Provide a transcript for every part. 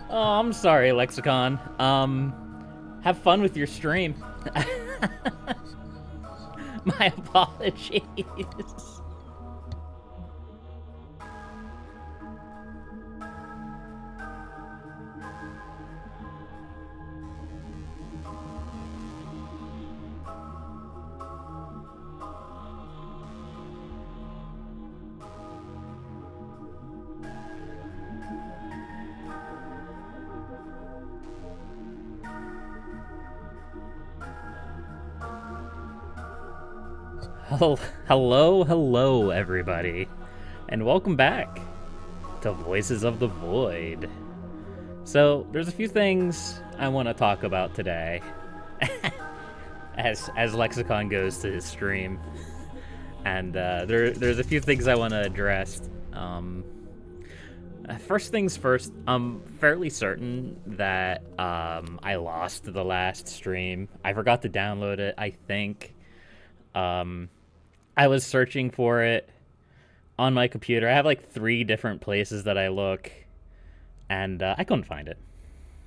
Oh, I'm sorry, Lexicon. Have fun with your stream. My apologies. Hello, everybody, and welcome back to Voices of the Void. So, there's a few things I want to talk about today, as Lexicon goes to his stream, and there's a few things I want to address. First things first, I'm fairly certain that I lost the last stream. I forgot to download it, I think. I was searching for it on my computer. I have like 3 different places that I look, and I couldn't find it.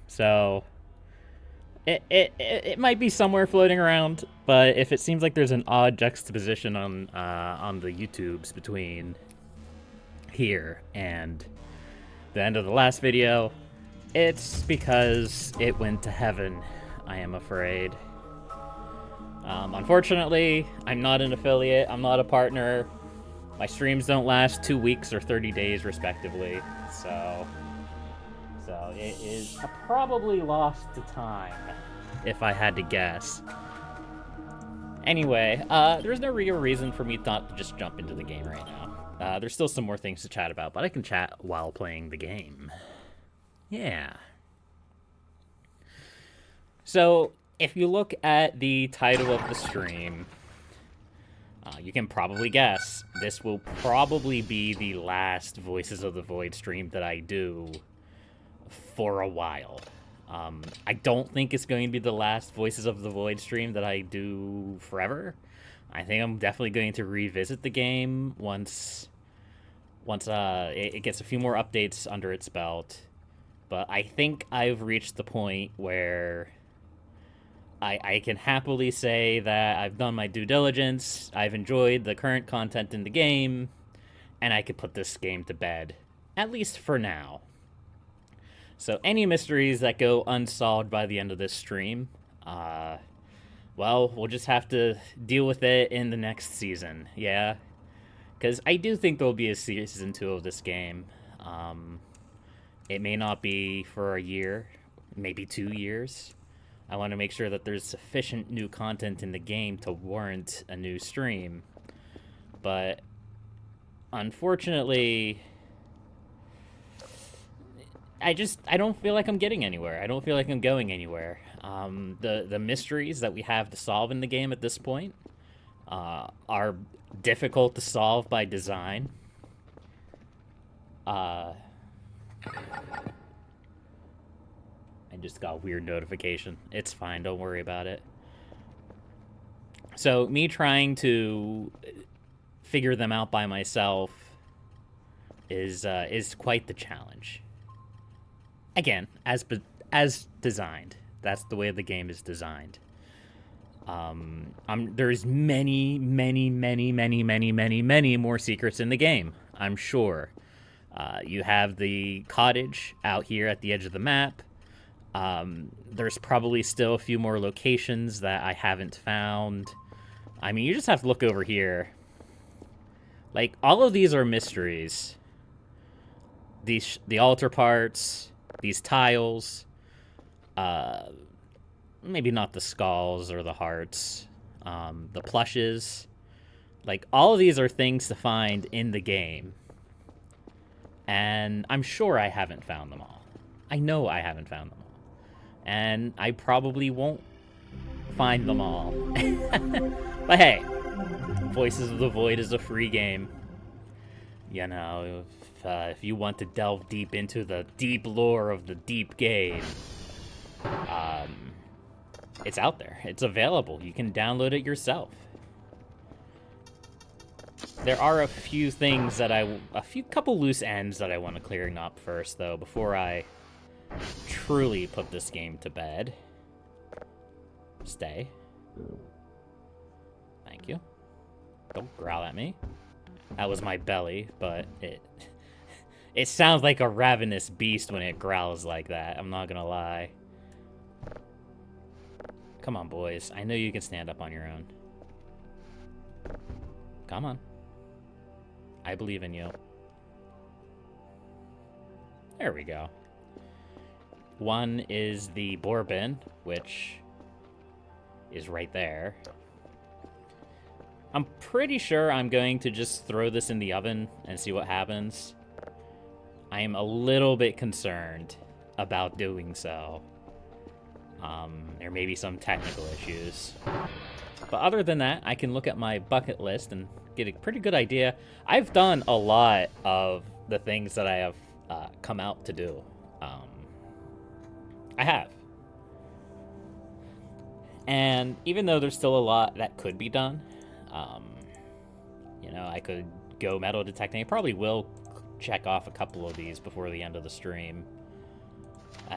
So it might be somewhere floating around, but if it seems like there's an odd juxtaposition on the YouTubes between here and the end of the last video, it's because it went to heaven, I am afraid. Unfortunately, I'm not an affiliate, I'm not a partner. My streams don't last 2 weeks or 30 days, respectively, so it is probably lost to time, if I had to guess. Anyway, there's no real reason for me not to just jump into the game right now. There's still some more things to chat about, but I can chat while playing the game. Yeah. So, if you look at the title of the stream, you can probably guess this will probably be the last Voices of the Void stream that I do for a while. I don't think it's going to be the last Voices of the Void stream that I do forever. I think I'm definitely going to revisit the game once it gets a few more updates under its belt. But I think I've reached the point where I can happily say that I've done my due diligence, I've enjoyed the current content in the game, and I could put this game to bed, at least for now. So any mysteries that go unsolved by the end of this stream, well, we'll just have to deal with it in the next season, yeah? Because I do think there'll be a season 2 of this game. It may not be for a year, maybe 2 years. I want to make sure that there's sufficient new content in the game to warrant a new stream. But unfortunately, I don't feel like I'm getting anywhere. I don't feel like I'm going anywhere. The mysteries that we have to solve in the game at this point are difficult to solve by design. I just got a weird notification. It's fine, don't worry about it. So me trying to figure them out by myself is quite the challenge. Again, as designed. That's the way the game is designed. There's many more secrets in the game, I'm sure. You have the cottage out here at the edge of the map. There's probably still a few more locations that I haven't found. I mean, you just have to look over here. Like, all of these are mysteries. The altar parts, these tiles, maybe not the skulls or the hearts, the plushes. Like, all of these are things to find in the game. And I'm sure I haven't found them all. I know I haven't found them all. And I probably won't find them all. But hey, Voices of the Void is a free game. You know, if you want to delve deep into the deep lore of the deep game, it's out there. It's available. You can download it yourself. There are a couple loose ends that I want to clear up first, though, before I truly put this game to bed. Stay. Thank you. Don't growl at me. That was my belly, but it sounds like a ravenous beast when it growls like that. I'm not gonna lie. Come on, boys. I know you can stand up on your own. Come on. I believe in you. There we go. One is the boar bin, which is right there. I'm pretty sure I'm going to just throw this in the oven and see what happens. I am a little bit concerned about doing so. There may be some technical issues. But other than that, I can look at my bucket list and get a pretty good idea. I've done a lot of the things that I have come out to do. I have. And even though there's still a lot that could be done, you know, I could go metal detecting. I probably will check off a couple of these before the end of the stream.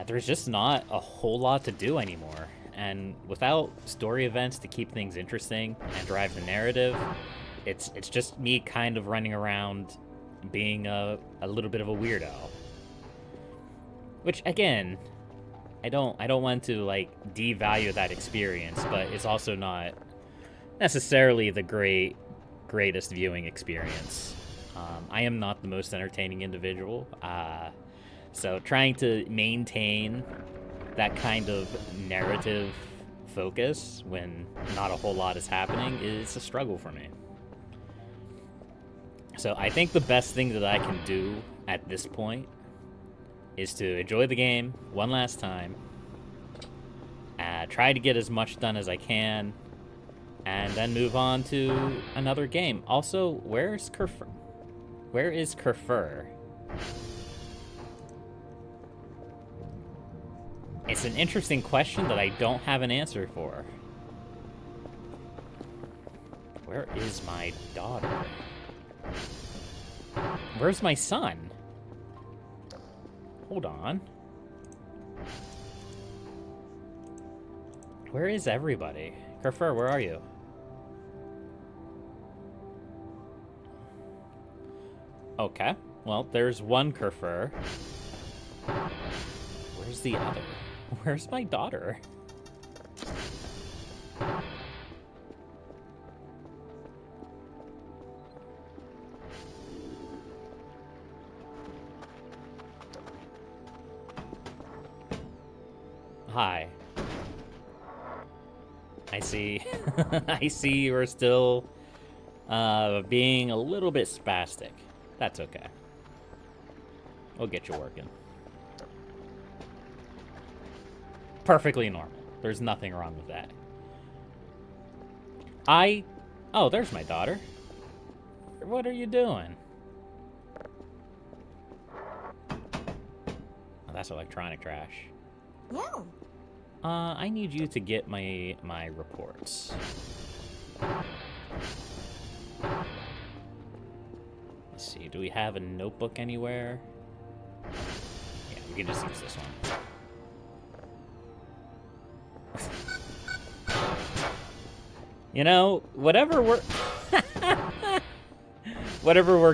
There's just not a whole lot to do anymore. And without story events to keep things interesting and drive the narrative, it's just me kind of running around being a little bit of a weirdo. Which, again, I don't want to, like, devalue that experience, but it's also not necessarily the greatest viewing experience. I am not the most entertaining individual, so trying to maintain that kind of narrative focus when not a whole lot is happening is a struggle for me. So I think the best thing that I can do at this point is to enjoy the game one last time, try to get as much done as I can, and then move on to another game. Also, where is Kerfur? It's an interesting question that I don't have an answer for. Where is my daughter? Where's my son? Hold on. Where is everybody? Kerfur, where are you? Okay. Well, there's one Kerfur. Where's the other? Where's my daughter? Hi. I see. I see you're still being a little bit spastic. That's okay. We'll get you working. Perfectly normal. There's nothing wrong with that. Oh, there's my daughter. What are you doing? Oh, that's electronic trash. Yeah. I need you to get my reports. Let's see, do we have a notebook anywhere? Yeah, we can just use this one. You know, whatever works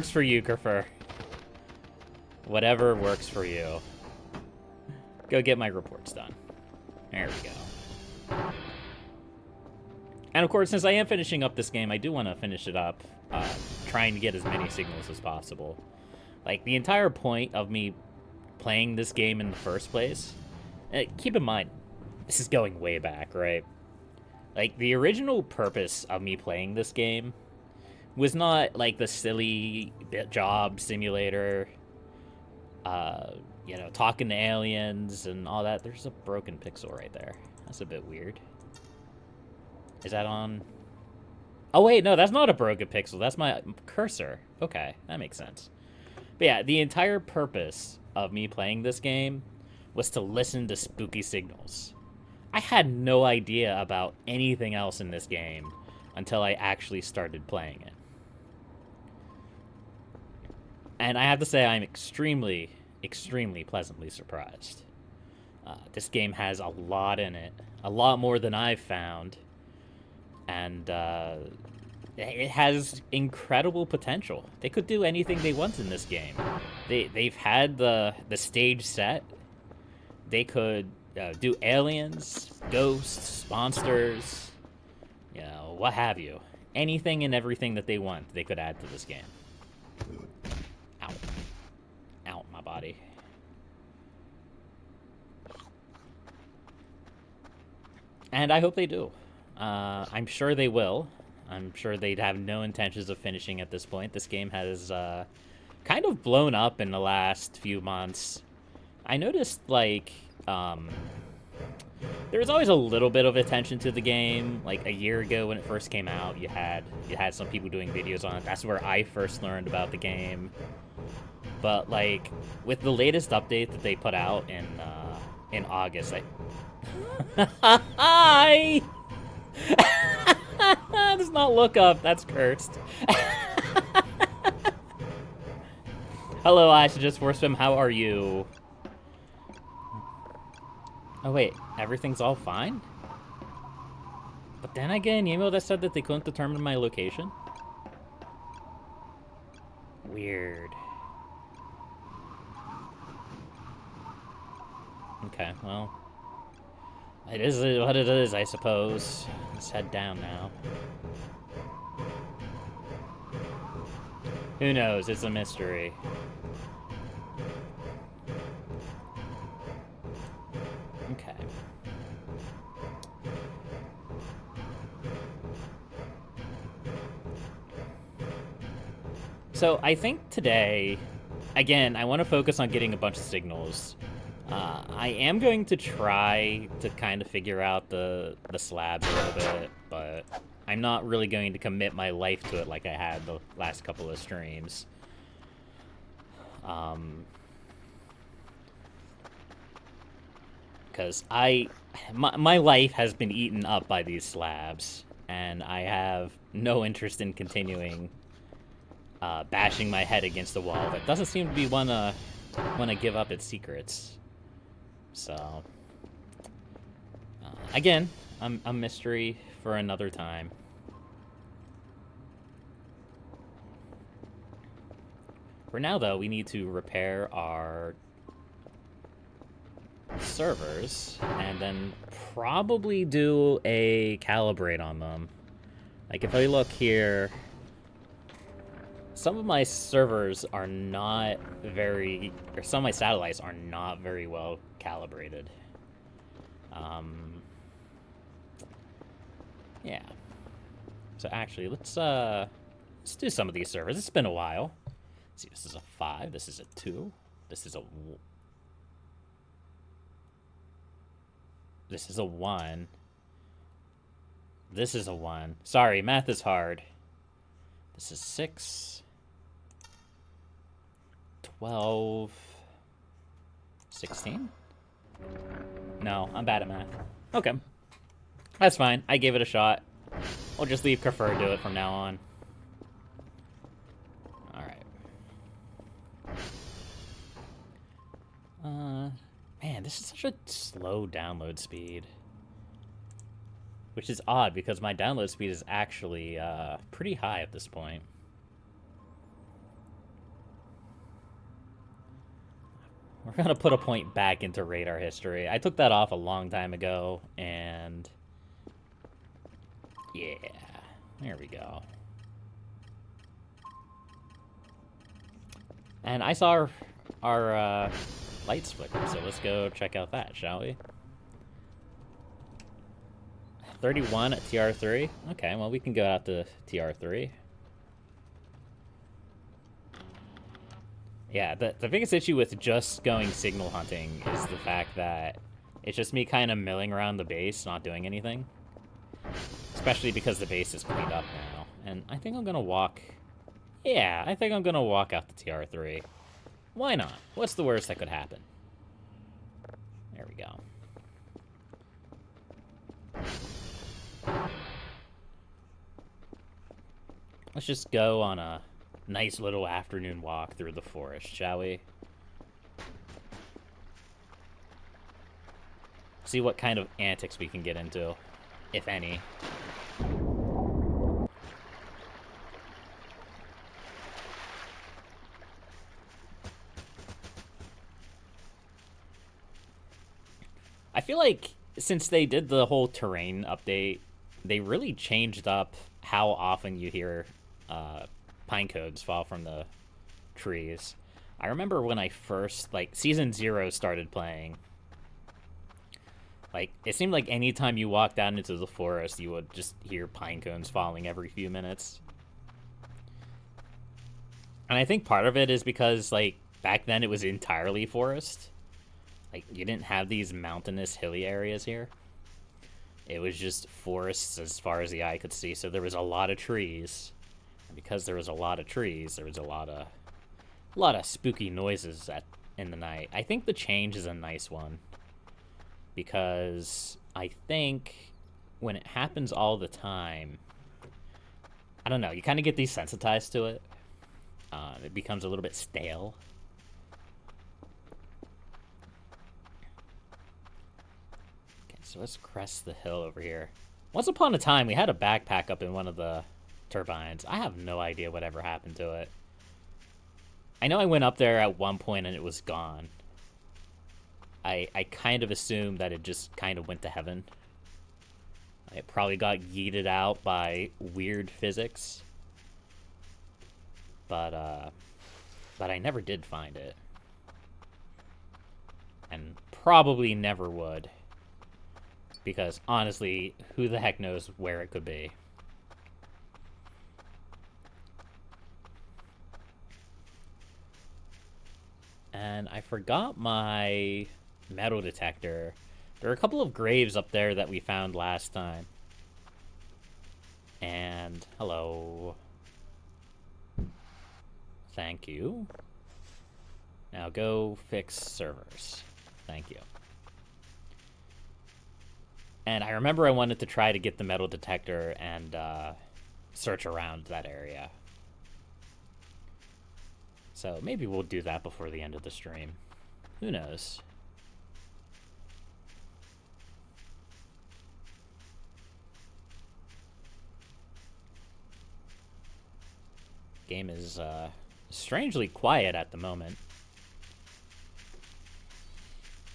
for you, Kerfur. Whatever works for you. Go get my reports done. There we go. And of course, since I am finishing up this game, I do want to finish it up, trying to get as many signals as possible. Like, the entire point of me playing this game in the first place, keep in mind, this is going way back, right? Like, the original purpose of me playing this game was not, like, the silly job simulator, you know, talking to aliens and all that. There's a broken pixel right there. That's a bit weird. Is that on? Oh, wait, no, that's not a broken pixel. That's my cursor. Okay, that makes sense. But yeah, the entire purpose of me playing this game was to listen to spooky signals. I had no idea about anything else in this game until I actually started playing it. And I have to say, I'm extremely, extremely pleasantly surprised. This game has a lot in it. A lot more than I've found. And it has incredible potential. They could do anything they want in this game. They've had the stage set. They could do aliens, ghosts, monsters, you know, what have you. Anything and everything that they want, they could add to this game. Ow. Ow, my body. And I hope they do. I'm sure they will. I'm sure they'd have no intentions of finishing at this point. This game has kind of blown up in the last few months. I noticed, like, there was always a little bit of attention to the game. Like, a year ago when it first came out, you had some people doing videos on it. That's where I first learned about the game. But, like, with the latest update that they put out in August, Hi! Does not look up. That's cursed. Hello, I should just force him. How are you? Oh, wait. Everything's all fine? But then again, email that said that they couldn't determine my location? Weird. Okay, well. It is what it is, I suppose. Let's head down now. Who knows? It's a mystery. Okay. So I think today, again, I want to focus on getting a bunch of signals. I am going to try to kind of figure out the slabs a little bit, but I'm not really going to commit my life to it like I had the last couple of streams. Because my life has been eaten up by these slabs, and I have no interest in continuing bashing my head against the wall that doesn't seem to be wanna give up its secrets. So, again, a mystery for another time. For now, though, we need to repair our servers and then probably do a calibrate on them. Like, if I look here, some of my servers are not very, or some of my satellites are not very well calibrated. Yeah. So actually, let's do some of these servers. It's been a while. Let's see, this is a 5, this is a 2, this is a 1. This is a 1. Sorry, math is hard. This is 6. 12, 16? No, I'm bad at math. Okay. That's fine. I gave it a shot. I'll just leave Prefer do it from now on. Alright. Man, this is such a slow download speed. Which is odd, because my download speed is actually pretty high at this point. We're gonna put a point back into radar history. I took that off a long time ago, and yeah, there we go. And I saw our lights flicker, so let's go check out that, shall we? 31 at TR3. Okay, well, we can go out to TR3. Yeah, the biggest issue with just going signal hunting is the fact that it's just me kind of milling around the base, not doing anything. Especially because the base is cleaned up now. And I think I'm gonna walk... Yeah, I think I'm gonna walk out to TR3. Why not? What's the worst that could happen? There we go. Let's just go on a nice little afternoon walk through the forest, shall we? See what kind of antics we can get into, if any. I feel like since they did the whole terrain update, they really changed up how often you hear pine cones fall from the trees. I remember when I first, like, Season 0 started playing, like, it seemed like anytime you walked out into the forest, you would just hear pine cones falling every few minutes. And I think part of it is because, like, back then it was entirely forest. Like, you didn't have these mountainous, hilly areas here. It was just forests as far as the eye could see, so there was a lot of trees. And because there was a lot of trees, there was a lot of spooky noises in the night. I think the change is a nice one, because I think when it happens all the time, I don't know, you kind of get desensitized to it. It becomes a little bit stale. So let's crest the hill over here. Once upon a time, we had a backpack up in one of the turbines. I have no idea whatever happened to it. I know I went up there at one point and it was gone. I kind of assumed that it just kind of went to heaven. It probably got yeeted out by weird physics. But I never did find it. And probably never would. Because, honestly, who the heck knows where it could be. And I forgot my metal detector. There are a couple of graves up there that we found last time. And, hello. Thank you. Now go fix servers. Thank you. And I remember I wanted to try to get the metal detector and search around that area. So maybe we'll do that before the end of the stream. Who knows? Game is strangely quiet at the moment.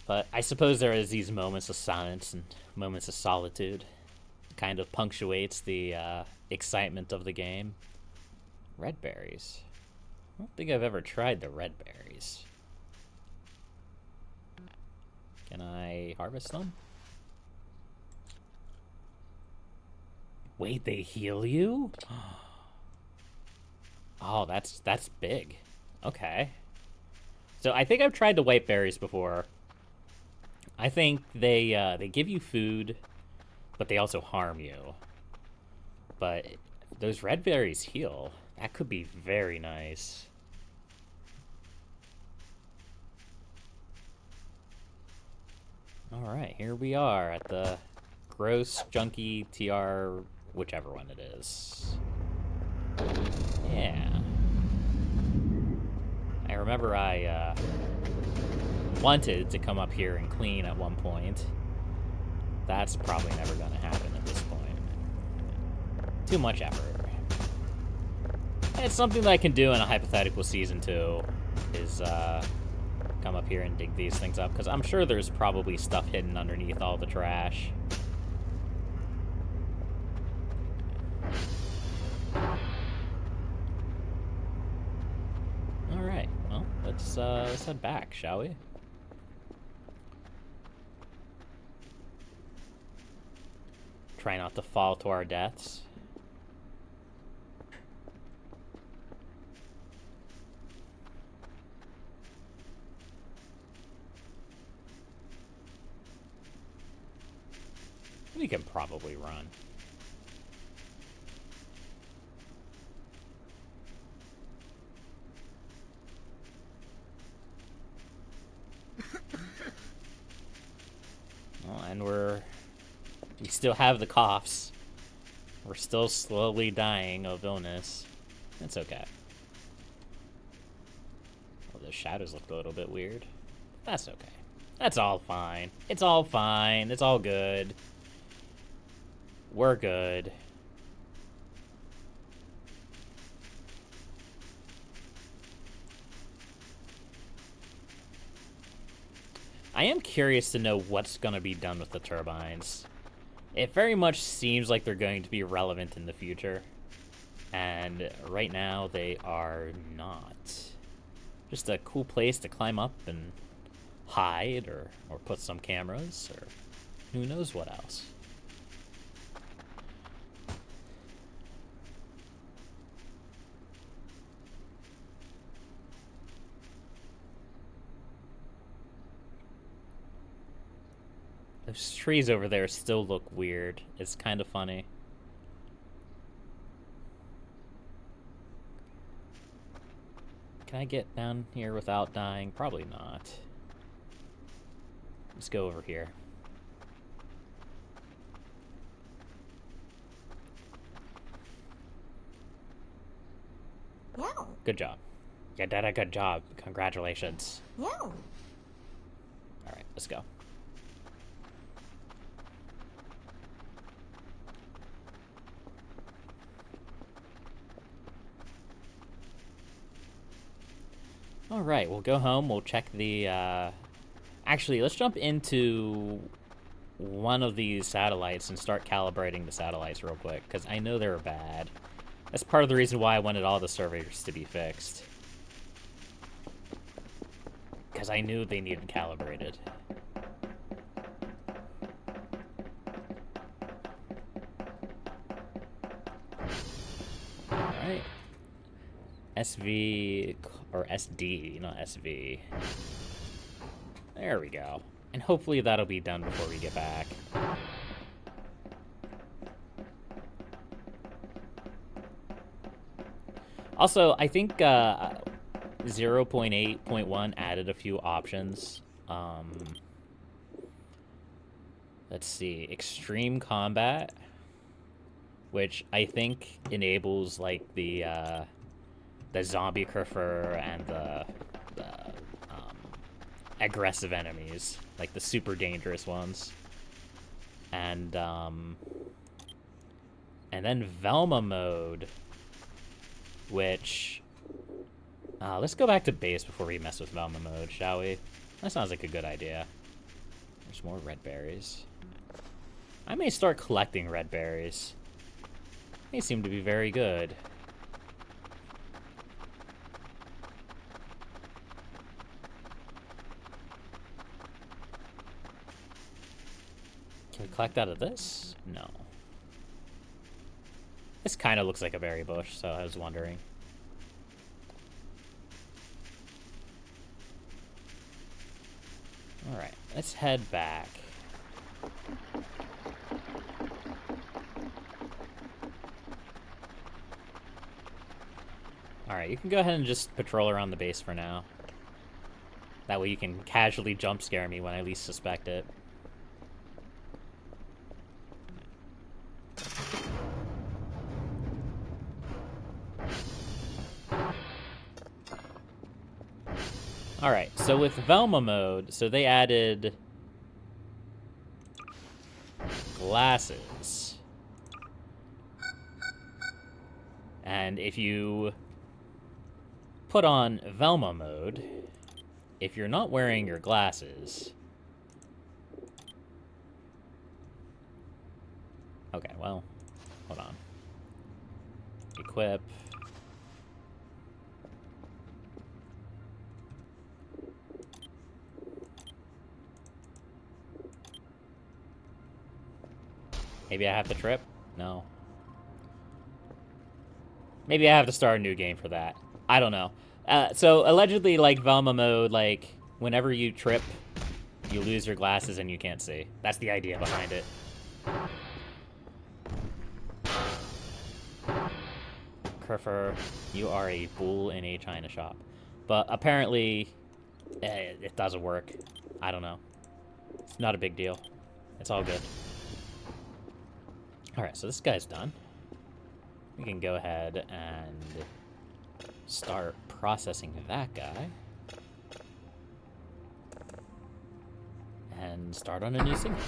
But I suppose there is these moments of silence and moments of solitude. It kind of punctuates the excitement of the game. Red berries. I don't think I've ever tried the red berries. Can I harvest them? Wait, they heal you? Oh, that's big. Okay. So I think I've tried the white berries before. I think they give you food, but they also harm you. But those red berries heal. That could be very nice. Alright, here we are at the gross, junky, TR, whichever one it is. Yeah. I remember I wanted to come up here and clean at one point. That's probably never going to happen at this point. Too much effort. It's something that I can do in a hypothetical Season 2, is come up here and dig these things up, because I'm sure there's probably stuff hidden underneath all the trash. Alright, well, let's head back, shall we? Try not to fall to our deaths. We can probably run. Well, and we still have the coughs. We're still slowly dying of illness. It's okay. Well, the shadows look a little bit weird. That's okay. That's all fine. It's all fine. It's all good. We're good. I am curious to know what's going to be done with the turbines. It very much seems like they're going to be relevant in the future. And right now, they are not. Just a cool place to climb up and hide, or put some cameras, or who knows what else. Those trees over there still look weird. It's kind of funny. Can I get down here without dying? Probably not. Let's go over here. Yeah. Good job. You did a good job. Congratulations. Yeah. Alright, let's go. Alright, we'll go home. We'll check the, Actually, let's jump into one of these satellites and start calibrating the satellites real quick, because I know they're bad. That's part of the reason why I wanted all the surveys to be fixed. Because I knew they needed calibrated. Alright. SV, or SD, not SV. There we go. And hopefully that'll be done before we get back. Also, I think 0.8.1 added a few options. Let's see. Extreme combat, which I think enables, like, the zombie curfer and the aggressive enemies, like the super dangerous ones. And then Velma mode, which let's go back to base before we mess with Velma mode, shall we? That sounds like a good idea. There's more red berries. I may start collecting red berries. They seem to be very good. Can we collect out of this? No. This kind of looks like a berry bush, so I was wondering. Alright, let's head back. Alright, you can go ahead and just patrol around the base for now. That way you can casually jump scare me when I least suspect it. Alright, so with Velma mode, so they added glasses. And if you put on Velma mode, if you're not wearing your glasses... Okay, well, hold on. Equip. Maybe I have to trip? No. Maybe I have to start a new game for that. I don't know. So, allegedly, like, Velma mode, like, whenever you trip, you lose your glasses and you can't see. That's the idea behind it. Kerfer, you are a bull in a china shop. But apparently, it doesn't work. I don't know. It's not a big deal. It's all good. Alright, so this guy's done. We can go ahead and start processing that guy. and start on a new signal.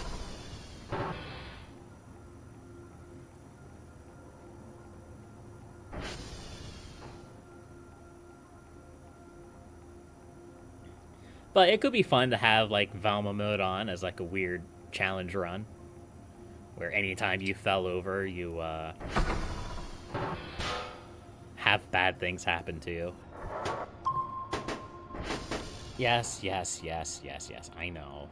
But it could be fun to have like Valma mode on as like a weird challenge run, where anytime you fell over, you have bad things happen to you. Yes, yes, yes, yes, yes. I know.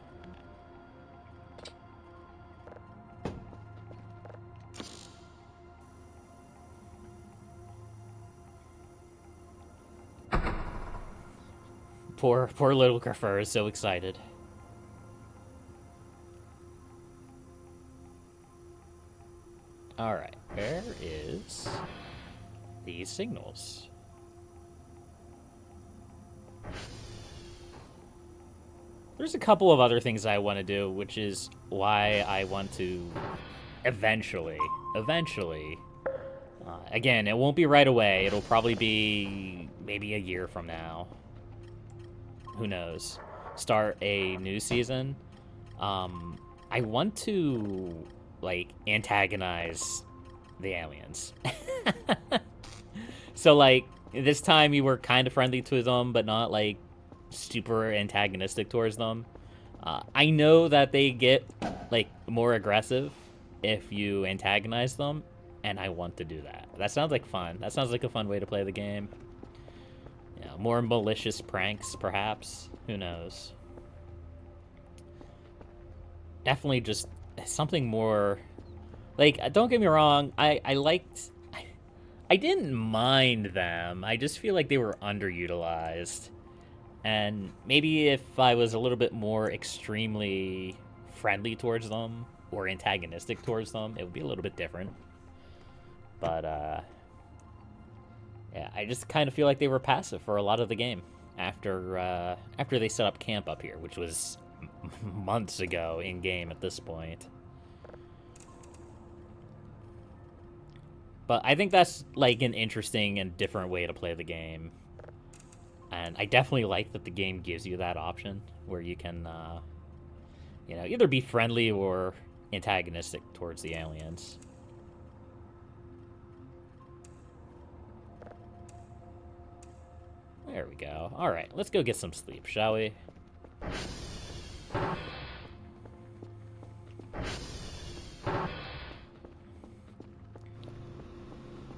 Poor little Griffer is so excited. Alright, where is these signals? There's a couple of other things I want to do, which is why I want to eventually, again, it won't be right away. It'll probably be maybe a year from now. Who knows? Start a new season. I want to, like, antagonize the aliens. So, like, this time you were kind of friendly to them, but not, like, super antagonistic towards them. I know that they get, like, more aggressive if you antagonize them, and I want to do that. That sounds like fun. That sounds like a fun way to play the game. Yeah, more malicious pranks, perhaps. Who knows? Definitely just something more... Like, don't get me wrong, I liked... I didn't mind them. I just feel like they were underutilized. And maybe if I was a little bit more extremely friendly towards them or antagonistic towards them, it would be a little bit different. But, yeah, I just kind of feel like they were passive for a lot of the game after they set up camp up here, which was months ago in-game at this point. But I think that's, like, an interesting and different way to play the game. And I definitely like that the game gives you that option where you can, you know, either be friendly or antagonistic towards the aliens. There we go. All right, let's go get some sleep, shall we?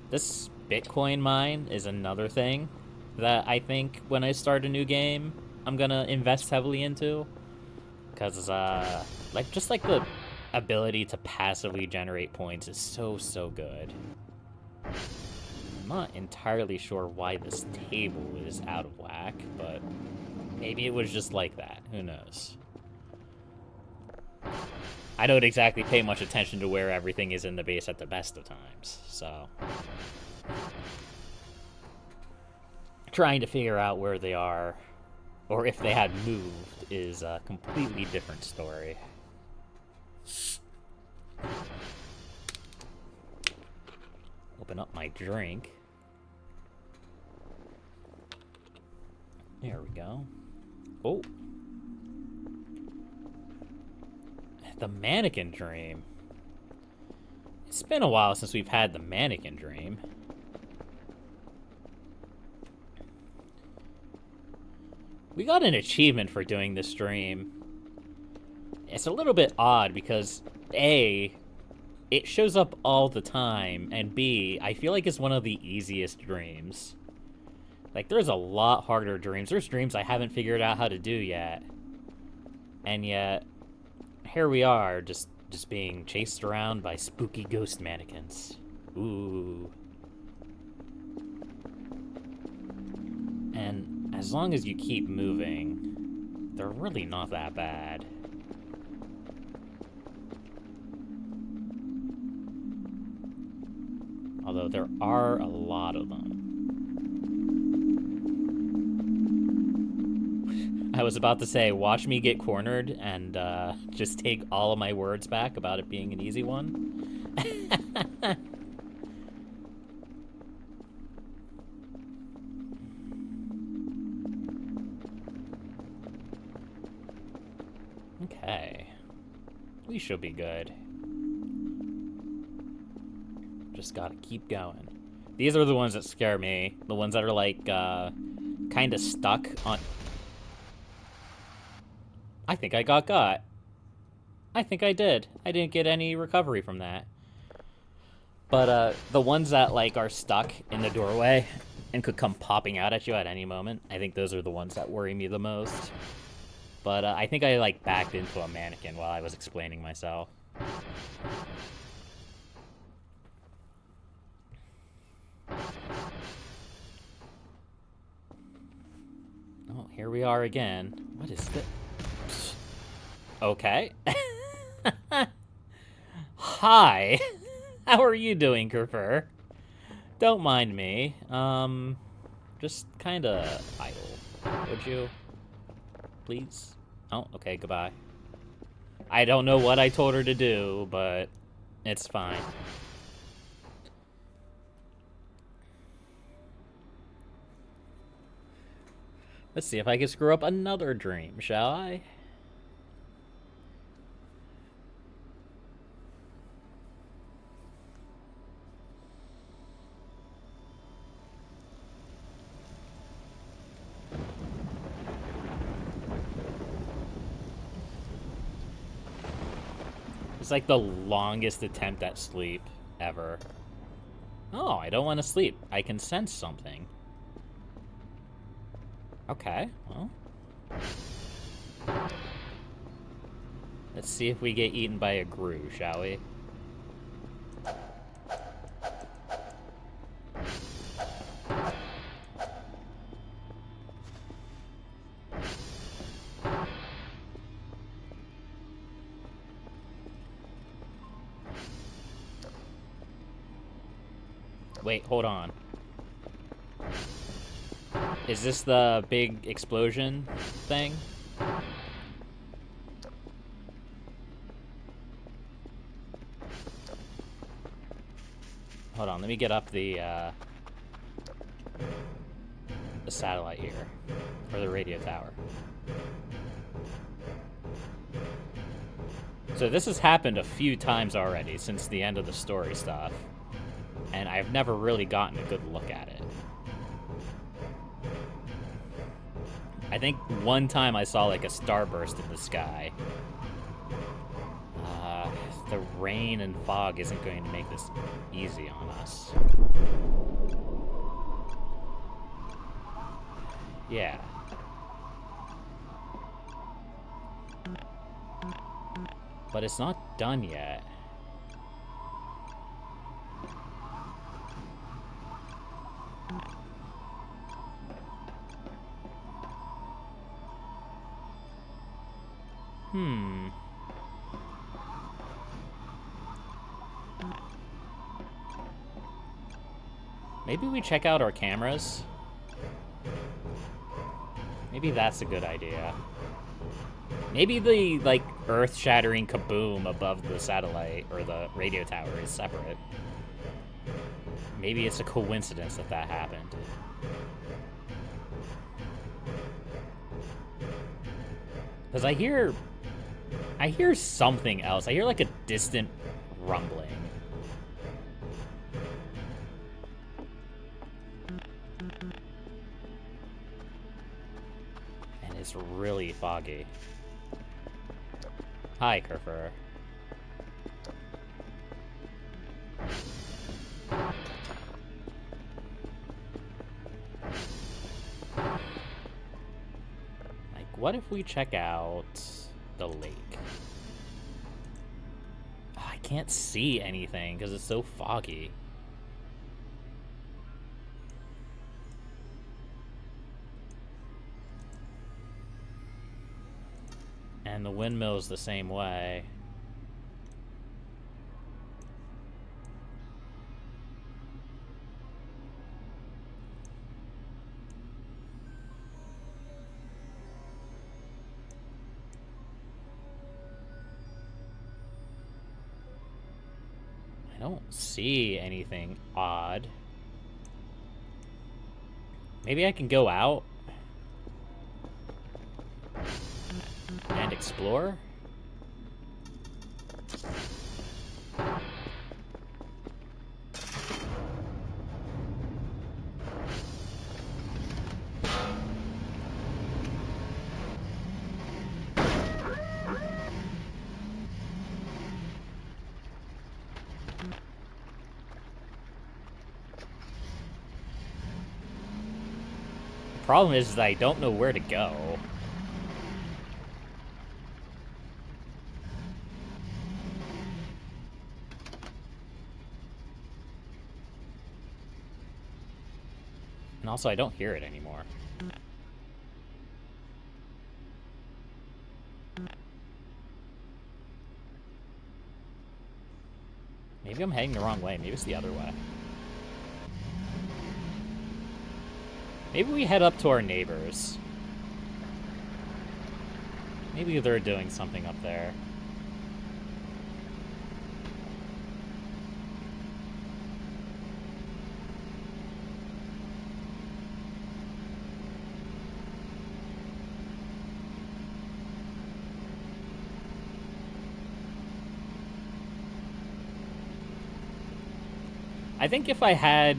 This Bitcoin mine is another thing that I think when I start a new game, I'm gonna invest heavily into. Because, like, just like the ability to passively generate points is so good. I'm not entirely sure why this table is out of whack, but maybe it was just like that. Who knows? I don't exactly pay much attention to where everything is in the base at the best of times, so... Trying to figure out where they are, or if they had moved, is a completely different story. Open up my drink. There we go. Oh. The mannequin dream. It's been a while since we've had the mannequin dream. We got an achievement for doing this dream. It's a little bit odd because, A, it shows up all the time, and B, I feel like it's one of the easiest dreams. Like, there's a lot harder dreams. There's dreams I haven't figured out how to do yet. And yet, here we are, just being chased around by spooky ghost mannequins. Ooh. And as long as you keep moving, they're really not that bad. Although there are a lot of them. I was about to say, watch me get cornered and just take all of my words back about it being an easy one. Okay. We should be good. Just gotta keep going. These are the ones that scare me. The ones that are, like, kind of stuck on... I think I got. I think I did. I didn't get any recovery from that. But, the ones that, like, are stuck in the doorway and could come popping out at you at any moment, I think those are the ones that worry me the most. But, I think I, like, backed into a mannequin while I was explaining myself. Oh, here we are again. What is this? Okay. Hi. How are you doing, Kerfer? Don't mind me. Just kinda idle. Would you? Please? Oh, okay, goodbye. I don't know what I told her to do, but it's fine. Let's see if I can screw up another dream, shall I? It's like the longest attempt at sleep ever. Oh, I don't want to sleep. I can sense something. Okay, well. Let's see if we get eaten by a grue, shall we? Wait, hold on. Is this the big explosion thing? Hold on, let me get up the satellite here. Or the radio tower. So this has happened a few times already since the end of the story stuff. And I've never really gotten a good look at it. I think one time I saw like a starburst in the sky. The rain and fog isn't going to make this easy on us. Yeah. But it's not done yet. Maybe we check out our cameras? Maybe that's a good idea. Maybe the, like, earth-shattering kaboom above the satellite or the radio tower is separate. Maybe it's a coincidence that that happened. Because I hear something else. I hear, like, a distant rumbling. And it's really foggy. Hi, Kerfer. Like, what if we check out the lake? Oh, I can't see anything because it's so foggy. And the windmill's the same way. I don't see anything odd. Maybe I can go out and explore? Problem is that I don't know where to go. And also, I don't hear it anymore. Maybe I'm heading the wrong way. Maybe it's the other way. Maybe we head up to our neighbors. Maybe they're doing something up there. I think if I had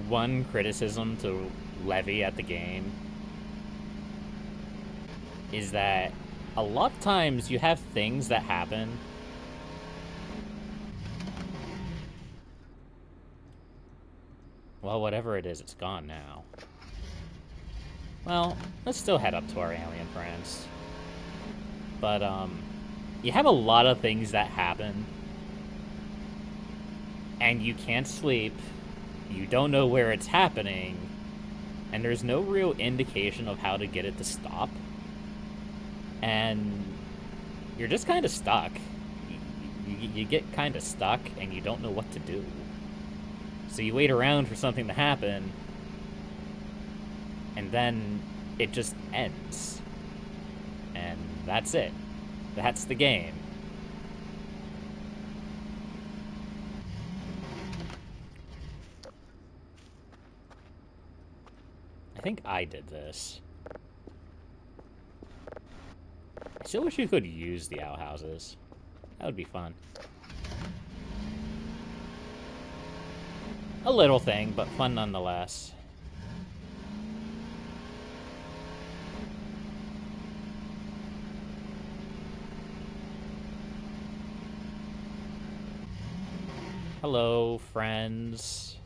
one criticism to levy at the game, is that a lot of times you have things that happen well, whatever it is, it's gone now. Well, let's still head up to our alien friends. But, you have a lot of things that happen, and you can't sleep, you don't know where it's happening, and there's no real indication of how to get it to stop. And you're just kind of stuck. You get kind of stuck, and you don't know what to do. So you wait around for something to happen, and then it just ends. And that's it. That's the game. I think I did this. I still wish you could use the outhouses. That would be fun. A little thing, but fun nonetheless. Hello, friends.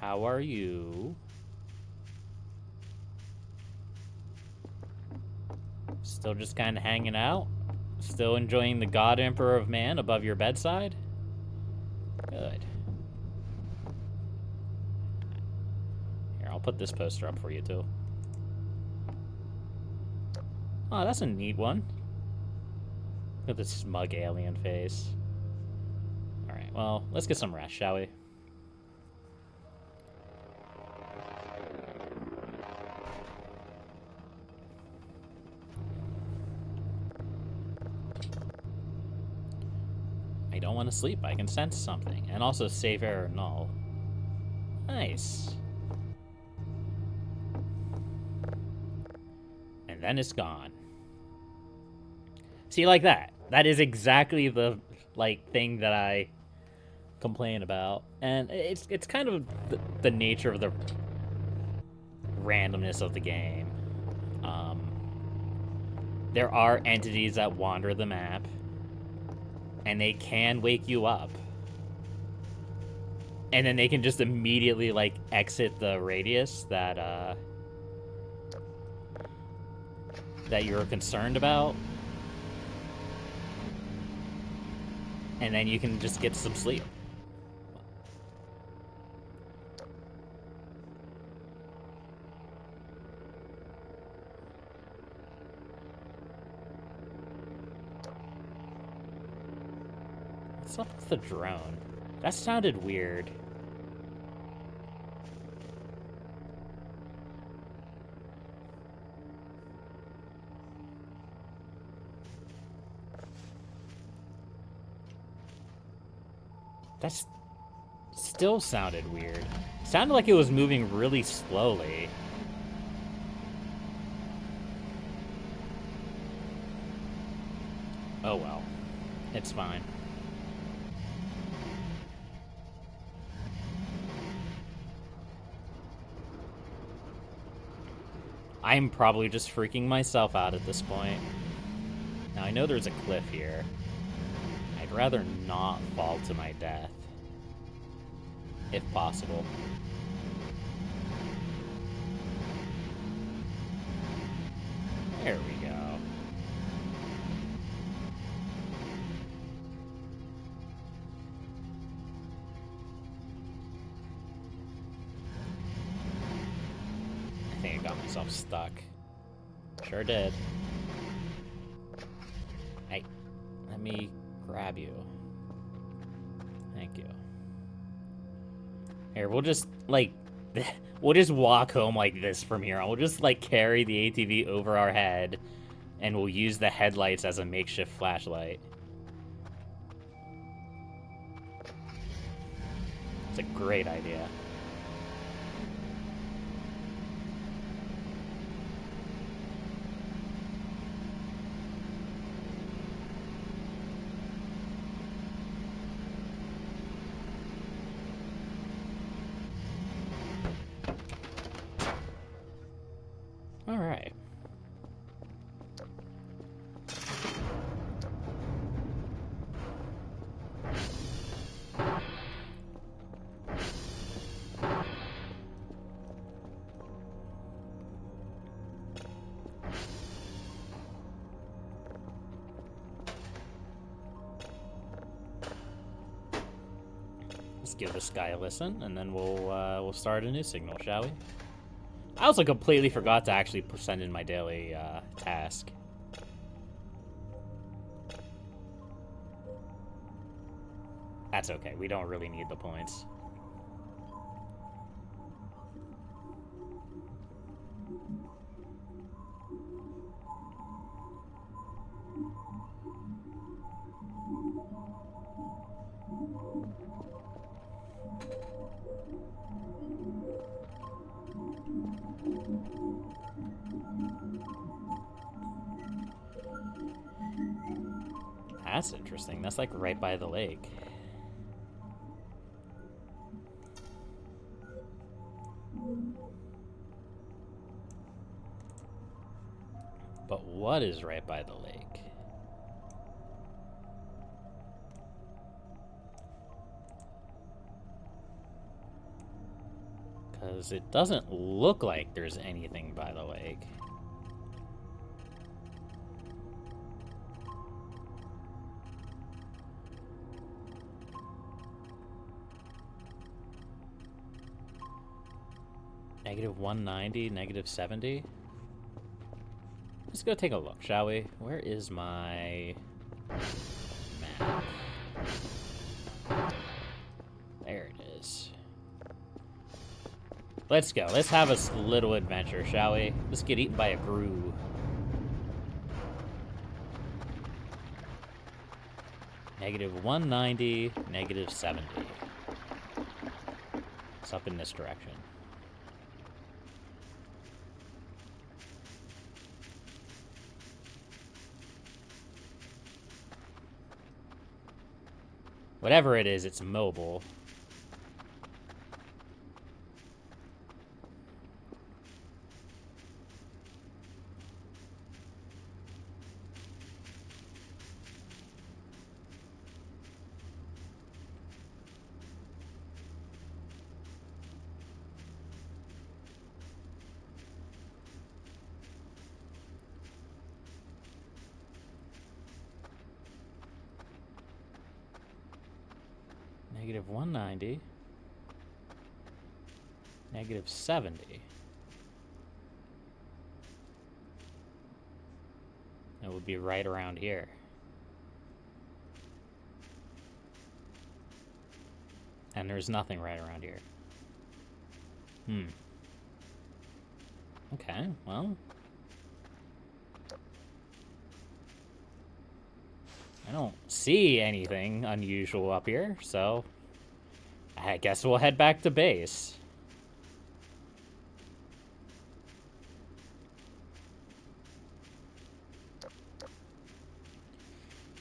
How are you? Still just kind of hanging out? Still enjoying the God Emperor of Man above your bedside? Good. Here, I'll put this poster up for you, too. Oh, that's a neat one. Look at this smug alien face. Alright, well, let's get some rest, shall we? I don't want to sleep. I can sense something. And also save error null. Nice. And then it's gone. See, like that. That is exactly the, like, thing that I complain about. And it's kind of the nature of the randomness of the game. There are entities that wander the map, and they can wake you up. And then they can just immediately, like, exit the radius that you're concerned about. And then you can just get some sleep. What's up with the drone? That sounded weird. That still sounded weird. Sounded like it was moving really slowly. Oh well. It's fine. I'm probably just freaking myself out at this point. Now, I know there's a cliff here. I'd rather not fall to my death. If possible. There we go. I think I got myself stuck. Sure did. Hey, let me grab you. Thank you. Here, we'll just, like, we'll just walk home like this from here on. We'll just, like, carry the ATV over our head, and we'll use the headlights as a makeshift flashlight. It's a great idea. All right. Let's give this guy a listen, and then we'll start a new signal, shall we? I also completely forgot to actually send in my daily task. That's okay. We don't really need the points. That's interesting. That's like right by the lake. But what is right by the lake? Because it doesn't look like there's anything by the lake. Negative 190, negative 70. Let's go take a look, shall we? Where is my map? There it is. Let's go. Let's have a little adventure, shall we? Let's get eaten by a grue. Negative 190, negative 70. It's up in this direction. Whatever it is, it's mobile. Negative 190. Negative 70. It would be right around here. And there's nothing right around here. Okay, well. I don't see anything unusual up here, so I guess we'll head back to base.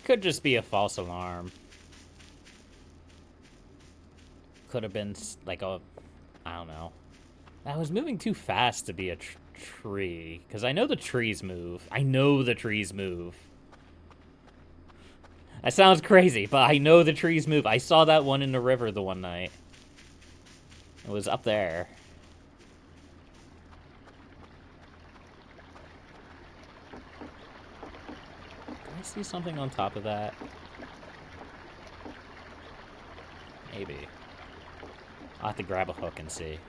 could just be a false alarm. Could have been like a... I don't know. I was moving too fast to be a tree. Because I know the trees move. I know the trees move. That sounds crazy, but I know the trees move. I saw that one in the river the one night. It was up there. Can I see something on top of that? Maybe. I'll have to grab a hook and see.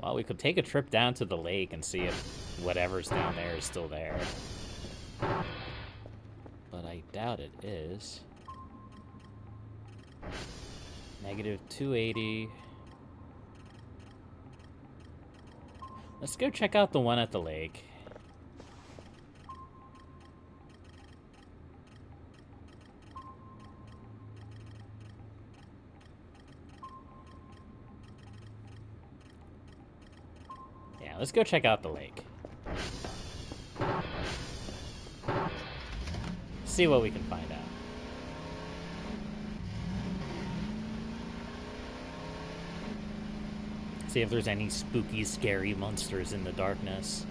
Well, we could take a trip down to the lake and see if whatever's down there is still there. But I doubt it is. Negative 280. Let's go check out the one at the lake. Yeah, let's go check out the lake. See what we can find out. See if there's any spooky, scary monsters in the darkness.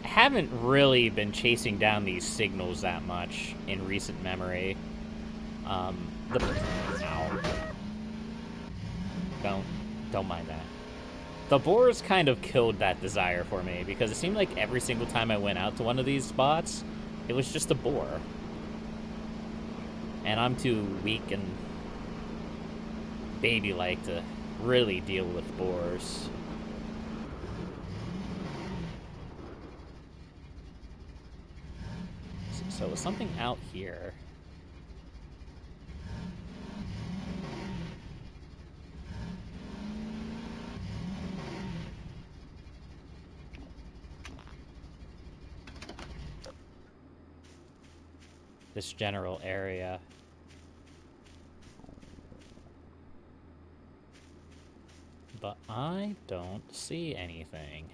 I haven't really been chasing down these signals that much in recent memory. Ow. Don't mind that. The boars kind of killed that desire for me because it seemed like every single time I went out to one of these spots, it was just a boar. And I'm too weak and baby-like to really deal with boars. So was something out here? This general area. But I don't see anything.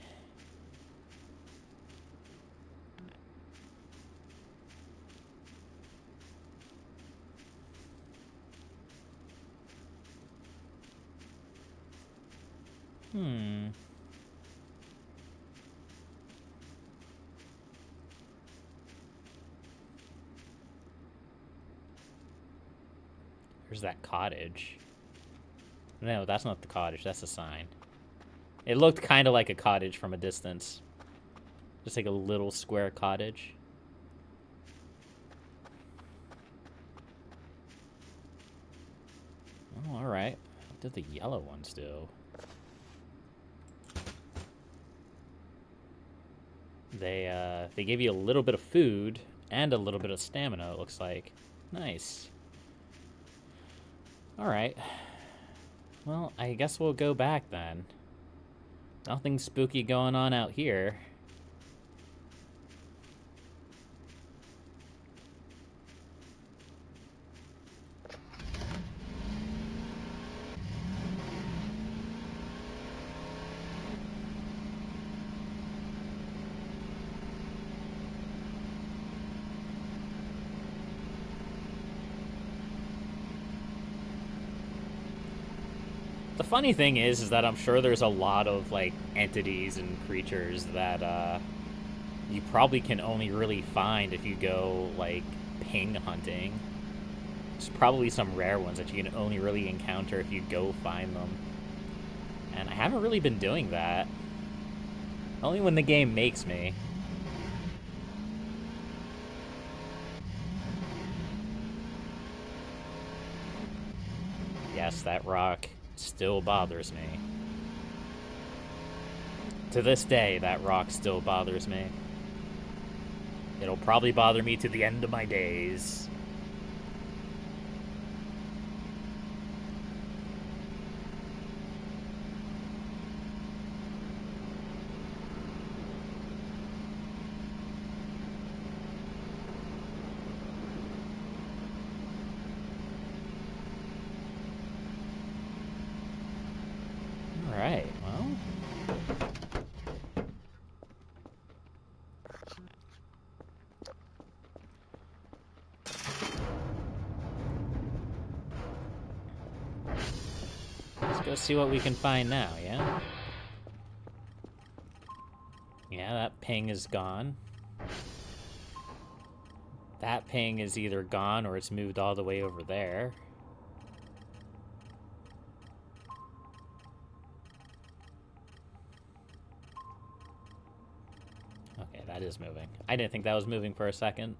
There's that cottage. No, that's not the cottage. That's a sign. It looked kind of like a cottage from a distance. Just like a little square cottage. Oh, alright. What did the yellow ones do? They gave you a little bit of food and a little bit of stamina, it looks like. Nice. Alright. Well, I guess we'll go back then. Nothing spooky going on out here. The funny thing is that I'm sure there's a lot of, like, entities and creatures that, you probably can only really find if you go, like, ping hunting. There's probably some rare ones that you can only really encounter if you go find them. And I haven't really been doing that. Only when the game makes me. Yes, that rock still bothers me. To this day, that rock still bothers me. It'll probably bother me to the end of my days. go see what we can find now, yeah? Yeah, that ping is gone. That ping is either gone or it's moved all the way over there. Okay, that is moving. I didn't think that was moving for a second.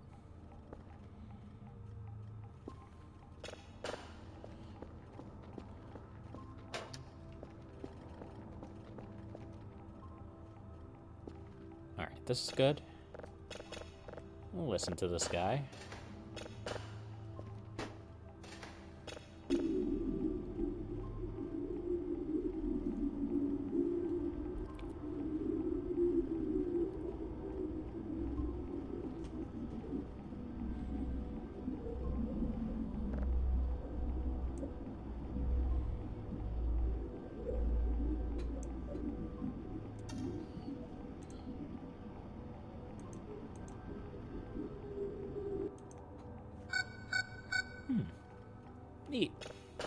Alright, this is good. We'll listen to this guy. Neat. I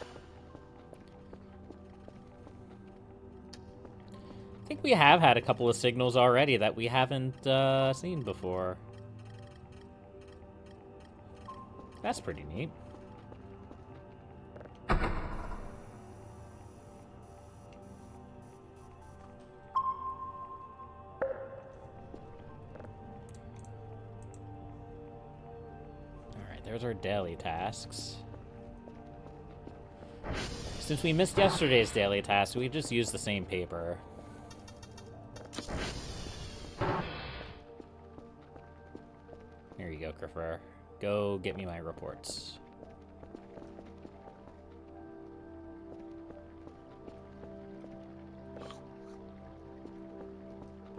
think we have had a couple of signals already that we haven't seen before. That's pretty neat. Alright, there's our daily tasks. Since we missed yesterday's daily task, we just used the same paper. Here you go, Crifer. Go get me my reports.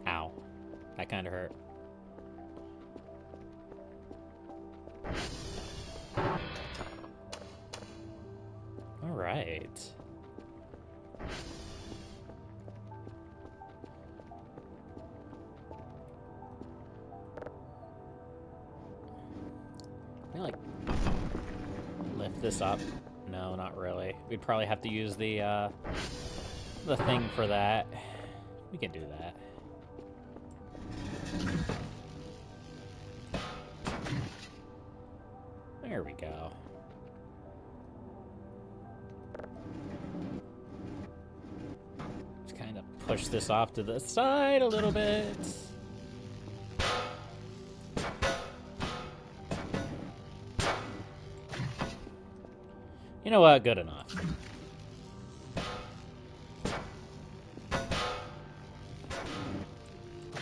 Ow. That kind of hurt. Alright. Can I, like, lift this up? No, not really. We'd probably have to use the thing for that. We can do that. There we go. Just kind of push this off to the side a little bit. You know what? Good enough.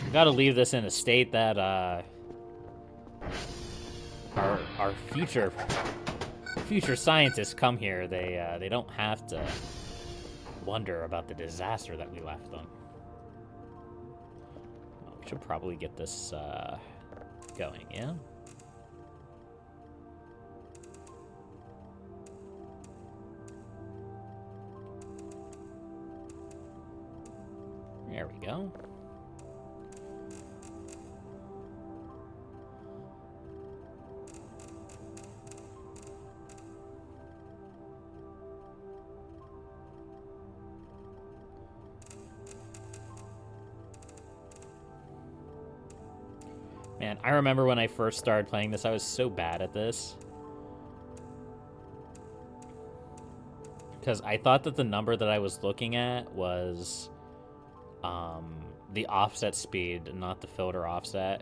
We gotta leave this in a state that our future scientists come here. They don't have to wonder about the disaster that we left them. Well, we should probably get this going, yeah? There we go. Man, I remember when I first started playing this, I was so bad at this. Because I thought that the number that I was looking at was the offset speed, not the filter offset.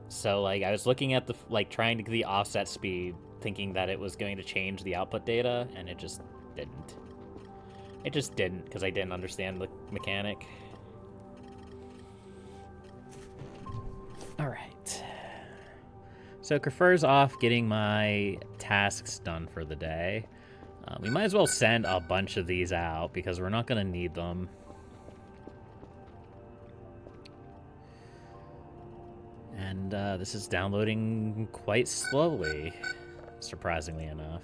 So, like, I was looking at the, like, trying to get the offset speed, thinking that it was going to change the output data, and it just didn't. It just didn't, because I didn't understand the mechanic. Alright. So, Crifer's off getting my tasks done for the day. We might as well send a bunch of these out, because we're not going to need them. And this is downloading quite slowly, surprisingly enough.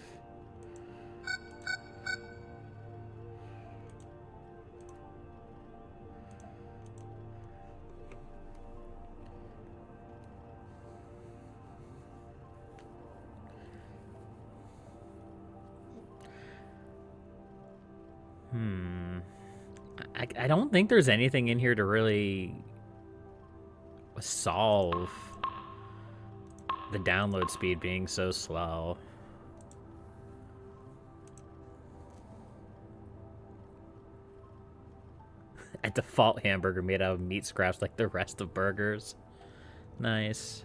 I don't think there's anything in here to really solve the download speed being so slow. A default hamburger made out of meat scraps like the rest of burgers. Nice.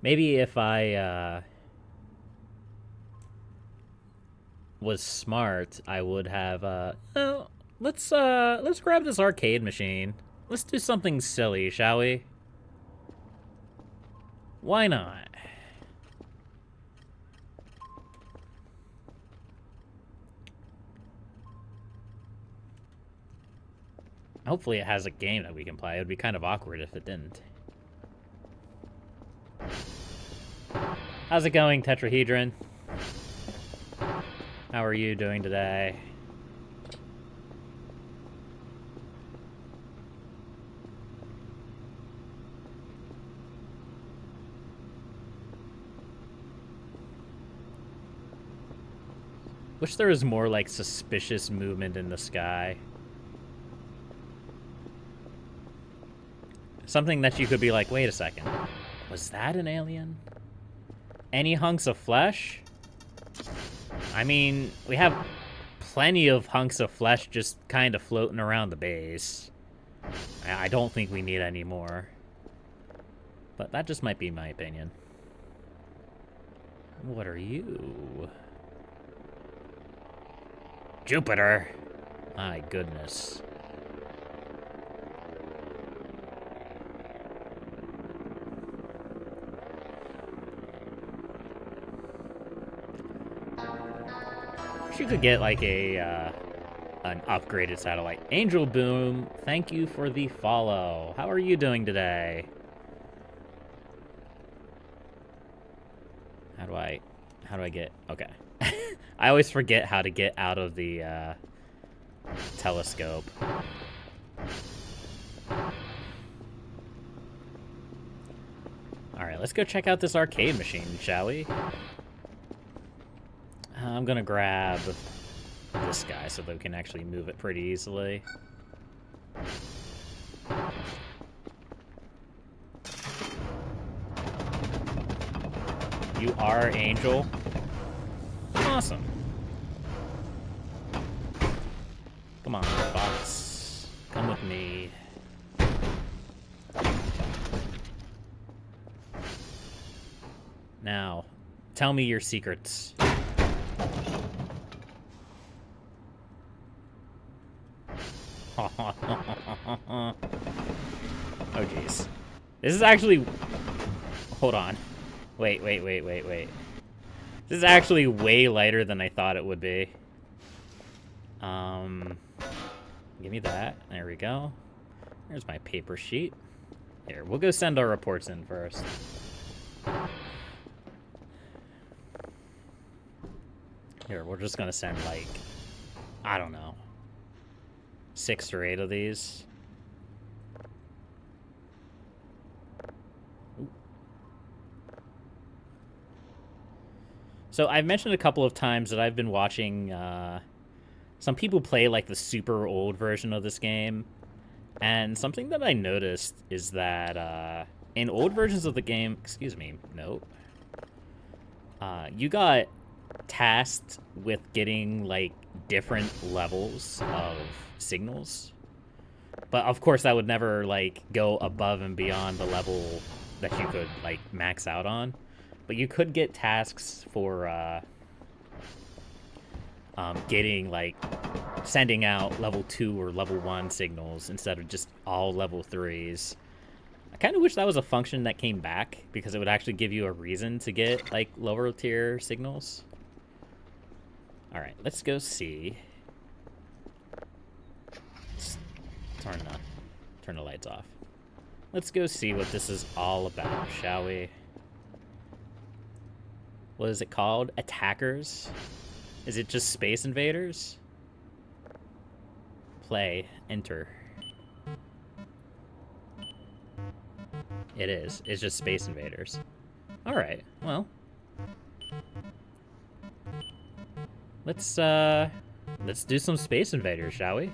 Maybe if I was smart, I would have oh, let's grab this arcade machine. Let's do something silly, shall we? Why not? Hopefully it has a game that we can play. It would be kind of awkward if it didn't. How's it going, Tetrahedron? How are you doing today? Wish there was more, like, suspicious movement in the sky. Something that you could be like, wait a second. Was that an alien? Any hunks of flesh? I mean, we have plenty of hunks of flesh just kind of floating around the base. I don't think we need any more. But that just might be my opinion. What are you? Jupiter! My goodness. You could get like an upgraded satellite. Angel Boom, thank you for the follow. How are you doing today? How do I get, okay. I always forget how to get out of the telescope. All right, let's go check out this arcade machine, shall we? I'm gonna grab this guy so that we can actually move it pretty easily. You are Angel. Awesome. Come on, box. Come with me. Now, tell me your secrets. Oh, jeez. This is actually... Hold on. Wait. This is actually way lighter than I thought it would be. Give me that. There we go. There's my paper sheet. Here, we'll go send our reports in first. Here, we're just gonna send, like, I don't know, 6 or 8 of these. Ooh. So I've mentioned a couple of times that I've been watching some people play like the super old version of this game, and something that I noticed is that in old versions of the game, excuse me, nope, you got tasked with getting like different levels of signals, but of course that would never like go above and beyond the level that you could like max out on. But you could get tasks for getting like sending out level 2 or level 1 signals instead of just all level 3s. I kind of wish that was a function that came back, because it would actually give you a reason to get like lower tier signals. All right, let's go see. Let's turn the lights off. Let's go see what this is all about, shall we? What is it called? Attackers? Is it just Space Invaders? play, enter. It is. It's just Space Invaders. Alright, well. Let's do some Space Invaders, shall we?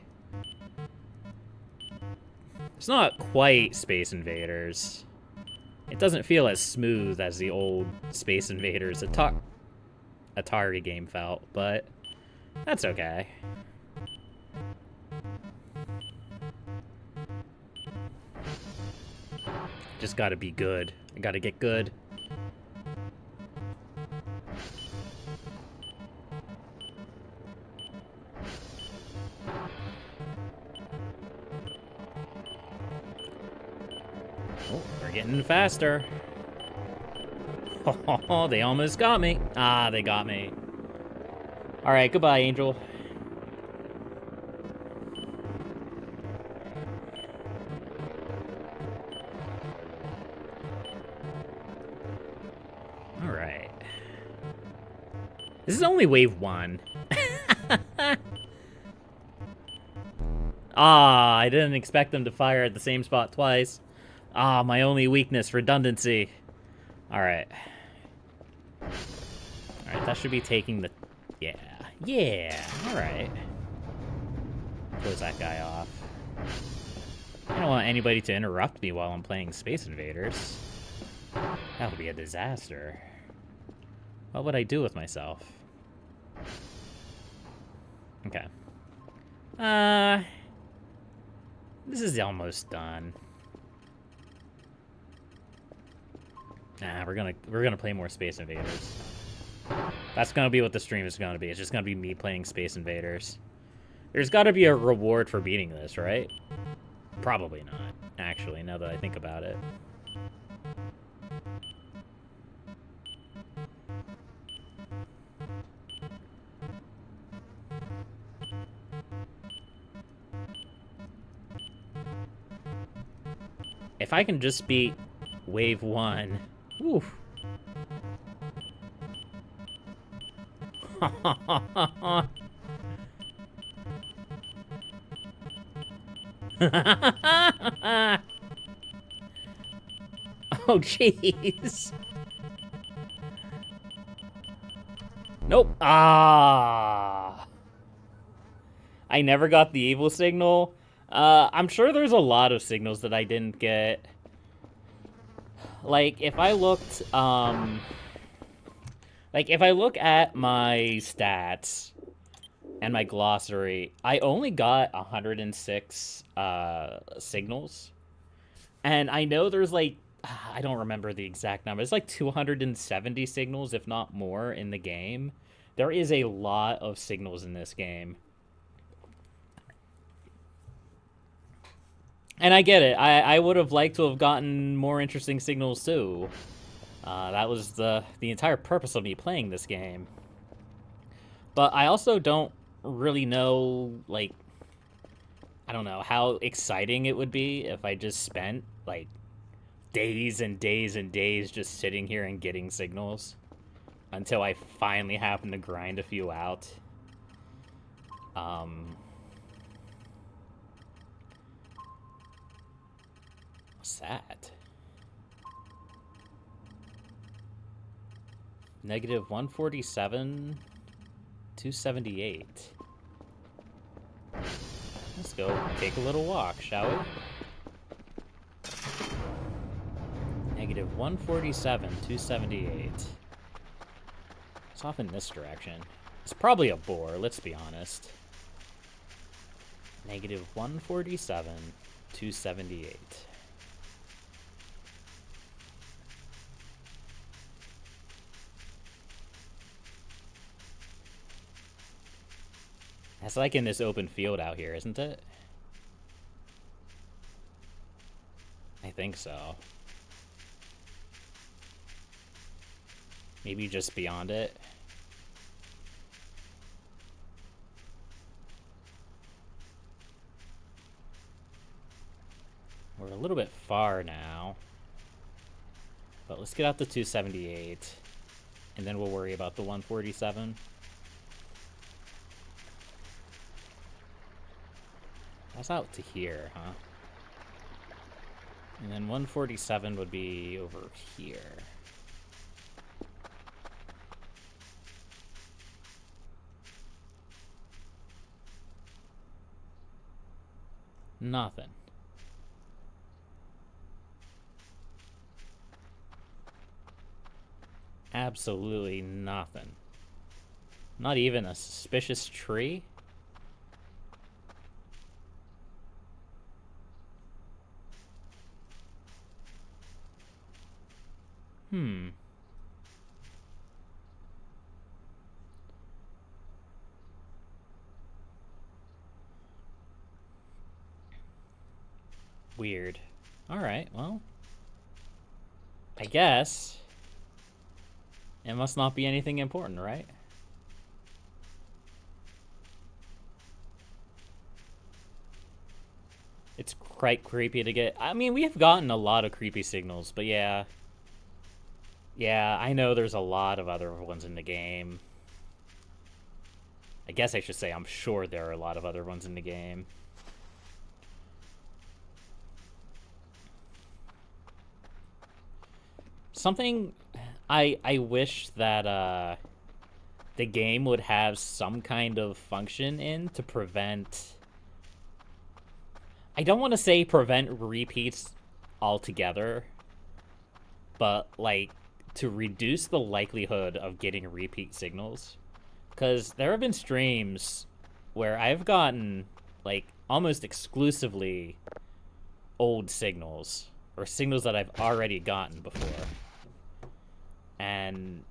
It's not quite Space Invaders. It doesn't feel as smooth as the old Space Invaders Atari game felt, but that's okay. Just gotta be good. I gotta get good. Oh, we're getting faster. Oh, they almost got me. Ah, they got me. All right, goodbye, Angel. All right. This is only wave 1. Ah, I didn't expect them to fire at the same spot twice. Ah, my only weakness, redundancy. Alright. Alright, that should be taking the... Yeah. Yeah, alright. Close that guy off. I don't want anybody to interrupt me while I'm playing Space Invaders. That would be a disaster. What would I do with myself? Okay. This is almost done. Nah, we're gonna play more Space Invaders. That's gonna be what the stream is gonna be. It's just gonna be me playing Space Invaders. There's gotta be a reward for beating this, right? Probably not, actually, now that I think about it. If I can just beat Wave 1... Oof. Oh, jeez. Nope. Ah. I never got the evil signal. I'm sure there's a lot of signals that I didn't get. Like, if I looked, like, if I look at my stats and my glossary, I only got 106, signals. And I know there's, like, I don't remember the exact number. It's like 270 signals, if not more, in the game. There is a lot of signals in this game. And I get it. I would have liked to have gotten more interesting signals, too. That was the entire purpose of me playing this game. But I also don't really know, like, I don't know how exciting it would be if I just spent, like, days and days and days just sitting here and getting signals until I finally happen to grind a few out. What's that? Negative 147, 278. Let's go take a little walk, shall we? Negative 147, 278. It's off in this direction. It's probably a bore, let's be honest. Negative 147, 278. That's like in this open field out here, isn't it? I think so. Maybe just beyond it. We're a little bit far now. But let's get out the 278. And then we'll worry about the 147. That's out to here, huh? And then 147 would be over here. Nothing. Absolutely nothing. Not even a suspicious tree? Weird. Alright, well. I guess it must not be anything important, right? It's quite creepy to get. I mean, we have gotten a lot of creepy signals, but yeah. Yeah, I know there's a lot of other ones in the game. I guess I should say I'm sure there are a lot of other ones in the game. Something I wish that the game would have some kind of function in to prevent. I don't want to say prevent repeats altogether, but like to reduce the likelihood of getting repeat signals. Because there have been streams where I've gotten like almost exclusively old signals or signals that I've already gotten before. And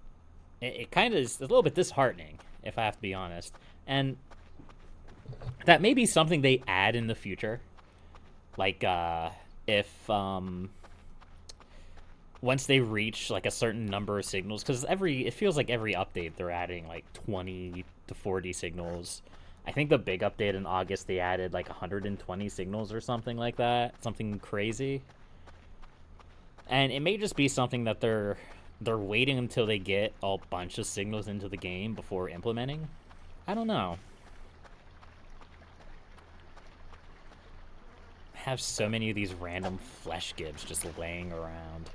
it kind of is a little bit disheartening, if I have to be honest. And that may be something they add in the future. Like, if, once they reach, like, a certain number of signals, because it feels like every update they're adding, like, 20 to 40 signals. I think the big update in August, they added, like, 120 signals or something like that. Something crazy. And it may just be something that they're waiting until they get a bunch of signals into the game before implementing. I don't know. Have so many of these random flesh gibs just laying around.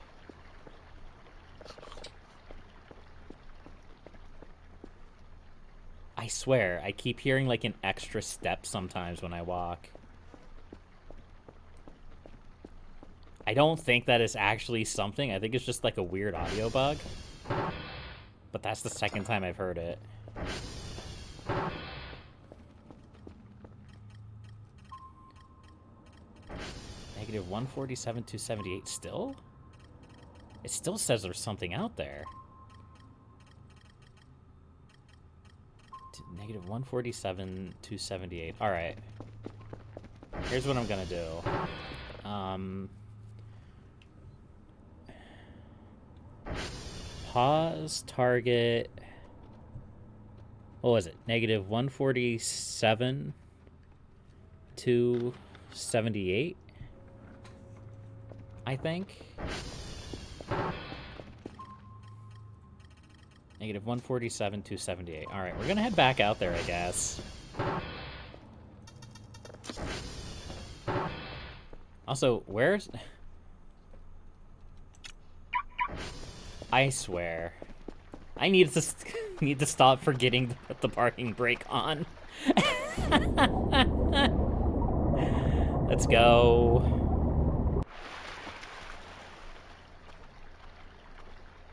I swear, I keep hearing like an extra step sometimes when I walk. I don't think that is actually something. I think it's just like a weird audio bug. But that's the second time I've heard it. Negative 147 to 78 still? It still says there's something out there. Negative 147 to 78. Alright. Here's what I'm gonna do. Pause, target. What was it? Negative 147 to 78, I think. Negative 147 to 78. Alright, we're gonna head back out there, I guess. Also, where's... I swear. I need to stop forgetting to put the parking brake on. Let's go.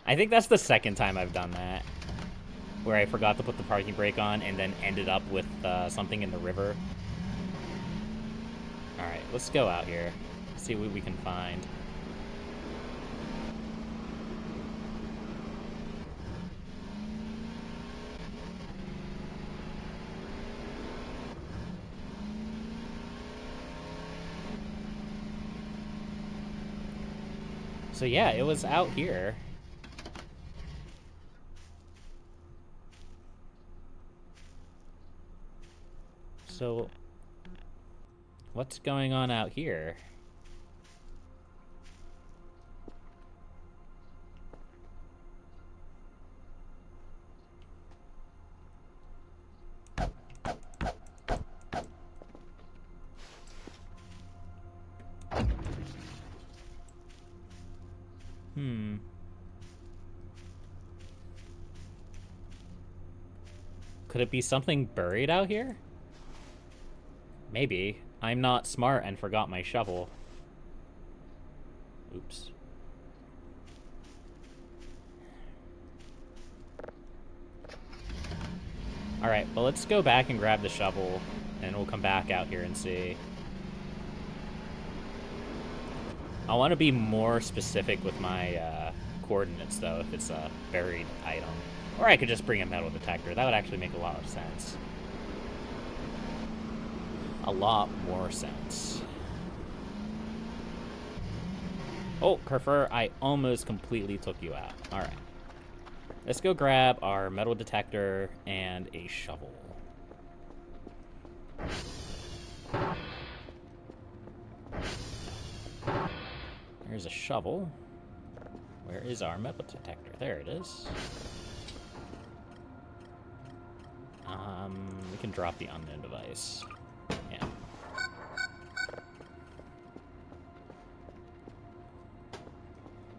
I think that's the second time I've done that. Where I forgot to put the parking brake on and then ended up with something in the river. Alright, let's go out here. See what we can find. So yeah, it was out here. So, what's going on out here? Could it be something buried out here? Maybe. I'm not smart and forgot my shovel. Oops. Alright, well, let's go back and grab the shovel, and we'll come back out here and see. I want to be more specific with my coordinates, though, if it's a buried item. Or I could just bring a metal detector. That would actually make a lot of sense. A lot more sense. Oh, Kerfer, I almost completely took you out. Alright. Let's go grab our metal detector and a shovel. There's a shovel. Where is our metal detector? There it is. We can drop the unknown device. Yeah.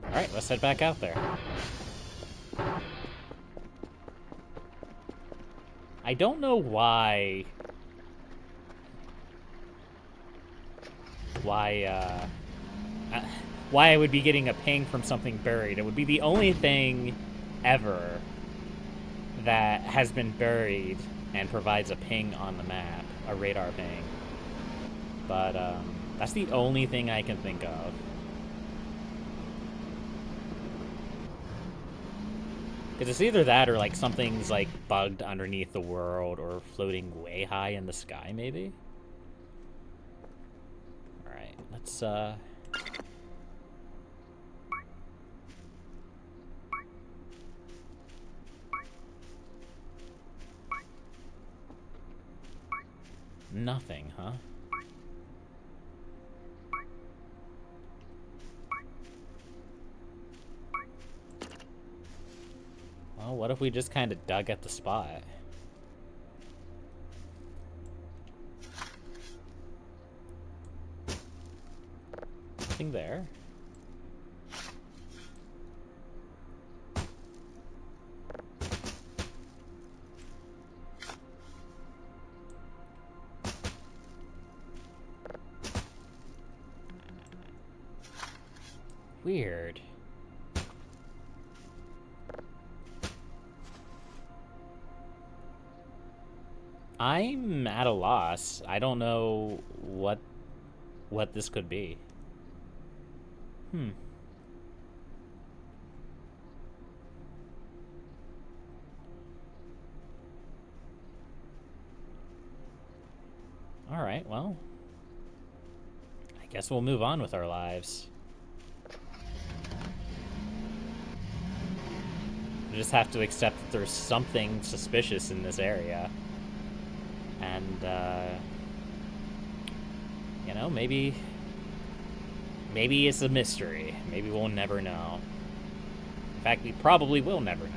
Alright, let's head back out there. I don't know why I would be getting a ping from something buried. It would be the only thing ever that has been buried and provides a ping on the map, a radar ping. But that's the only thing I can think of. Because it's either that or like something's like bugged underneath the world or floating way high in the sky, maybe? Alright, let's nothing, huh? Well, what if we just kind of dug at the spot? Nothing there. Weird. I'm at a loss. I don't know what this could be. Alright, well. I guess we'll move on with our lives. We just have to accept that there's something suspicious in this area. And, you know, maybe it's a mystery. Maybe we'll never know. In fact, we probably will never know.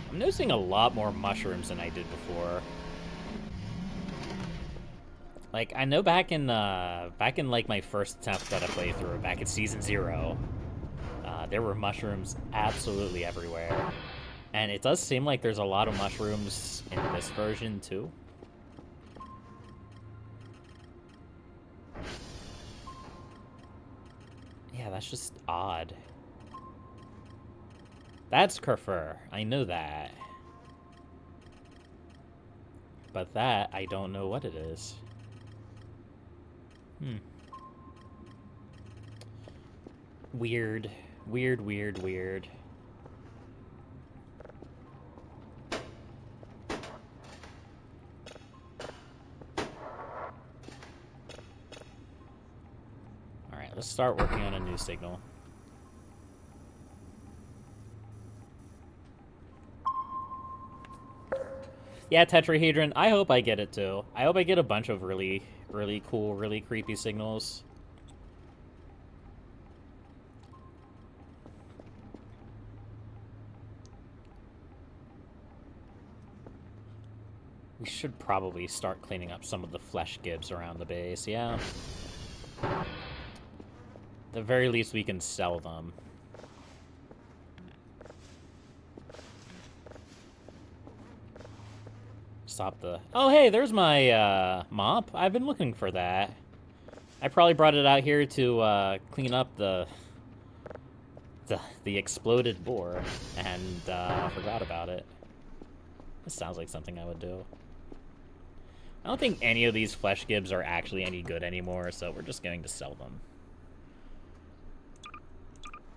I'm noticing a lot more mushrooms than I did before. Like, I know back in like my first attempt at a playthrough, back at Season 0, there were mushrooms absolutely everywhere. And it does seem like there's a lot of mushrooms in this version, too. Yeah, that's just odd. That's Kerfer. I know that. But that, I don't know what it is. Weird. Weird, weird, weird. Alright, let's start working on a new signal. Yeah, tetrahedron, I hope I get it too. I hope I get a bunch of really, really cool, really creepy signals. should probably start cleaning up some of the flesh gibs around the base, yeah. At the very least, we can sell them. Stop the... Oh, hey, there's my mop. I've been looking for that. I probably brought it out here to clean up the exploded boar and forgot about it. This sounds like something I would do. I don't think any of these flesh gibs are actually any good anymore, so we're just going to sell them.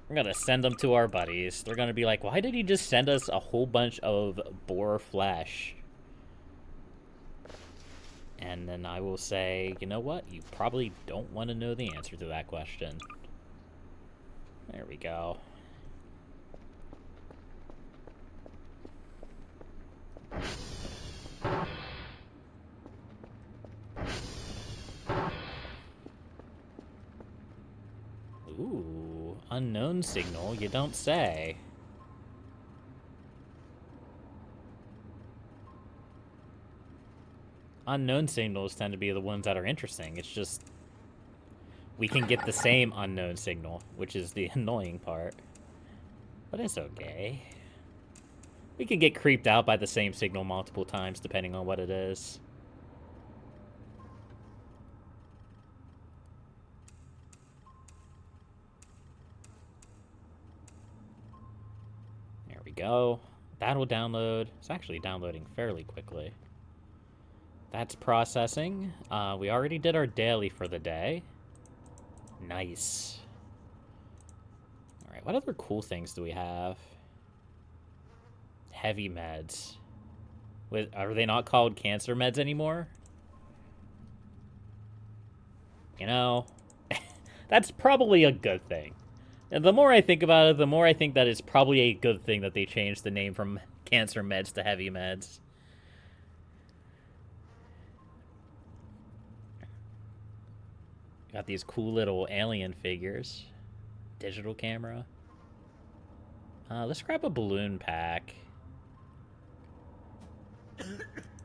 We're gonna send them to our buddies. They're gonna be like, why did he just send us a whole bunch of boar flesh? And then I will say, you know what? You probably don't want to know the answer to that question. There we go. Ooh, unknown signal, you don't say. Unknown signals tend to be the ones that are interesting. It's just we can get the same unknown signal, which is the annoying part. But it's okay. We can get creeped out by the same signal multiple times, depending on what it is. There we go. That'll download. It's actually downloading fairly quickly. That's processing. We already did our daily for the day. Nice. Alright, what other cool things do we have? Heavy meds. Are they not called cancer meds anymore? You know, that's probably a good thing. And the more I think about it, the more I think that it's probably a good thing that they changed the name from cancer meds to heavy meds. Got these cool little alien figures. Digital camera. Let's grab a balloon pack.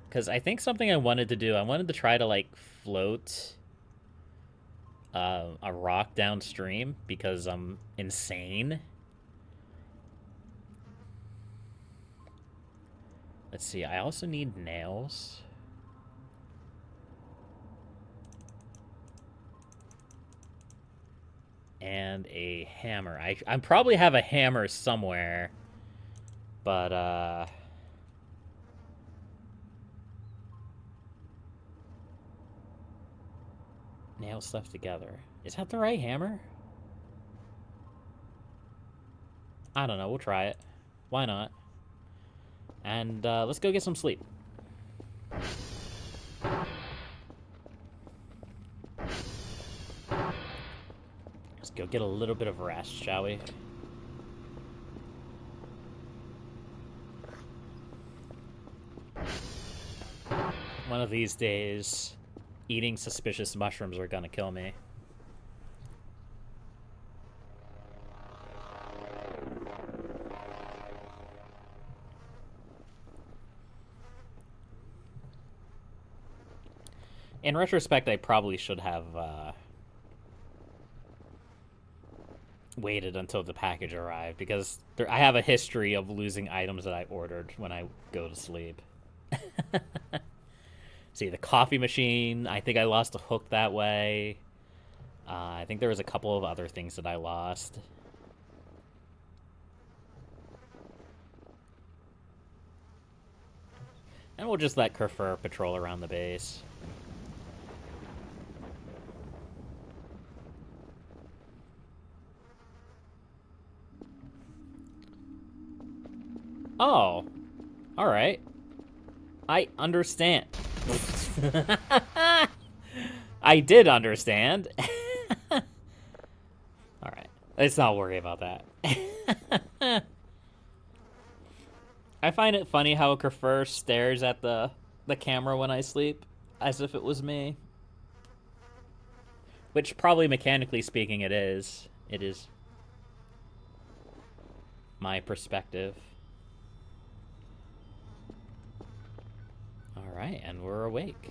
Because I think something I wanted to do, I wanted to try to, like, float a rock downstream because I'm insane. Let's see, I also need nails. And a hammer. I probably have a hammer somewhere. But, nail stuff together. Is that the right hammer? I don't know. We'll try it. Why not? And, let's go get some sleep. Let's go get a little bit of rest, shall we? One of these days, eating suspicious mushrooms are gonna kill me. In retrospect, I probably should have waited until the package arrived, because I have a history of losing items that I ordered when I go to sleep. See, the coffee machine, I think I lost a hook that way. I think there was a couple of other things that I lost. And we'll just let Kerfur patrol around the base. Oh, all right. I understand. I did understand. All right. Let's not worry about that. I find it funny how Kerfur stares at the camera when I sleep, as if it was me. Which, probably mechanically speaking, it is. It is my perspective. Alright, and we're awake.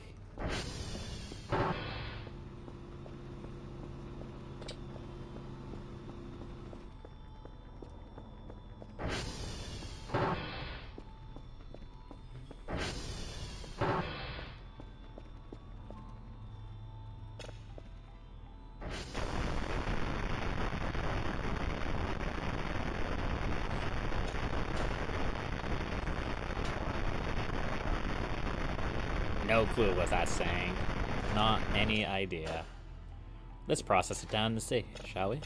No clue what that's saying. Not any idea. Let's process it down and see, shall we?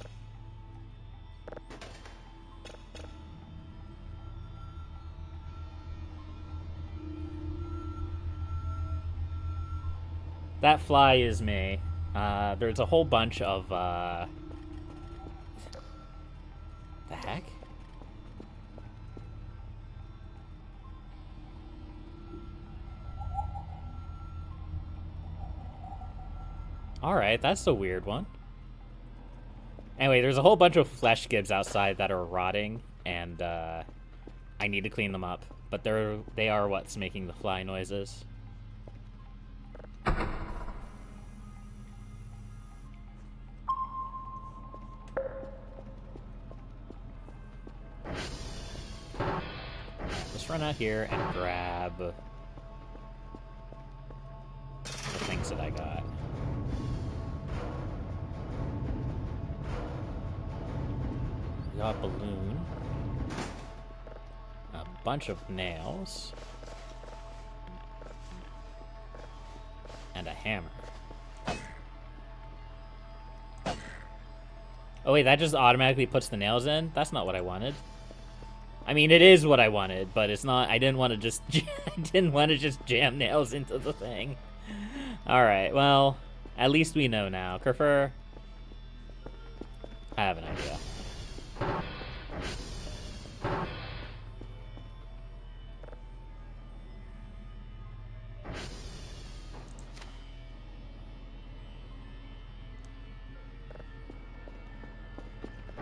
That fly is me. There's a whole bunch of, the heck? Alright, that's a weird one. Anyway, there's a whole bunch of flesh gibs outside that are rotting, and, I need to clean them up. But they are what's making the fly noises. Let's run out here and grab the things that I got. We got a balloon. A bunch of nails. And a hammer. Oh wait, that just automatically puts the nails in? That's not what I wanted. I mean, it is what I wanted, but it's not. I didn't want to just. I didn't want to just jam nails into the thing. All right. Well, at least we know now. Kerfer, I have an idea.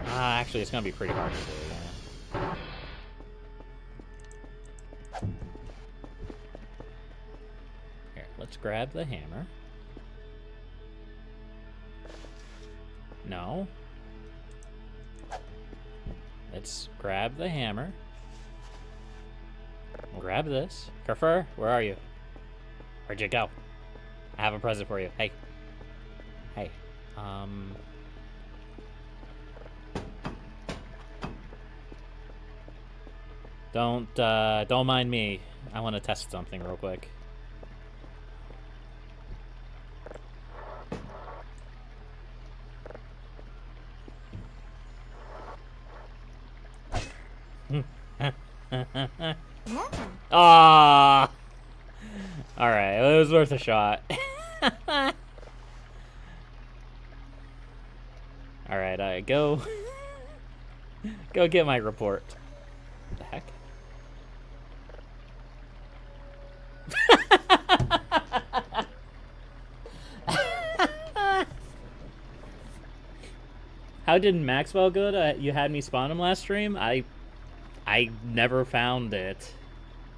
Actually, it's gonna be pretty hard to do. Yeah. Here, let's grab the hammer. No. Let's grab the hammer. We'll grab this. Kerfer, where are you? Where'd you go? I have a present for you. Hey. Hey. Don't mind me. I want to test something real quick. Ah! All right, it was worth a shot. All right, go get my report. What the heck? How did Maxwell go? You had me spawn him last stream? I never found it,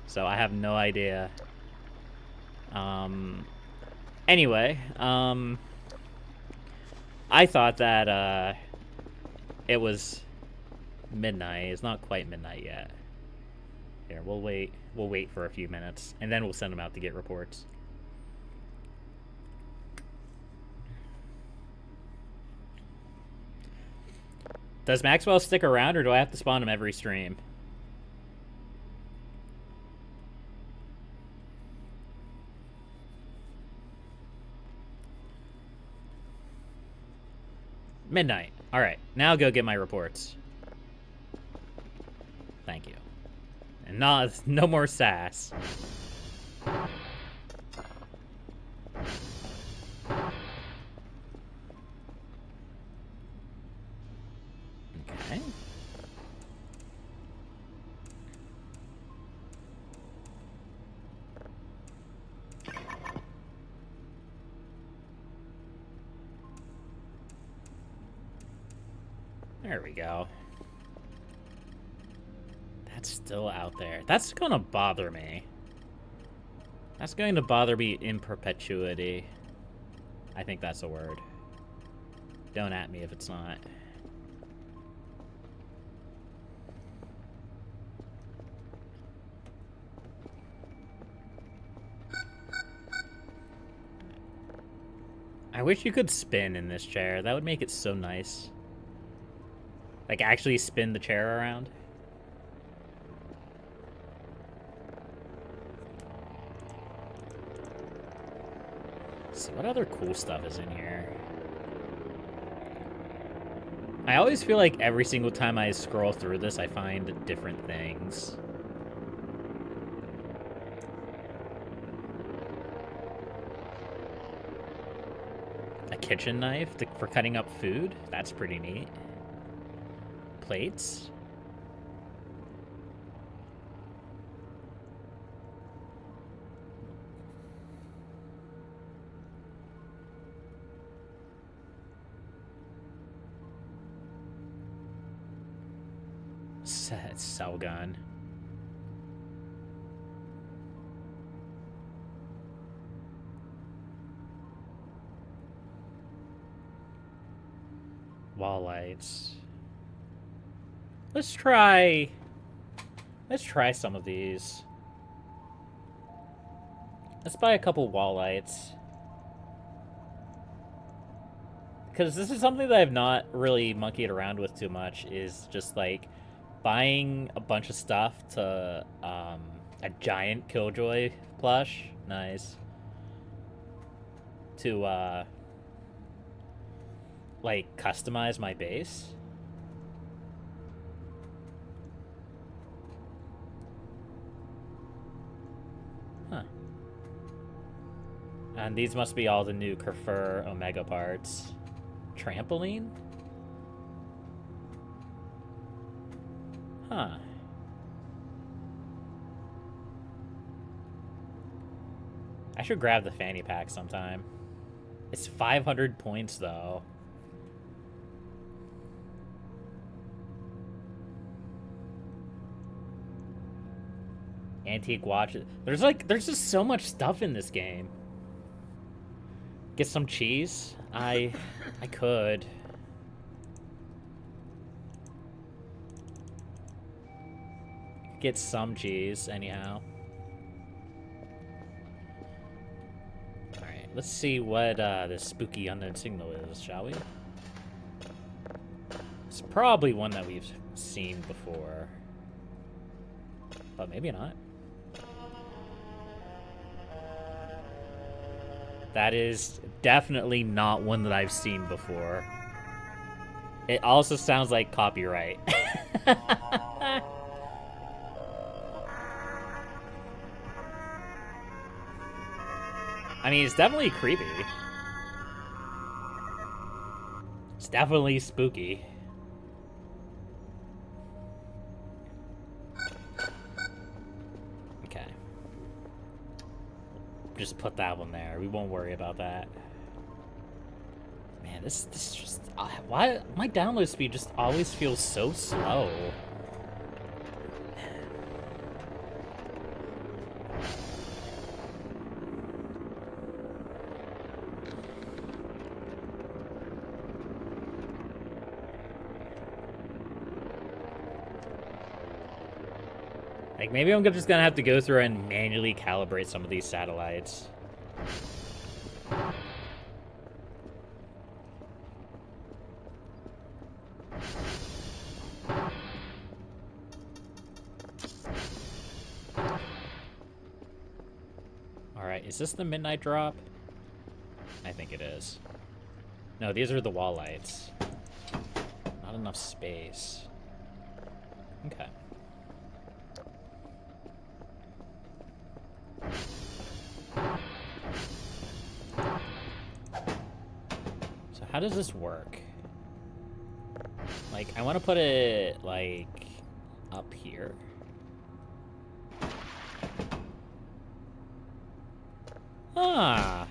so I have no idea. Anyway, I thought that it was midnight. It's not quite midnight yet. Here, we'll wait. We'll wait for a few minutes, and then we'll send them out to get reports. Does Maxwell stick around, or do I have to spawn him every stream? Midnight. All right, now go get my reports. Thank you. And no more sass. Okay. There we go. That's still out there. That's gonna bother me. That's going to bother me in perpetuity. I think that's a word. Don't at me if it's not. I wish you could spin in this chair. That would make it so nice. Like, actually spin the chair around. Let's see, what other cool stuff is in here? I always feel like every single time I scroll through this, I find different things. A kitchen knife for cutting up food? That's pretty neat. Plates? Cell gun. Wall lights. Let's try some of these. Let's buy a couple wall lights. Because this is something that I've not really monkeyed around with too much, is just like buying a bunch of stuff to a giant Killjoy plush. Nice. To like customize my base. Huh. And these must be all the new Kerfur Omega parts. Trampoline? Huh. I should grab the fanny pack sometime. It's 500 points, though. Antique watches. There's just so much stuff in this game. Get some cheese? I could. Get some cheese, anyhow. Alright, let's see what this spooky unknown signal is, shall we? It's probably one that we've seen before. But maybe not. That is definitely not one that I've seen before. It also sounds like copyright. I mean, it's definitely creepy. It's definitely spooky. Okay. Just put that one there. We won't worry about that. Man, this just... why my download speed just always feels so slow. Like, maybe I'm just gonna have to go through and manually calibrate some of these satellites. Alright, is this the midnight drop? I think it is. No, these are the wall lights. Not enough space. Okay. So how does this work? Like, I want to put it, like, up here. Ah.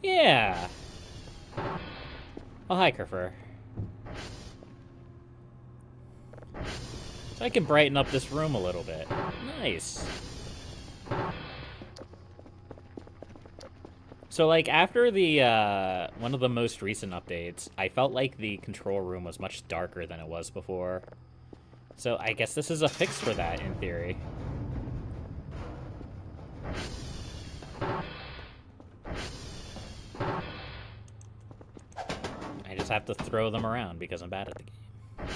Yeah. Oh, hi, Kerfur. So I can brighten up this room a little bit. Nice. So, like, after the, one of the most recent updates, I felt like the control room was much darker than it was before. So, I guess this is a fix for that, in theory. I just have to throw them around because I'm bad at the game.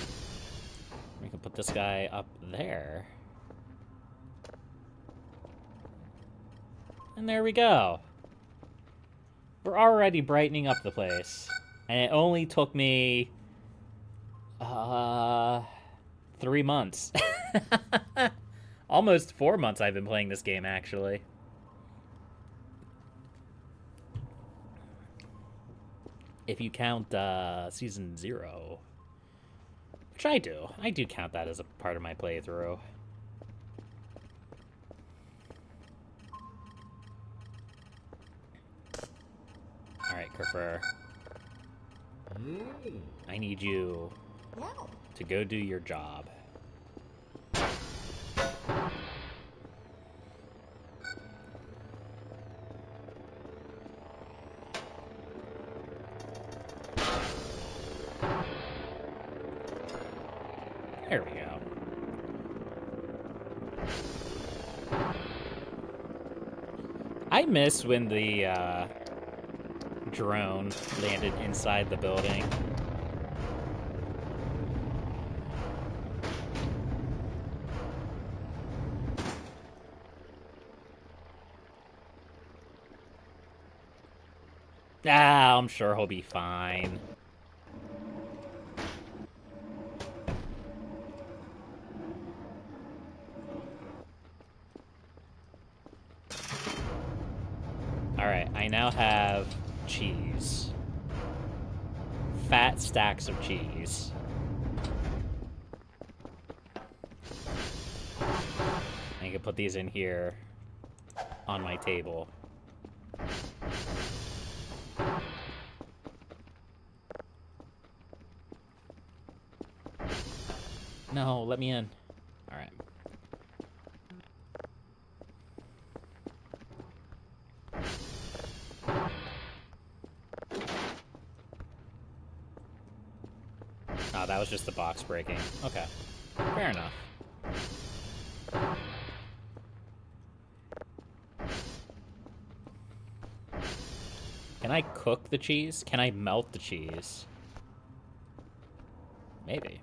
We can put this guy up there. And there we go. We're already brightening up the place. And it only took me... 3 months. Almost 4 months I've been playing this game, actually. If you count Season 0. Which I do. I do count that as a part of my playthrough. Alright, Kerfer. I need you to go do your job. There we go. I miss when the drone landed inside the building. Ah, I'm sure he'll be fine. Alright, I now have cheese. Fat stacks of cheese. I can put these in here on my table. No, let me in. Alright. Oh, that was just the box breaking. Okay. Fair enough. Can I cook the cheese? Can I melt the cheese? Maybe.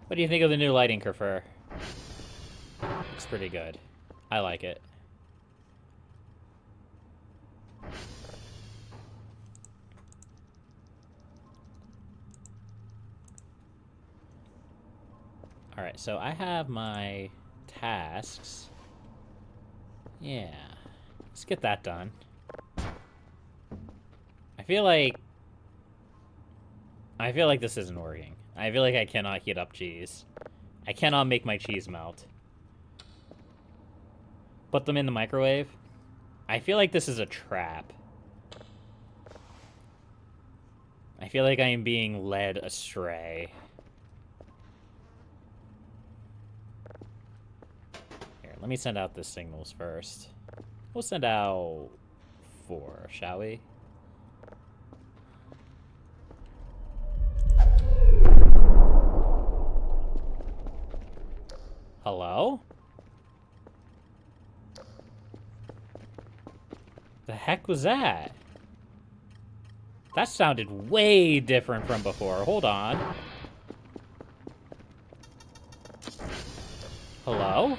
What do you think of the new lighting, Kerfer? Looks pretty good. I like it. Alright, so I have my tasks. Yeah. Let's get that done. I feel like this isn't working. I feel like I cannot heat up cheese. I cannot make my cheese melt. Put them in the microwave. I feel like this is a trap. I feel like I am being led astray. Here, let me send out the signals first. We'll send out 4, shall we? Hello? The heck was that? That sounded way different from before. Hold on. Hello?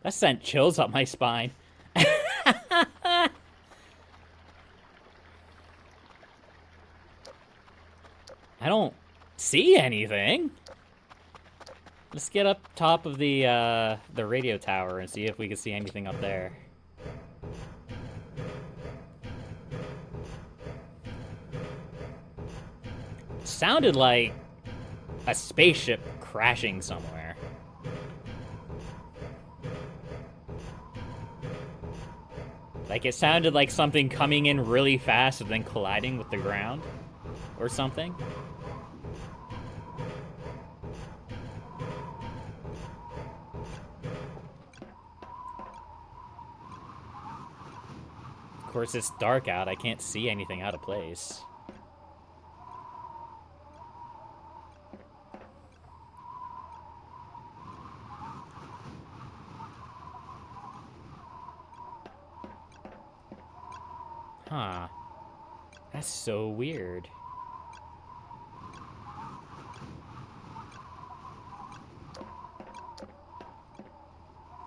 That sent chills up my spine. I don't see anything. Let's get up top of the radio tower and see if we can see anything up there. sounded like a spaceship crashing somewhere. Like, it sounded like something coming in really fast and then colliding with the ground or something. Of course, it's dark out. I can't see anything out of place. Huh. That's so weird.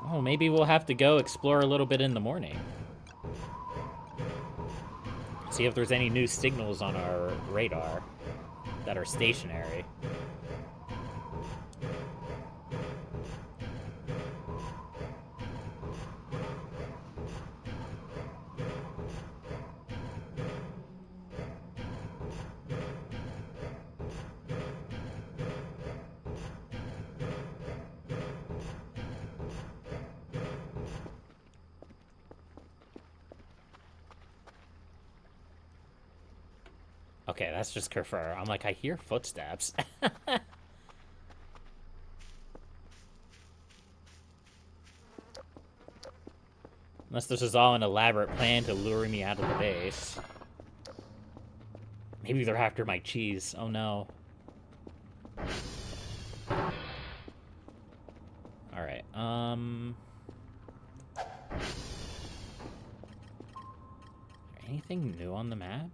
Oh, maybe we'll have to go explore a little bit in the morning. See if there's any new signals on our radar that are stationary. Okay, that's just Kerfur. I'm like, I hear footsteps. Unless this is all an elaborate plan to lure me out of the base. Maybe they're after my cheese. Oh no. Alright, anything new on the map?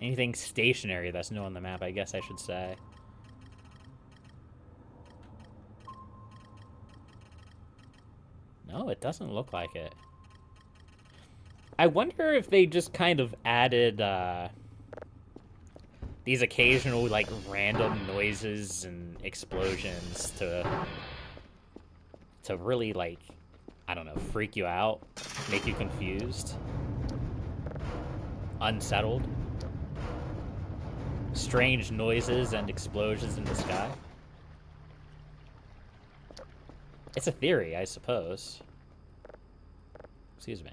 Anything stationary that's new on the map, I guess I should say. No, it doesn't look like it. I wonder if they just kind of added, these occasional, like, random noises and explosions to really, like, I don't know, freak you out, make you confused, unsettled. Strange noises and explosions in the sky. It's a theory, I suppose. Excuse me.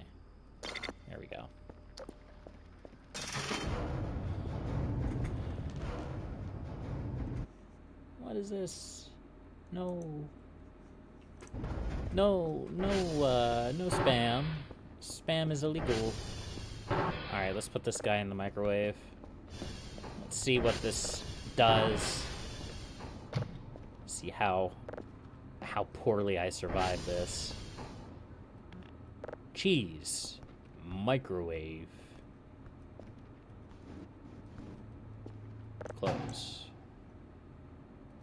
There we go. What is this? No. No spam. Spam is illegal. Alright, let's put this guy in the microwave. Let's see what this does. See how poorly I survive this. Cheese. Microwave. Close.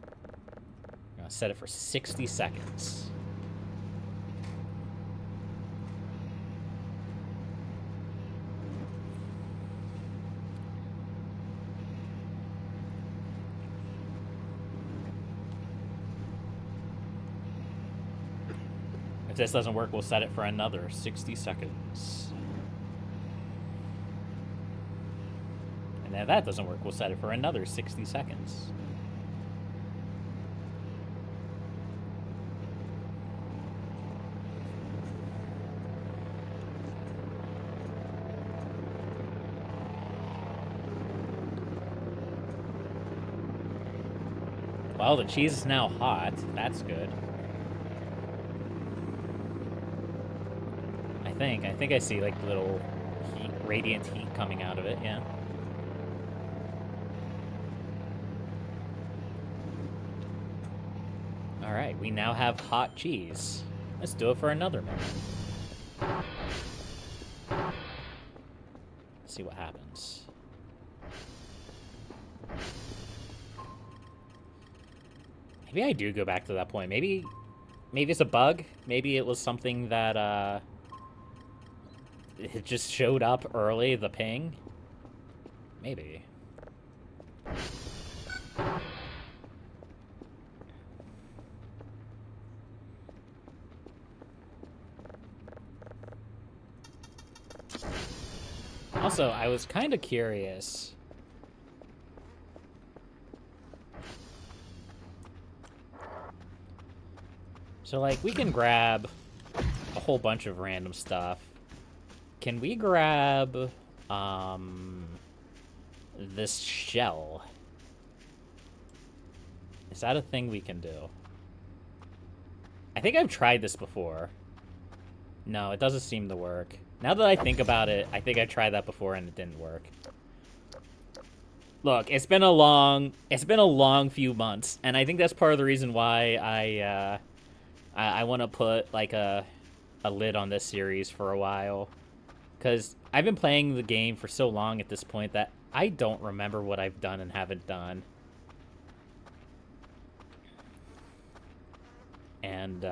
I'm gonna set it for 60 seconds. If this doesn't work, we'll set it for another 60 seconds. And if that doesn't work, we'll set it for another 60 seconds. Well, the cheese is now hot. That's good. I think I see, like, little heat, radiant heat coming out of it, yeah. Alright, we now have hot cheese. Let's do it for another minute. See what happens. Maybe I do go back to that point. Maybe it's a bug. Maybe it was something that, it just showed up early, the ping. Maybe. Also, I was kind of curious. So, like, we can grab a whole bunch of random stuff. Can we grab, this shell? Is that a thing we can do? I think I've tried this before. No, it doesn't seem to work. Now that I think about it, I think I tried that before and it didn't work. Look, it's been a long few months, and I think that's part of the reason why I want to put like a lid on this series for a while, because I've been playing the game for so long at this point that I don't remember what I've done and haven't done. And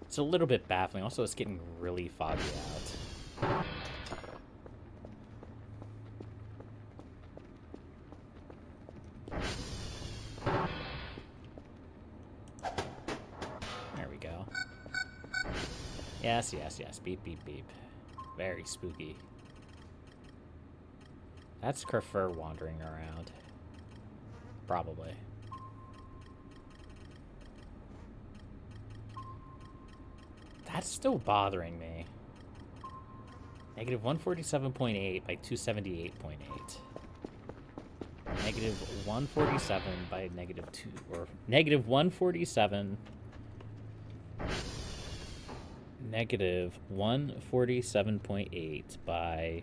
it's a little bit baffling. Also, it's getting really foggy out. There we go. Yes, yes, yes. Beep, beep, beep. Very spooky. That's Kerfur wandering around. Probably. That's still bothering me. Negative 147.8 by 278.8. Negative 147 by negative 2, or negative 147. Negative 147.8 by,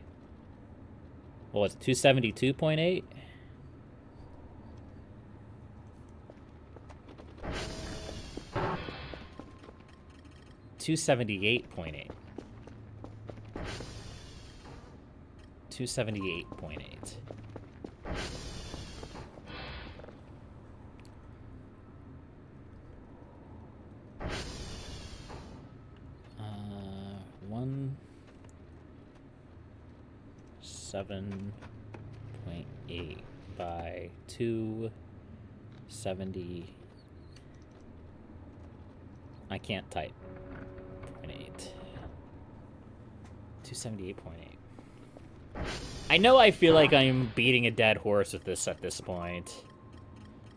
what was it, 272.8? $278.8. 278.8. One 7.8 by 270. I can't type. 0.8. 278.8. I know I feel like I'm beating a dead horse with this at this point,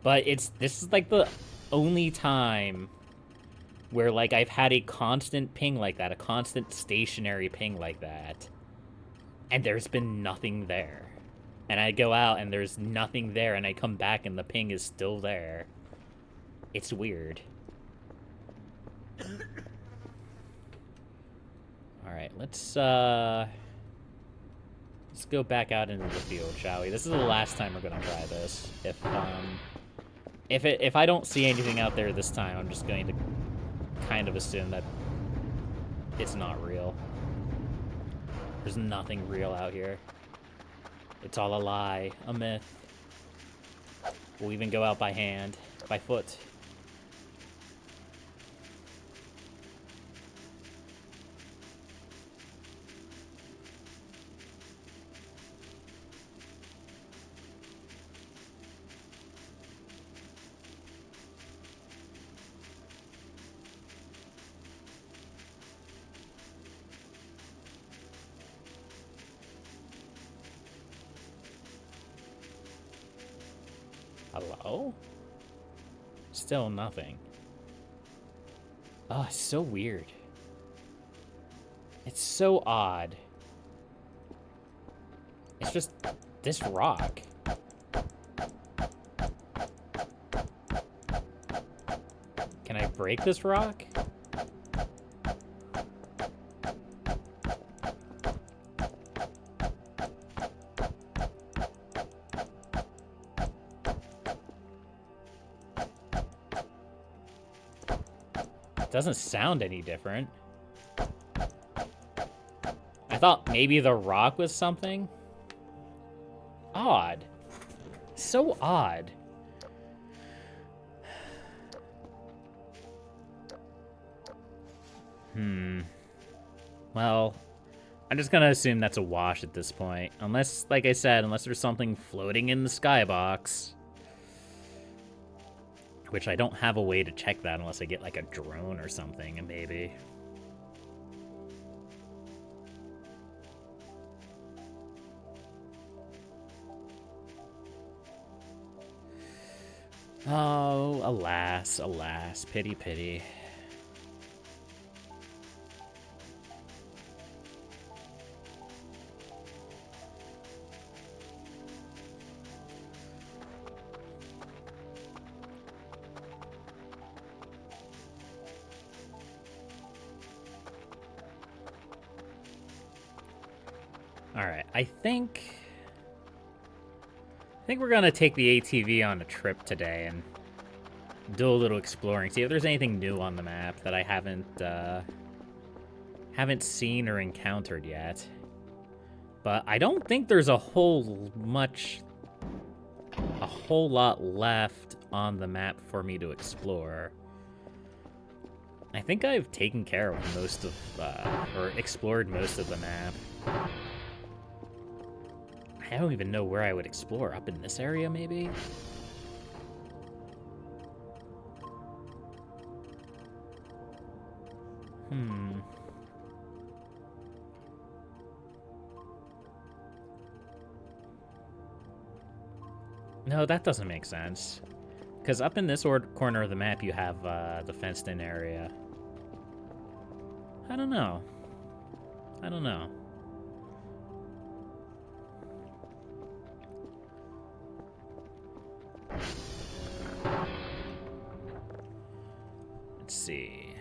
but this is like the only time where like I've had a constant ping like that, a constant stationary ping like that, and there's been nothing there. And I go out and there's nothing there, and I come back and the ping is still there. It's weird. Alright, let's go back out into the field, shall we? This is the last time we're gonna try this. If I don't see anything out there this time, I'm just going to kind of assume that it's not real. There's nothing real out here. It's all a lie, a myth. We'll even go out by hand, by foot. Hello? Still nothing. Oh, it's so weird. It's so odd. It's just this rock. Can I break this rock? Doesn't sound any different. I thought maybe the rock was something. Odd. So odd. Well, I'm just gonna assume that's a wash at this point. Unless, like I said, unless there's something floating in the skybox. Which I don't have a way to check that unless I get like a drone or something, maybe. Oh, alas, alas, pity, pity. Alright, I think we're gonna take the ATV on a trip today and do a little exploring. See if there's anything new on the map that I haven't seen or encountered yet. But I don't think there's a whole lot left on the map for me to explore. I think I've taken care of most of, or explored most of the map. I don't even know where I would explore. Up in this area, maybe? No, that doesn't make sense. Because up in this corner of the map, you have the fenced-in area. I don't know. I don't know. Let's see.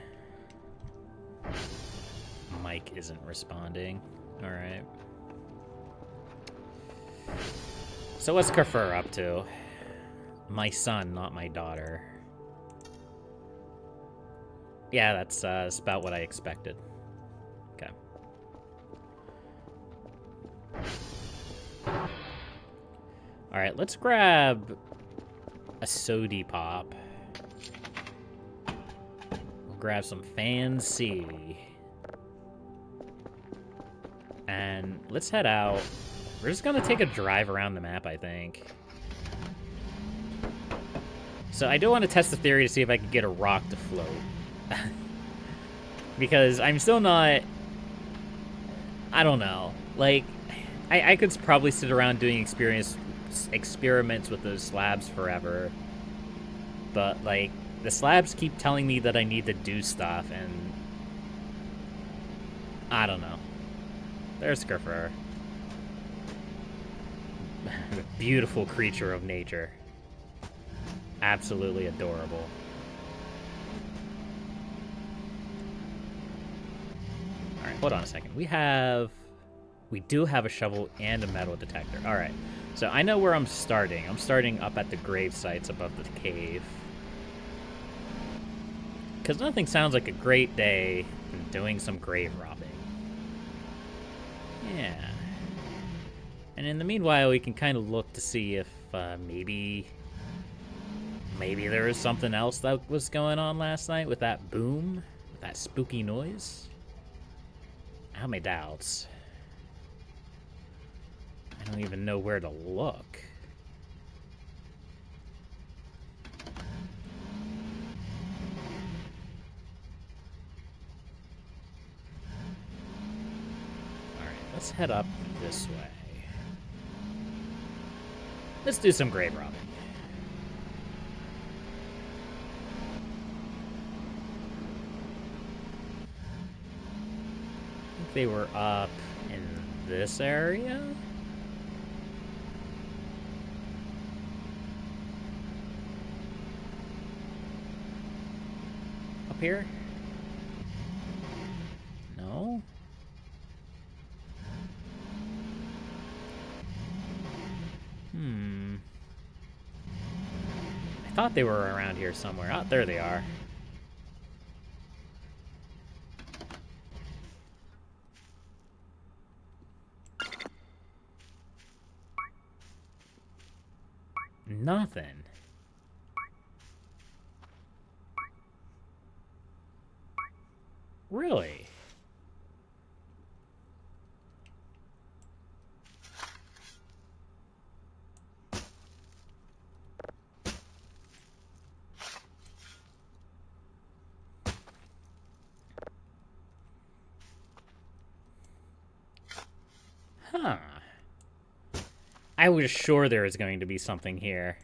Mike isn't responding. All right. So what's Kerfur up to? My son, not my daughter. Yeah, that's about what I expected. Okay. Alright, let's grab a sody pop. We'll grab some fancy. And let's head out. We're just gonna take a drive around the map, I think. So I do want to test the theory to see if I can get a rock to float. Because I'm still not... I don't know. Like, I could probably sit around doing experiments with those slabs forever. But, like, the slabs keep telling me that I need to do stuff, and... I don't know. There's Kerfur. Beautiful creature of nature. Absolutely adorable. Alright, hold on a second. We do have a shovel and a metal detector. Alright, so I know where I'm starting. I'm starting up at the grave sites above the cave. Because nothing sounds like a great day than doing some grave robbing. Yeah. And in the meanwhile, we can kind of look to see if maybe there was something else that was going on last night with that boom, with that spooky noise. I have my doubts. I don't even know where to look. Alright, let's head up this way. Let's do some grave robbing. I think they were up in this area? Up here? No? I thought they were around here somewhere. Oh, there they are. Nothing. Really? Huh. I was sure there was going to be something here.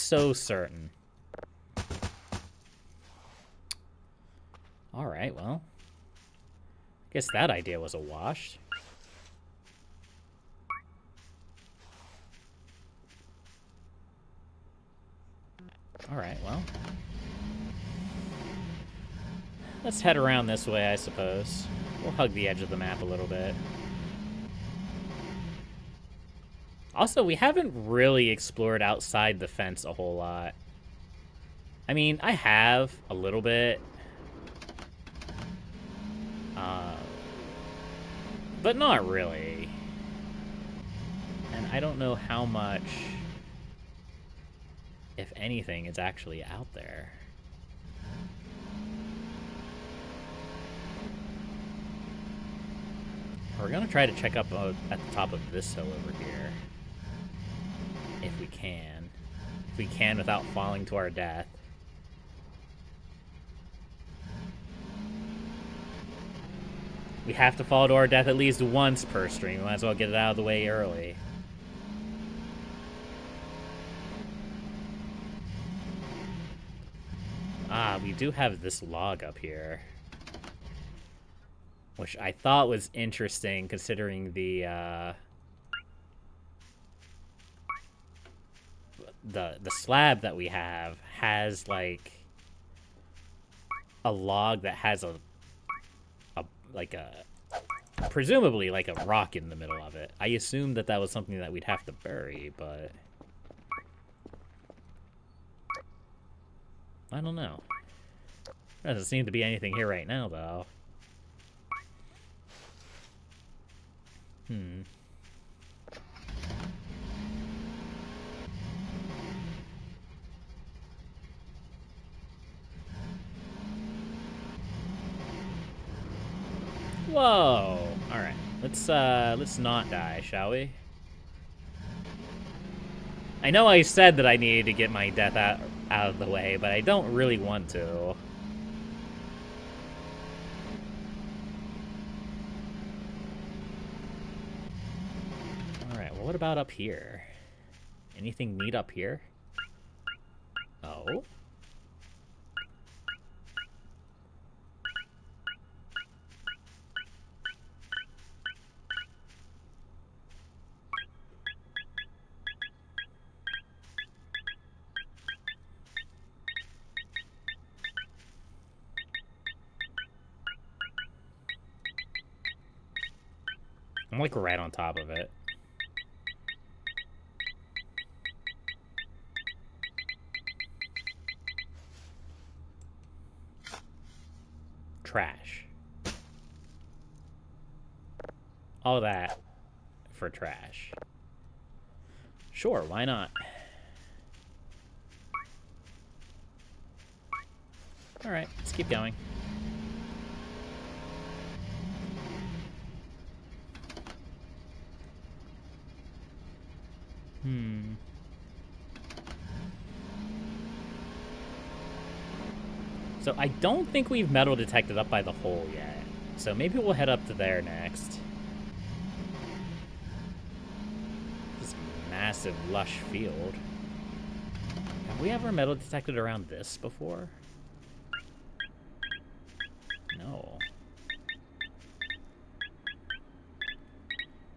so certain. Alright, well. Guess that idea was a wash. Alright, well. Let's head around this way, I suppose. We'll hug the edge of the map a little bit. Also, we haven't really explored outside the fence a whole lot. I mean, I have a little bit. But not really. And I don't know how much, if anything, is actually out there. We're gonna try to check up at the top of this hill over here. If we can. If we can without falling to our death. We have to fall to our death at least once per stream. We might as well get it out of the way early. Ah, we do have this log up here. Which I thought was interesting, considering the slab that we have has, like, a log that has presumably like a rock in the middle of it. I assumed that that was something that we'd have to bury, but I don't know. There doesn't seem to be anything here right now, though. Whoa! Alright. Let's not die, shall we? I know I said that I needed to get my death out of the way, but I don't really want to. Alright, well, what about up here? Anything neat up here? Oh? I'm like right on top of it. Trash. All that for trash. Sure, why not? Alright, let's keep going. So I don't think we've metal detected up by the hole yet. So maybe we'll head up to there next. This massive, lush field. Have we ever metal detected around this before? No.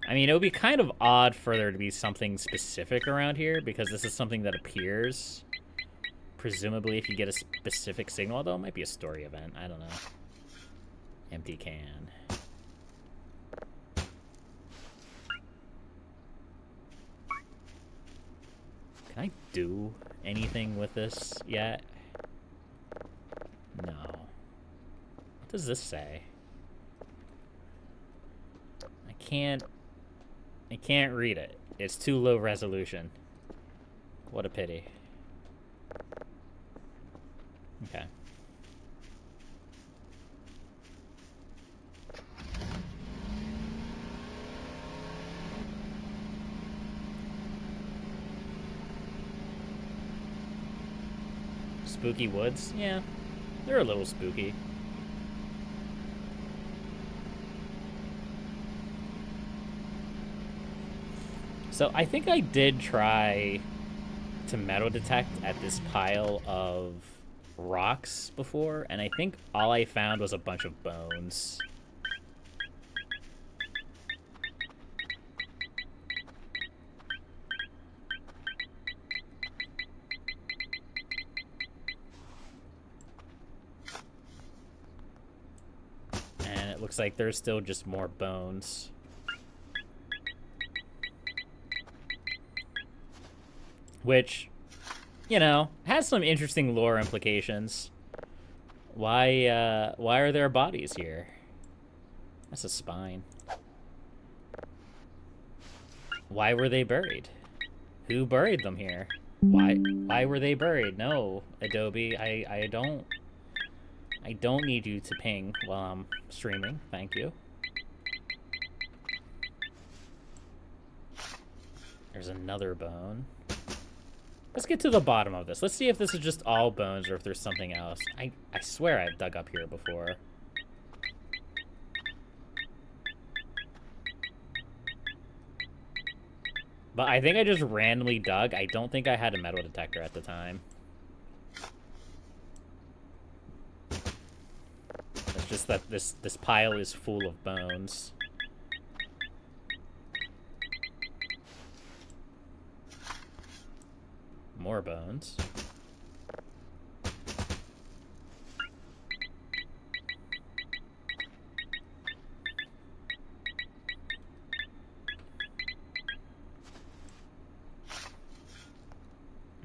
I mean, it would be kind of odd for there to be something specific around here, because this is something that appears, presumably, if you get a specific signal, although it might be a story event. I don't know. Empty can. Can I do anything with this yet? No. What does this say? I can't read it. It's too low resolution. What a pity. Okay. Spooky woods? Yeah, they're a little spooky. So I think I did try to metal detect at this pile of rocks before, and I think all I found was a bunch of bones. And it looks like there's still just more bones. Which, you know, has some interesting lore implications. Why are there bodies here? That's a spine. Why were they buried? Who buried them here? Why were they buried? No, Adobe, I don't need you to ping while I'm streaming. Thank you. There's another bone. Let's get to the bottom of this. Let's see if this is just all bones or if there's something else. I swear I've dug up here before. But I think I just randomly dug. I don't think I had a metal detector at the time. It's just that this pile is full of bones. More bones.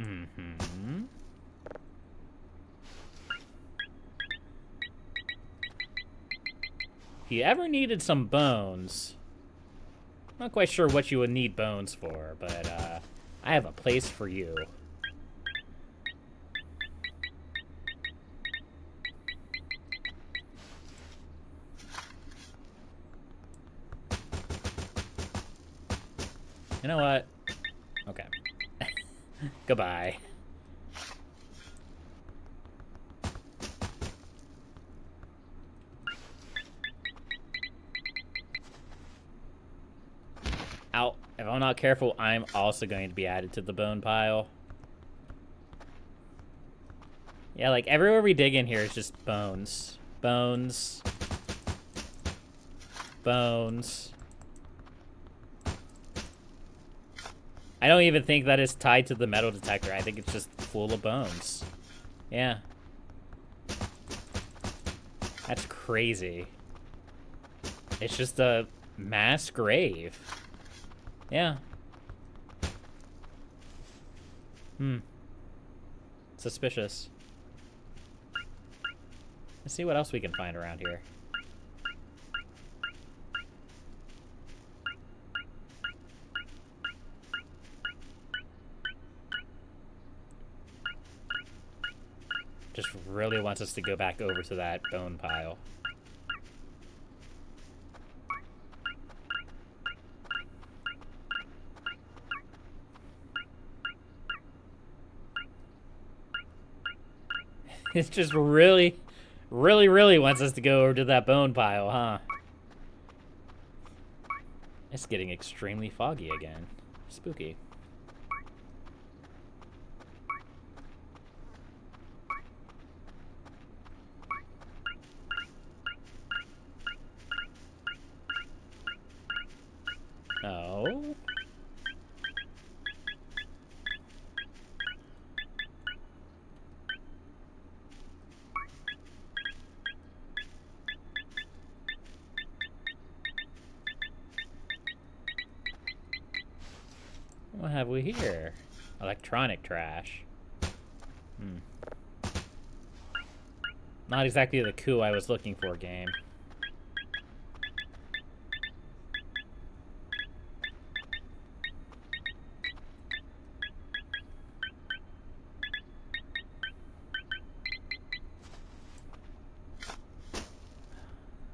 Mm-hmm. If you ever needed some bones, I'm not quite sure what you would need bones for, but I have a place for you. You know what? Okay. Goodbye. Ow. If I'm not careful, I'm also going to be added to the bone pile. Yeah, like, everywhere we dig in here is just bones. Bones. Bones. I don't even think that is tied to the metal detector. I think it's just full of bones. Yeah. That's crazy. It's just a mass grave. Yeah. Suspicious. Let's see what else we can find around here. Just really wants us to go back over to that bone pile. It just really wants us to go over to that bone pile, huh? It's getting extremely foggy again. Spooky. Oh. What have we here? Electronic trash. Not exactly the coup I was looking for, game.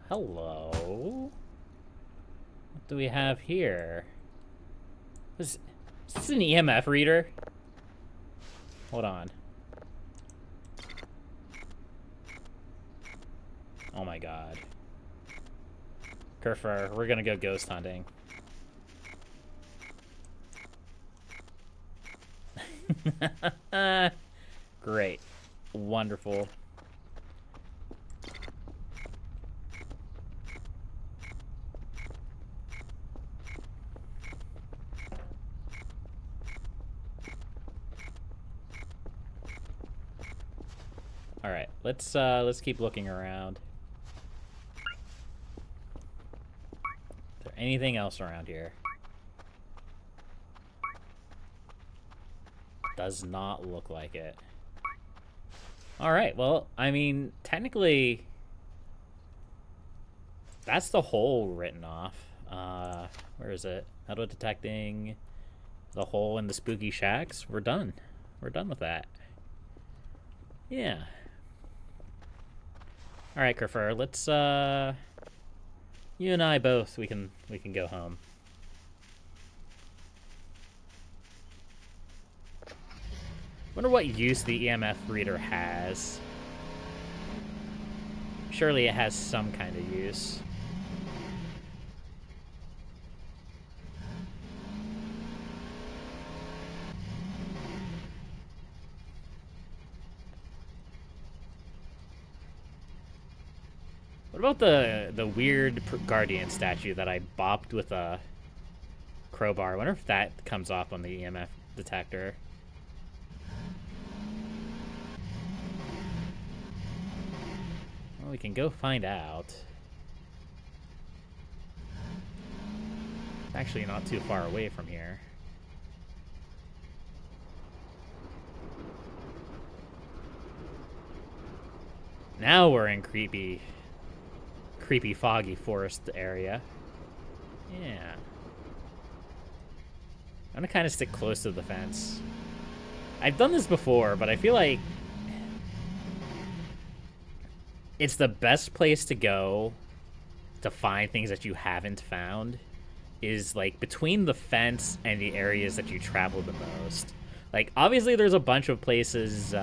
Hello? What do we have here? Is this an EMF reader? Hold on. Oh my god. Kerfer, we're gonna go ghost hunting. Great. Wonderful. All right, let's keep looking around. Is there anything else around here? Does not look like it. All right, well, I mean, technically, that's the hole written off. Where is it? Metal detecting the hole in the spooky shacks. We're done. We're done with that. Yeah. All right, Kerfer, let's you and I both, we can go home. Wonder what use the EMF reader has. Surely it has some kind of use. What about the weird guardian statue that I bopped with a crowbar? I wonder if that comes off on the EMF detector. Well, we can go find out. It's actually not too far away from here. Now we're in creepy, foggy forest area. Yeah. I'm gonna kind of stick close to the fence. I've done this before, but I feel like it's the best place to go to find things that you haven't found is like between the fence and the areas that you travel the most. Like, obviously there's a bunch of places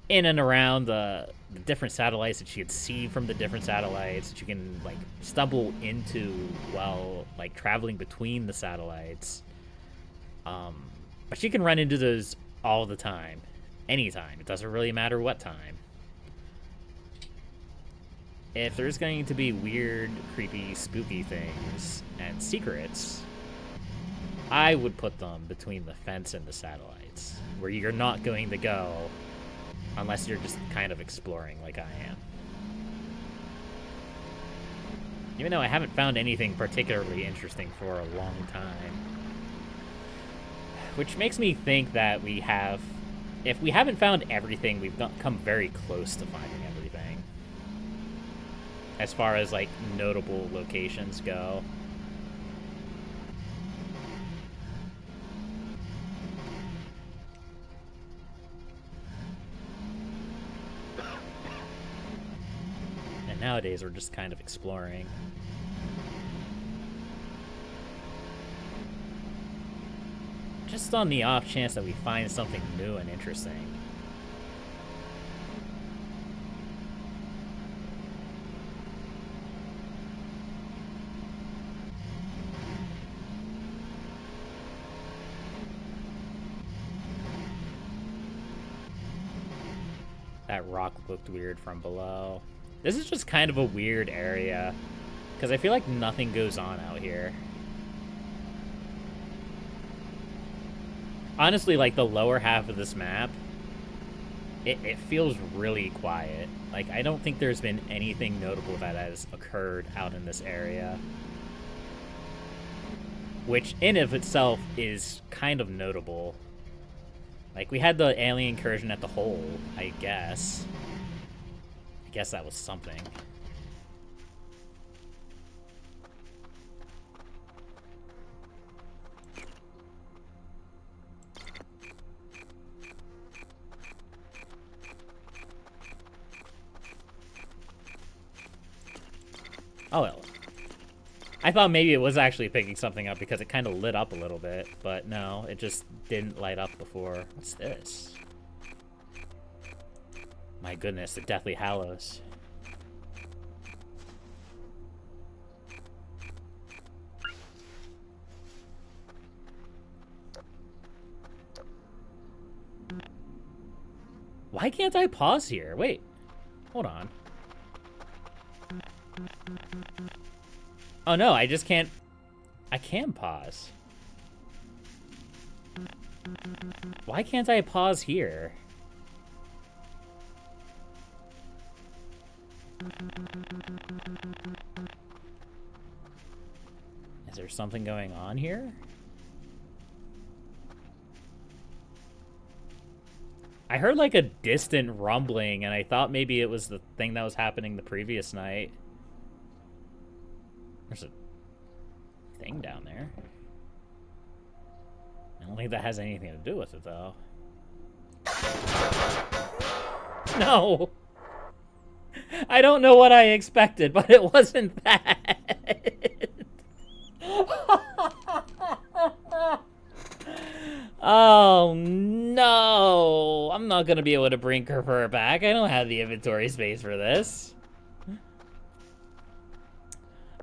in and around the different satellites that you can see from the different satellites that you can like stumble into while like traveling between the satellites. But you can run into those all the time, anytime. It doesn't really matter what time. If there's going to be weird, creepy, spooky things and secrets, I would put them between the fence and the satellites, where you're not going to go unless you're just kind of exploring like I am. Even though I haven't found anything particularly interesting for a long time. Which makes me think that we have... If we haven't found everything, we've come very close to finding everything. As far as, like, notable locations go. And nowadays, we're just kind of exploring. Just on the off chance that we find something new and interesting. That rock looked weird from below. This is just kind of a weird area, because I feel like nothing goes on out here. Honestly, like, the lower half of this map, it feels really quiet. Like, I don't think there's been anything notable that has occurred out in this area. Which, in of itself, is kind of notable. Like, we had the alien incursion at the hole, I guess. I guess that was something. Oh, well. I thought maybe it was actually picking something up because it kind of lit up a little bit, but no, it just didn't light up before. What's this? My goodness, the Deathly Hallows. Why can't I pause here? Wait. Hold on. Oh no, I just can't... I can pause. Why can't I pause here? Is there something going on here? I heard like a distant rumbling, and I thought maybe it was the thing that was happening the previous night. There's a thing down there. I don't think that has anything to do with it, though. No! I don't know what I expected, but it wasn't that. Oh, no! I'm not gonna be able to bring her back. I don't have the inventory space for this.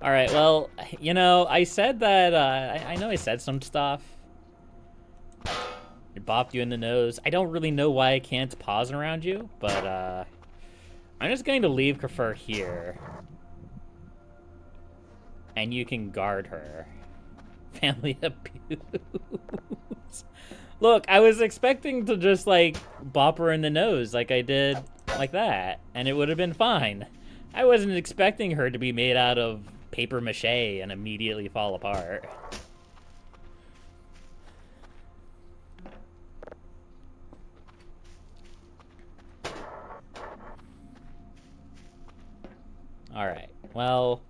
Alright, well, you know, I said that, I know I said some stuff. It bopped you in the nose. I don't really know why I can't pause around you, but, I'm just going to leave Kafir here. And you can guard her. Family abuse. Look, I was expecting to just, like, bop her in the nose like I did like that, and it would have been fine. I wasn't expecting her to be made out of paper mache and immediately fall apart. Alright, well,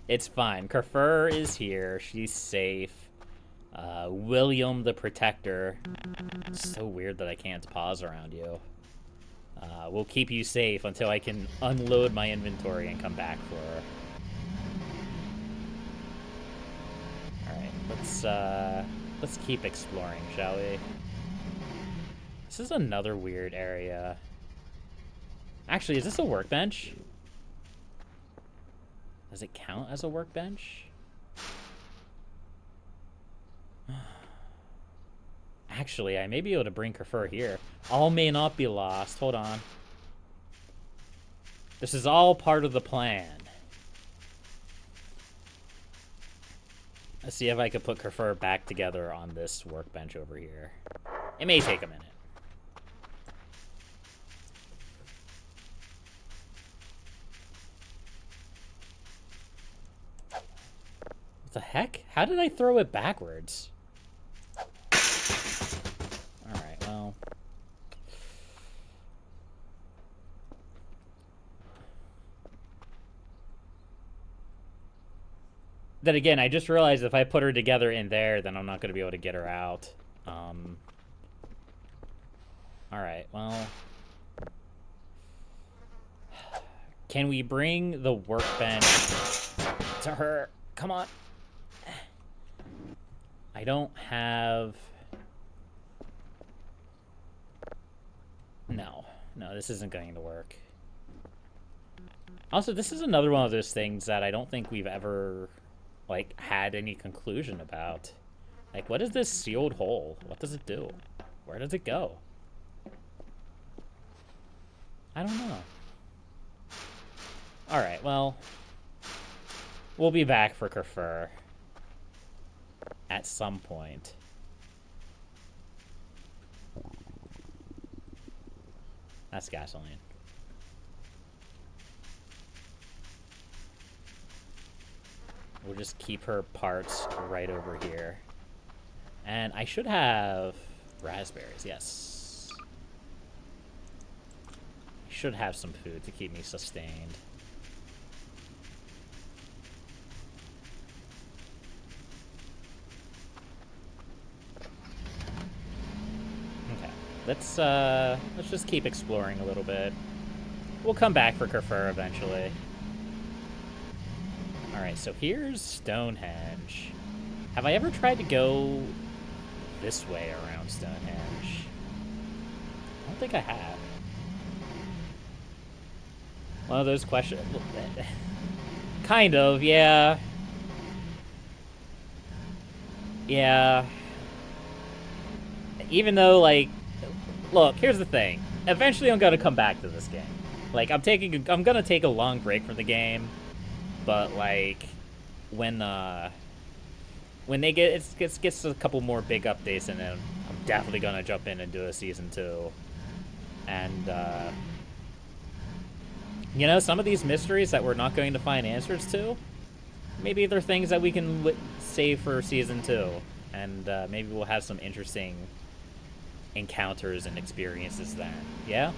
it's fine. Kafir is here. She's safe. William the Protector. It's so weird that I can't pause around you. We'll keep you safe until I can unload my inventory and come back for her. Alright, let's keep exploring, shall we? This is another weird area. Actually, is this a workbench? Does it count as a workbench? Actually, I may be able to bring Kafir here. All may not be lost. Hold on. This is all part of the plan. Let's see if I could put Kafir back together on this workbench over here. It may take a minute. What the heck? How did I throw it backwards? Alright, well. Then again, I just realized if I put her together in there, then I'm not going to be able to get her out. Alright, well. Can we bring the workbench to her? Come on. I don't have... No, this isn't going to work. Also, this is another one of those things that I don't think we've ever, like, had any conclusion about. Like, what is this sealed hole? What does it do? Where does it go? I don't know. Alright, well, we'll be back for Kafir at some point. That's gasoline. We'll just keep her parts right over here. And I should have raspberries, yes. I should have some food to keep me sustained. Let's just keep exploring a little bit. We'll come back for Kafir eventually. Alright, so here's Stonehenge. Have I ever tried to go this way around Stonehenge? I don't think I have. One of those questions... Kind of, yeah. Yeah. Even though, like... Look, here's the thing. eventually I'm gonna come back to this game. Like, I'm gonna take a long break from the game, but like, when they gets a couple more big updates, and then I'm definitely gonna jump in and do a season 2. And you know, some of these mysteries that we're not going to find answers to, maybe they're things that we can save for season 2, and maybe we'll have some interesting encounters and experiences then. Yeah?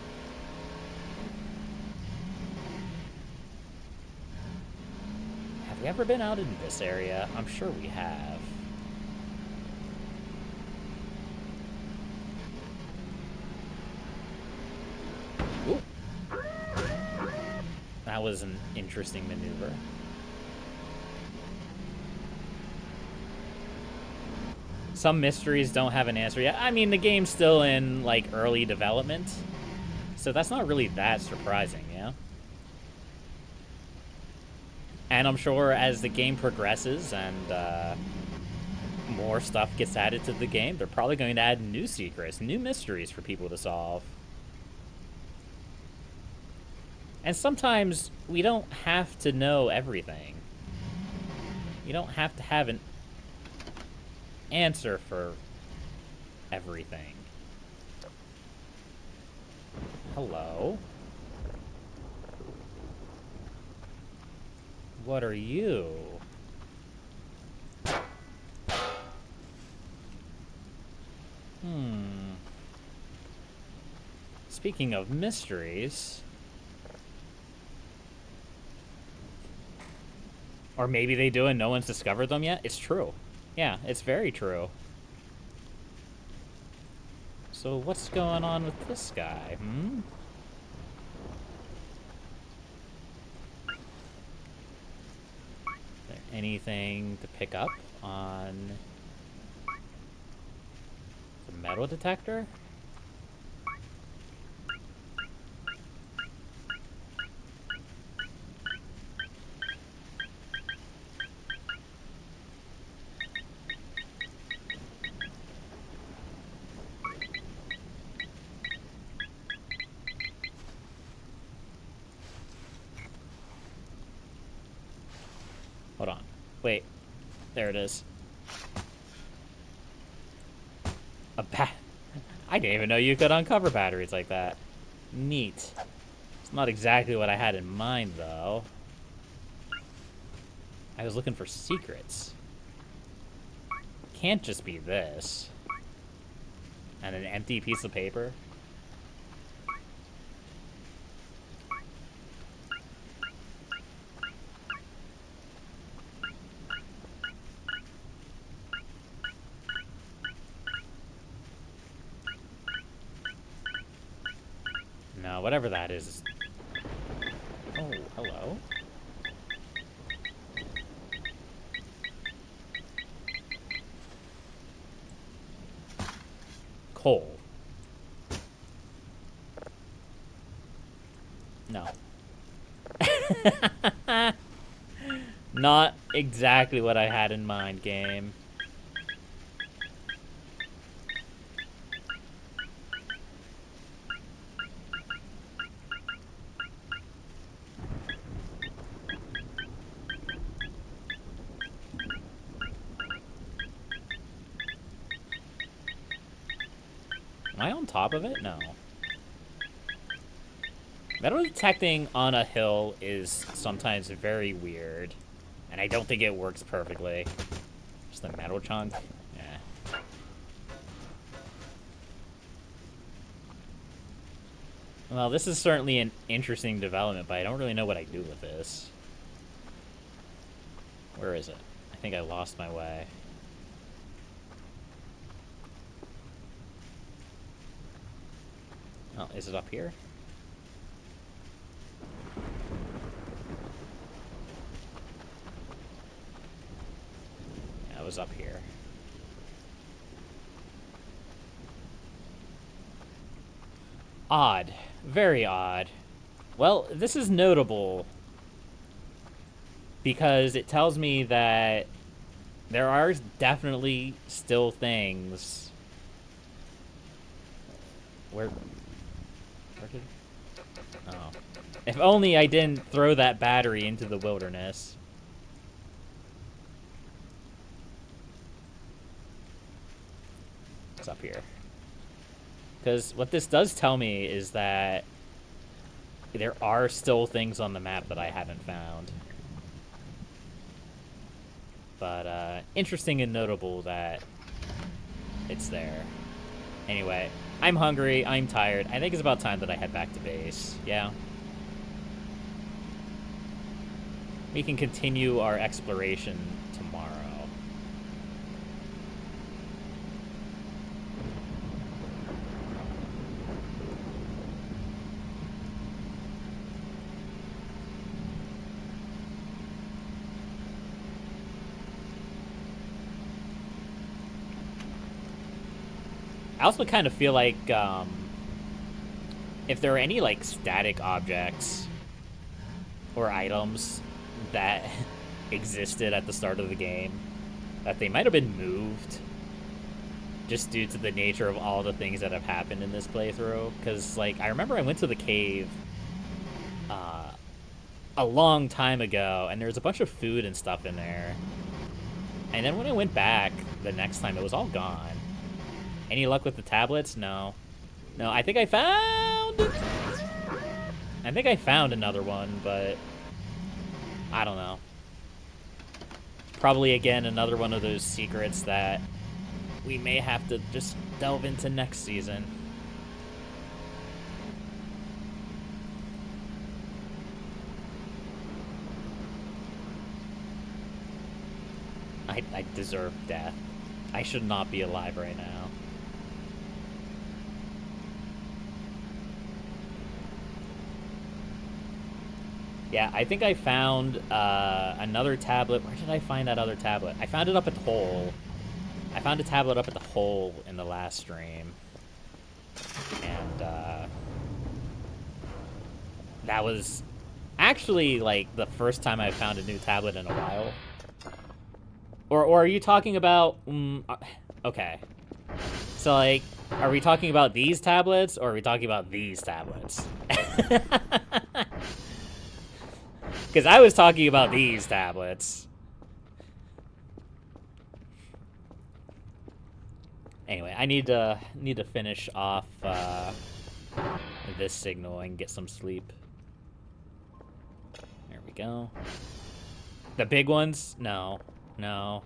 Have we ever been out in this area? I'm sure we have. Ooh. That was an interesting maneuver. Some mysteries don't have an answer yet. I mean, the game's still in, like, early development, so that's not really that surprising, yeah? And I'm sure as the game progresses and more stuff gets added to the game, they're probably going to add new secrets, new mysteries for people to solve. And sometimes we don't have to know everything. You don't have to have an answer for everything. Hello? What are you? Speaking of mysteries... Or maybe they do and no one's discovered them yet? It's true. Yeah, it's very true. So what's going on with this guy, Is there anything to pick up on the metal detector? Hold on. Wait. There it is. I didn't even know you could uncover batteries like that. Neat. It's not exactly what I had in mind, though. I was looking for secrets. Can't just be this. And an empty piece of paper. No, whatever that is. Oh, hello. Coal. No. Not exactly what I had in mind, game. Am I on top of it? No. Metal detecting on a hill is sometimes very weird. And I don't think it works perfectly. Just the metal chunk? Yeah. Well, this is certainly an interesting development, but I don't really know what I do with this. Where is it? I think I lost my way. Oh, is it up here? Yeah, it was up here. Odd. Very odd. Well, this is notable because it tells me that there are definitely still things where... Where did... Oh. If only I didn't throw that battery into the wilderness. What's up here? Because what this does tell me is that there are still things on the map that I haven't found. But, interesting and notable that it's there. Anyway, I'm hungry, I'm tired. I think it's about time that I head back to base. Yeah. We can continue our exploration tomorrow. I also kind of feel like if there are any like static objects or items that existed at the start of the game, that they might have been moved just due to the nature of all the things that have happened in this playthrough. Because like I remember I went to the cave a long time ago, and there was a bunch of food and stuff in there. And then when I went back the next time, it was all gone. Any luck with the tablets? No. No, I think I found another one, but I don't know. Probably, again, another one of those secrets that we may have to just delve into next season. I deserve death. I should not be alive right now. Yeah, I think I found another tablet. Where did I find that other tablet? I found it up at the hole. I found a tablet up at the hole in the last stream. And that was actually like the first time I found a new tablet in a while. Or are you talking about... okay. So, like, are we talking about these tablets, or are we talking about these tablets? Because I was talking about these tablets. Anyway, I need to finish off this signal and get some sleep. There we go. The big ones? No. No.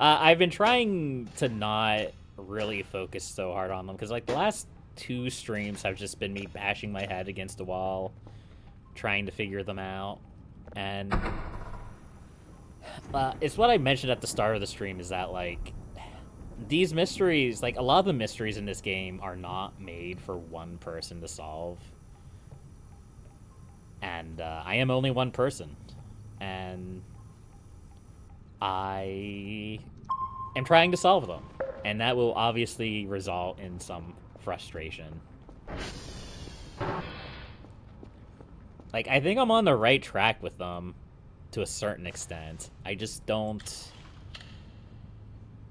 I've been trying to not really focus so hard on them, because like the last 2 streams have just been me bashing my head against the wall, trying to figure them out. And it's what I mentioned at the start of the stream, is that like these mysteries, like a lot of the mysteries in this game are not made for one person to solve. And I am only one person. And I am trying to solve them, and that will obviously result in some frustration. Like, I think I'm on the right track with them to a certain extent. I just don't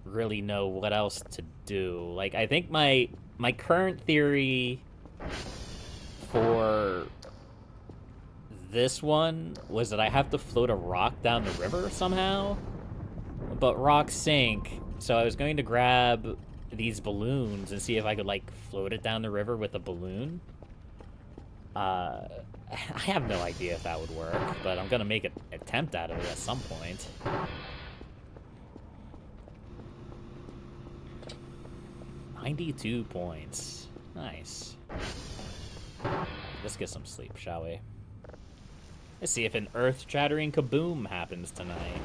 really know what else to do. Like, I think my current theory for this one was that I have to float a rock down the river somehow. But rocks sink, so I was going to grab these balloons and see if I could, like, float it down the river with a balloon. I have no idea if that would work, but I'm gonna make an attempt at it at some point. 92 points. Nice. Let's get some sleep, shall we? Let's see if an earth-shattering kaboom happens tonight.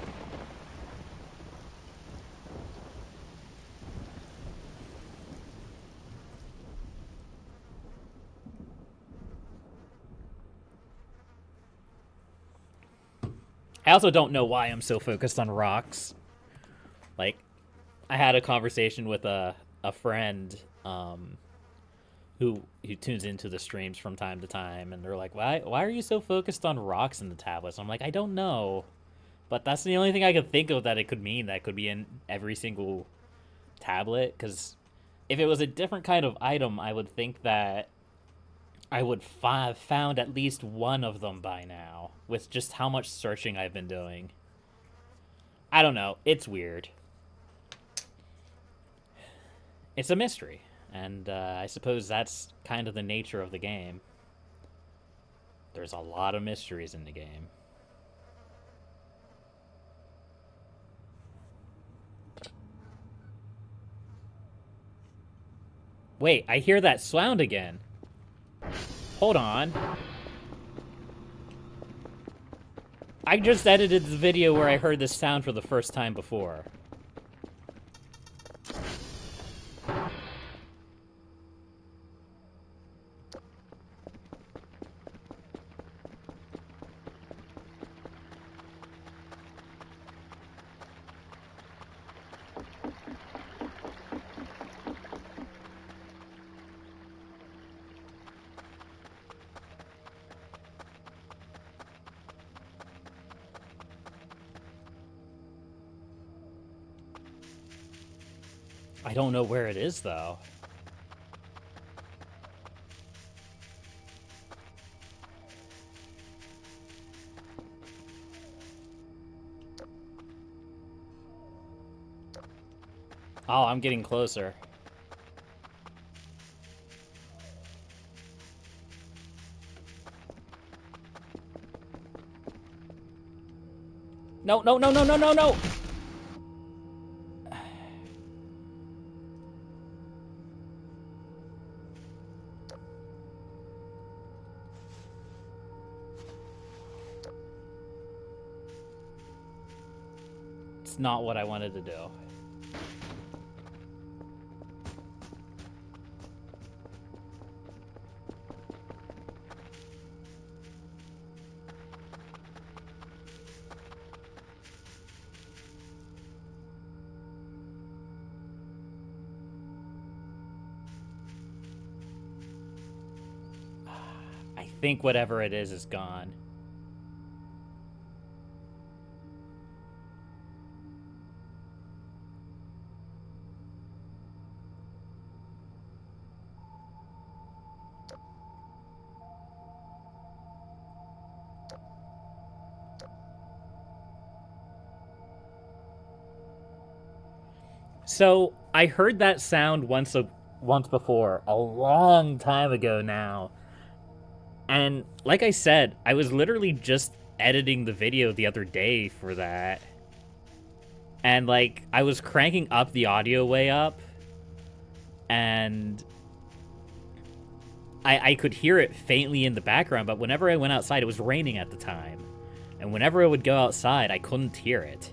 I also don't know why I'm so focused on rocks. Like, I had a conversation with a friend who tunes into the streams from time to time, and they're like, why are you so focused on rocks in the tablets? I'm like, I don't know. But that's the only thing I could think of that it could mean, that could be in every single tablet. Because if it was a different kind of item, I would think that I would have found at least one of them by now, with just how much searching I've been doing. I don't know. It's weird. It's a mystery, and I suppose that's kind of the nature of the game. There's a lot of mysteries in the game. Wait, I hear that sound again. Hold on. I just edited the video where I heard this sound for the first time before. I don't know where it is, though. Oh, I'm getting closer. No, no, no, no, no, no, no! It's not what I wanted to do. I think whatever it is gone. So, I heard that sound once before, a long time ago now. And like I said, I was literally just editing the video the other day for that. And like I was cranking up the audio way up, and I could hear it faintly in the background, but whenever I went outside, it was raining at the time. And whenever I would go outside, I couldn't hear it.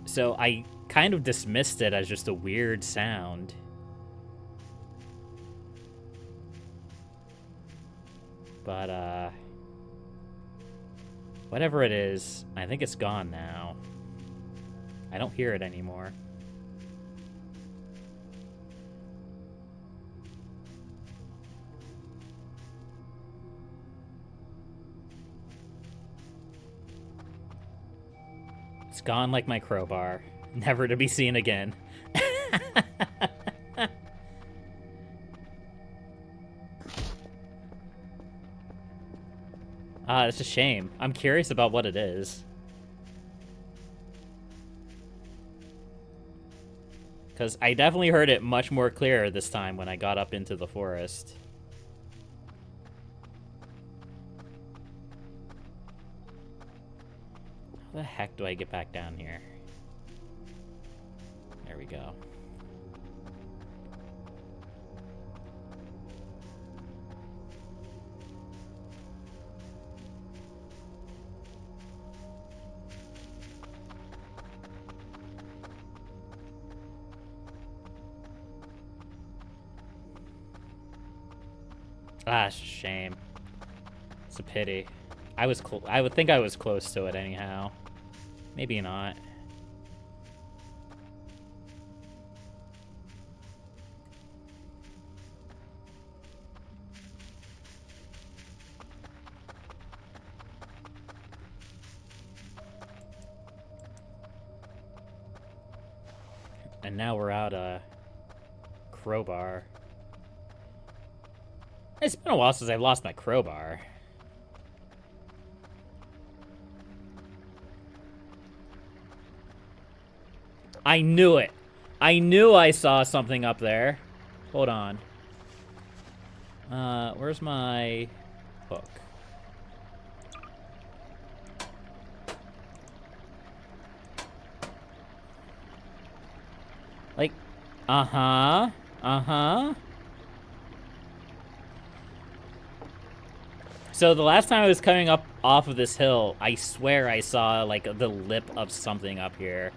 So I kind of dismissed it as just a weird sound. But, whatever it is, I think it's gone now. I don't hear it anymore. It's gone like my crowbar, never to be seen again. It's a shame. I'm curious about what it is. Because I definitely heard it much more clear this time when I got up into the forest. How the heck do I get back down here? There we go. Ah, it's a shame. It's a pity. I would think I was close to it anyhow. Maybe not. And now we're out a crowbar. It's been a while since I've lost my crowbar. I knew it. I knew I saw something up there. Hold on. Where's my hook? Like, uh-huh. So the last time I was coming up off of this hill, I swear I saw, like, the lip of something up here.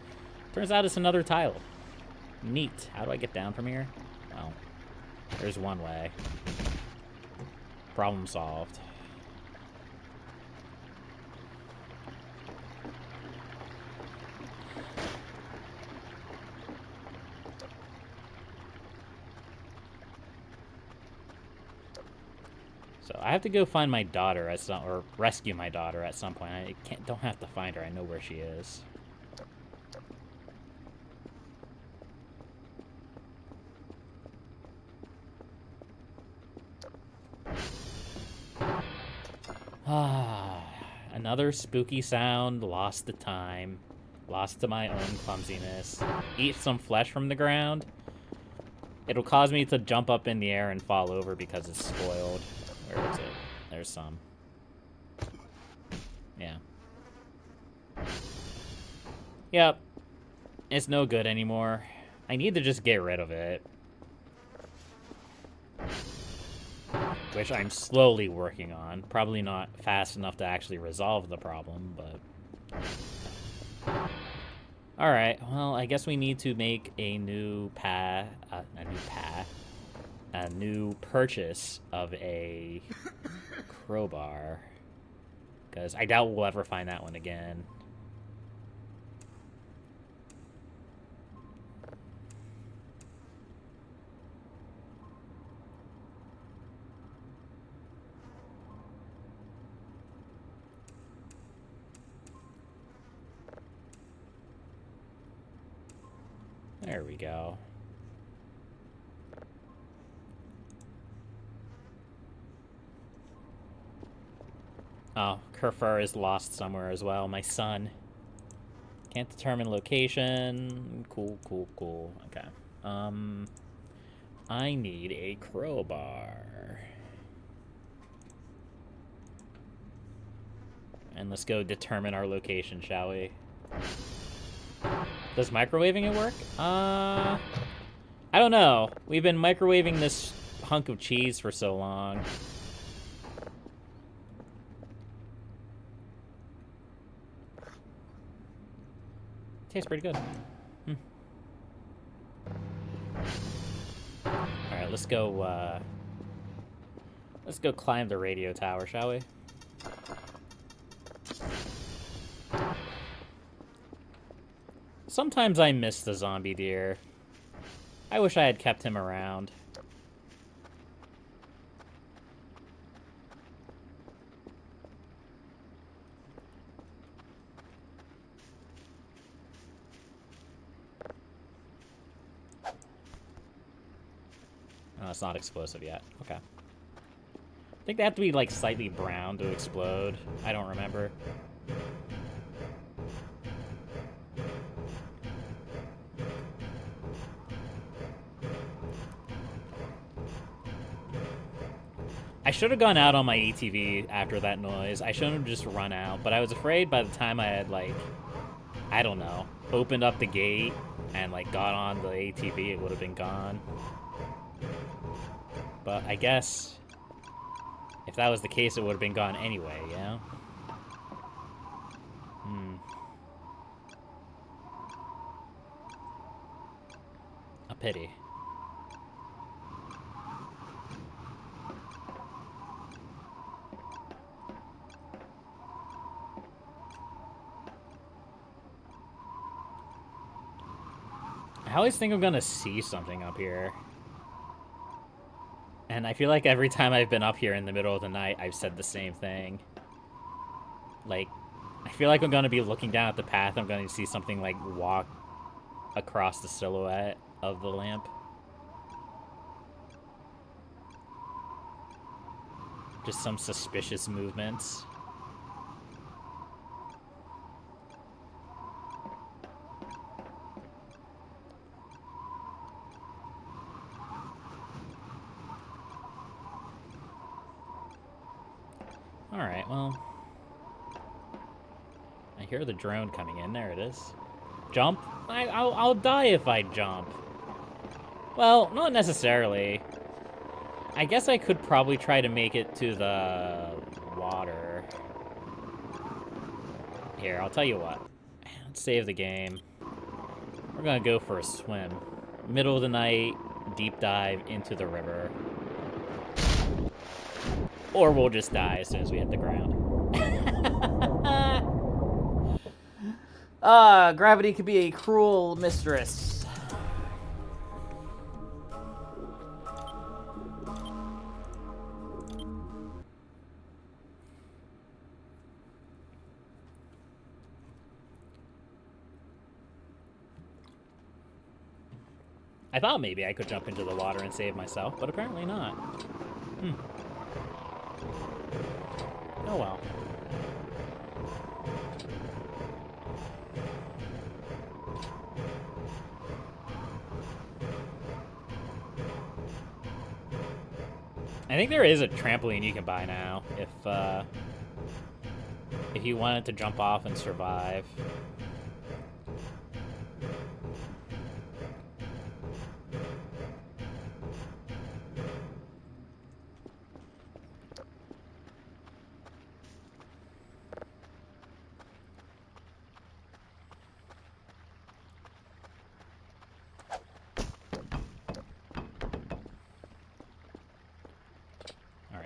Turns out it's another tile. Neat. How do I get down from here? Well, there's one way. Problem solved. So I have to go find my daughter at some, or rescue my daughter at some point. I don't have to find her. I know where she is. Another spooky sound, lost to time, lost to my own clumsiness. Eat some flesh from the ground. It'll cause me to jump up in the air and fall over because it's spoiled. Where is it? There's some. Yeah. Yep. It's no good anymore. I need to just get rid of it. Which I'm slowly working on. Probably not fast enough to actually resolve the problem, but... Alright, well, I guess we need to make a new a new purchase of a crowbar. Because I doubt we'll ever find that one again. There we go. Oh, Kerfur is lost somewhere as well. My son. Can't determine location. Cool. Okay. I need a crowbar. And let's go determine our location, shall we? Does microwaving it work? I don't know. We've been microwaving this hunk of cheese for so long. Tastes pretty good. Alright, let's go climb the radio tower, shall we? Sometimes I miss the zombie deer. I wish I had kept him around. Oh, it's not explosive yet. Okay. I think they have to be, like, slightly brown to explode. I don't remember. I should have gone out on my ATV after that noise. I shouldn't have just run out, but I was afraid by the time I had, like, I don't know, opened up the gate and, like, got on the ATV, it would have been gone. But I guess if that was the case, it would have been gone anyway, you know? A pity. I always think I'm gonna see something up here. And I feel like every time I've been up here in the middle of the night, I've said the same thing. Like, I feel like I'm gonna be looking down at the path, I'm gonna see something, like, walk across the silhouette of the lamp. Just some suspicious movements. Alright, well... I hear the drone coming in. There it is. Jump? I'll die if I jump. Well, not necessarily. I guess I could probably try to make it to the water. Here, I'll tell you what. Let's save the game. We're gonna go for a swim. Middle of the night, deep dive into the river. Or we'll just die as soon as we hit the ground. Gravity could be a cruel mistress. I thought maybe I could jump into the water and save myself, but apparently not. Oh well. I think there is a trampoline you can buy now if you wanted to jump off and survive.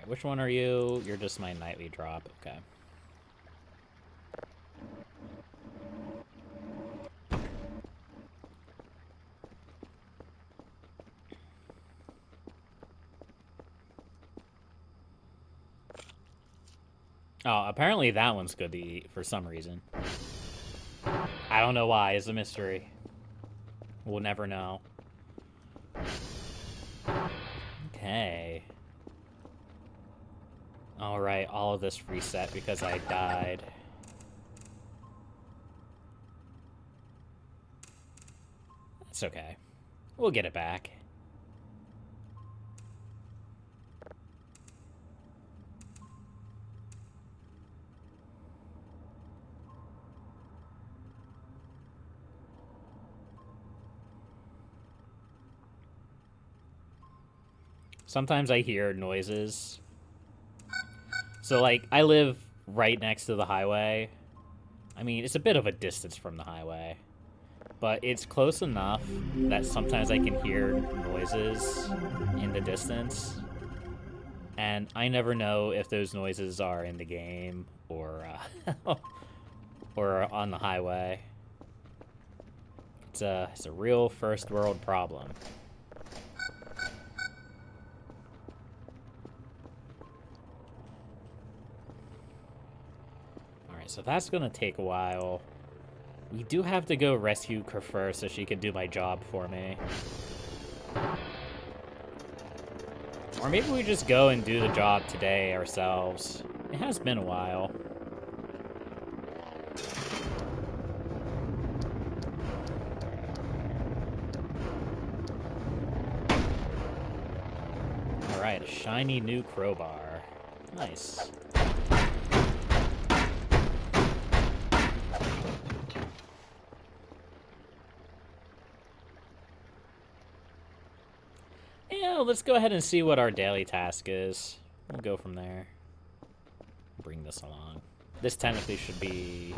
Which one are you? You're just my nightly drop. Okay. Oh, apparently that one's good to eat for some reason. I don't know why. It's a mystery. We'll never know. Okay. Alright, all of this reset because I died. That's okay. We'll get it back. Sometimes I hear noises. So, like, I live right next to the highway. I mean, it's a bit of a distance from the highway. But it's close enough that sometimes I can hear noises in the distance. And I never know if those noises are in the game or, or on the highway. It's a real first world problem. So that's gonna take a while. We do have to go rescue her first so she can do my job for me. Or maybe we just go and do the job today ourselves. It has been a while. Alright, a shiny new crowbar. Nice. Let's go ahead and see what our daily task is. We'll go from there. Bring this along. This technically should be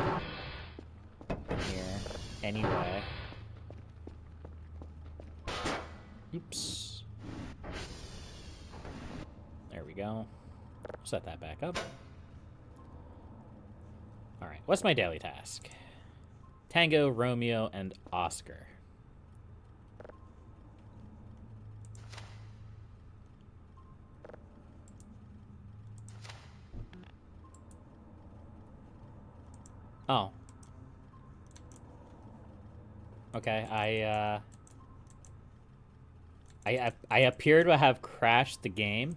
in here anyway. Oops. There we go. Set that back up. Alright, what's my daily task? Tango, Romeo, and Oscar. Oh. Okay, I appear to have crashed the game.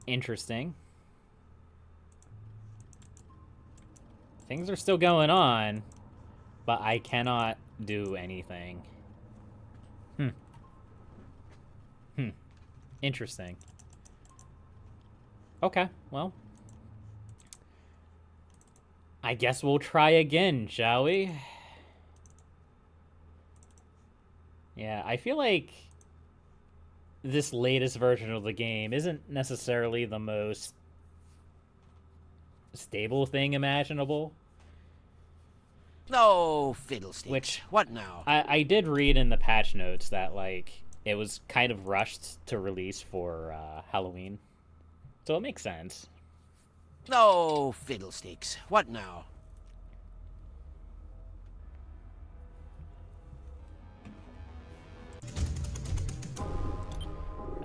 Interesting. Things are still going on, but I cannot do anything. Interesting. Okay, well. I guess we'll try again, shall we? Yeah, I feel like this latest version of the game isn't necessarily the most stable thing imaginable. No fiddlesticks. Which, What now? I did read in the patch notes that, like, it was kind of rushed to release for Halloween. So it makes sense. No fiddlesticks. What now?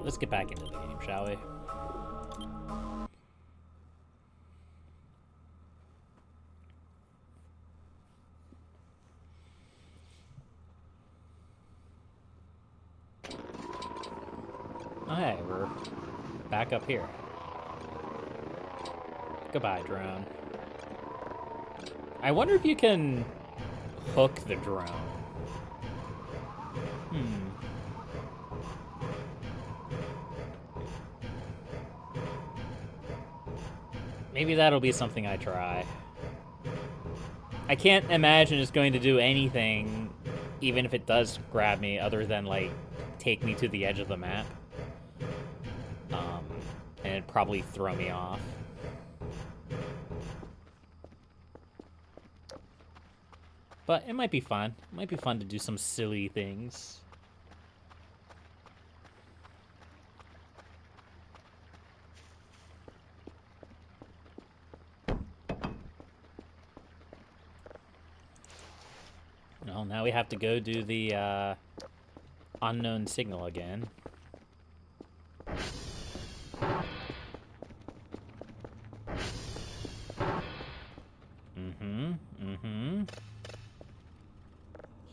Let's get back into the game, shall we? Okay, we're back up here. Goodbye, drone. I wonder if you can hook the drone. Maybe that'll be something I try. I can't imagine it's going to do anything, even if it does grab me, other than, like, take me to the edge of the map. And it'd probably throw me off. But it might be fun. It might be fun to do some silly things. Well, now we have to go do the unknown signal again.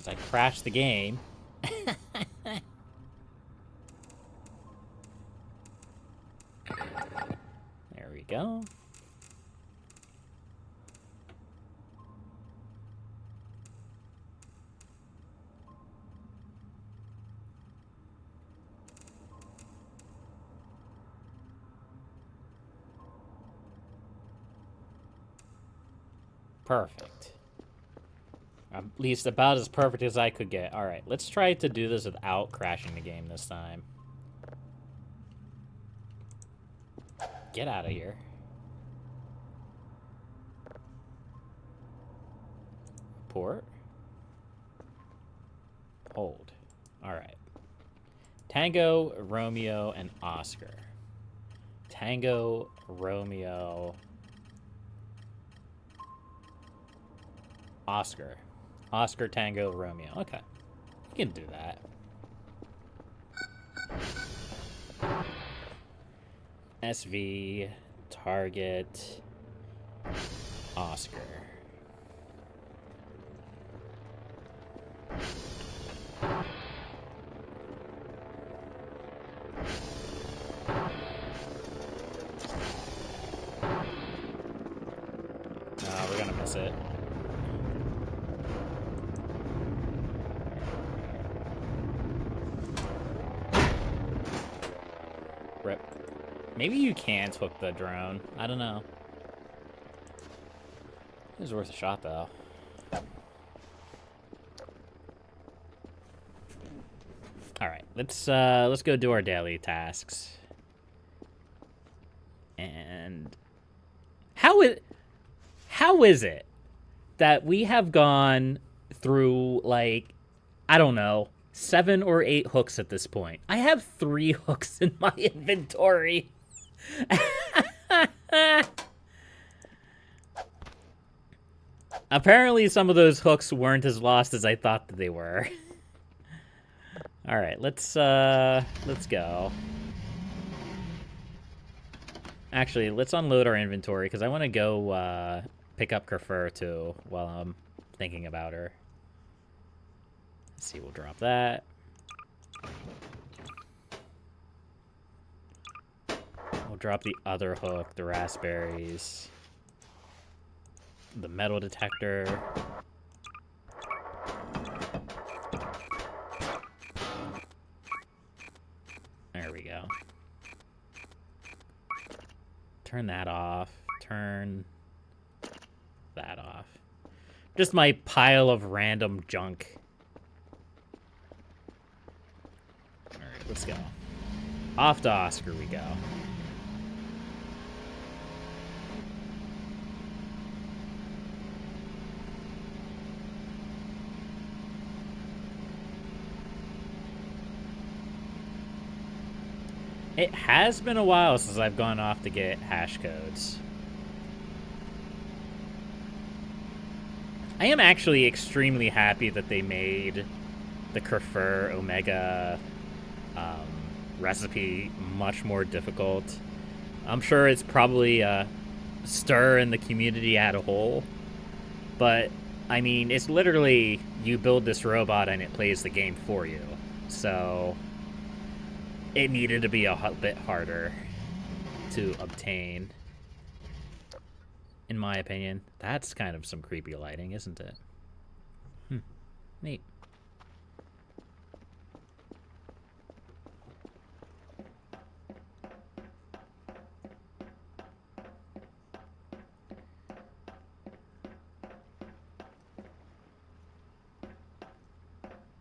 I crashed the game. There we go. Perfect. At least about as perfect as I could get. Alright, let's try to do this without crashing the game this time. Get out of here. Port. Hold. Alright. Tango, Romeo, and Oscar. Tango, Romeo, Oscar. Oscar, Tango, Romeo. Okay. We can do that. SV, target, Oscar. We're gonna miss it. Rip. Maybe you can't hook the drone. I don't know. It was worth a shot, though. All right, let's go do our daily tasks. And how is it that we have gone through, like, I don't know, 7 or 8 hooks at this point? I have 3 hooks in my inventory. Apparently some of those hooks weren't as lost as I thought that they were. All right, let's go. Actually, let's unload our inventory because I want to go pick up Kerfur too while I'm thinking about her. Let's see, we'll drop that. We'll drop the other hook, the raspberries. The metal detector. There we go. Turn that off. Turn that off. Just my pile of random junk. Alright, let's go. Off to Oscar we go. It has been a while since I've gone off to get hash codes. I am actually extremely happy that they made the Kefir Omega recipe much more difficult. I'm sure it's probably a stir in the community as a whole, but I mean, it's literally you build this robot and it plays the game for you. So it needed to be a bit harder to obtain, in my opinion. That's kind of some creepy lighting, isn't it? Neat.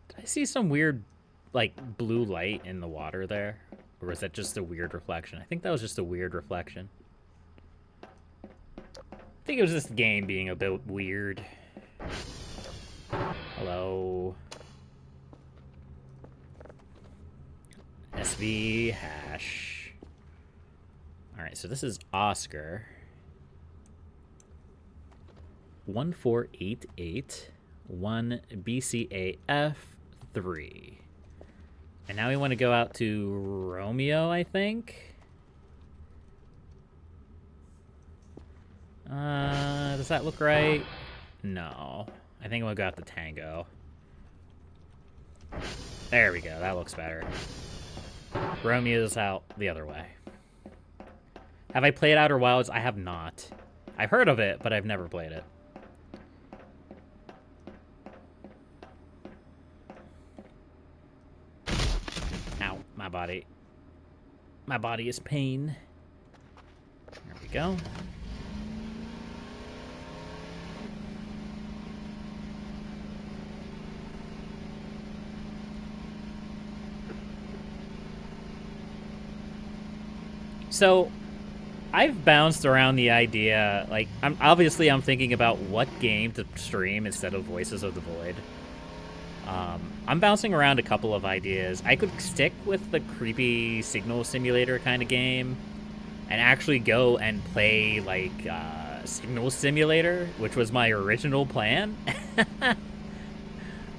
Did I see some weird, like, blue light in the water there? Or was that just a weird reflection? I think that was just a weird reflection. I think it was this game being a bit weird. Hello. SV hash. Alright, so this is Oscar. 1488 1 BCAF 3. And now we want to go out to Romeo, I think. Does that look right? No. I think we'll go out to Tango. There we go. That looks better. Romeo's out the other way. Have I played Outer Wilds? I have not. I've heard of it, but I've never played it. Ow, my body. My body is pain. There we go. So, I've bounced around the idea, like, I'm thinking about what game to stream instead of Voices of the Void. I'm bouncing around a couple of ideas. I could stick with the creepy signal simulator kind of game and actually go and play, like, Signal Simulator, which was my original plan.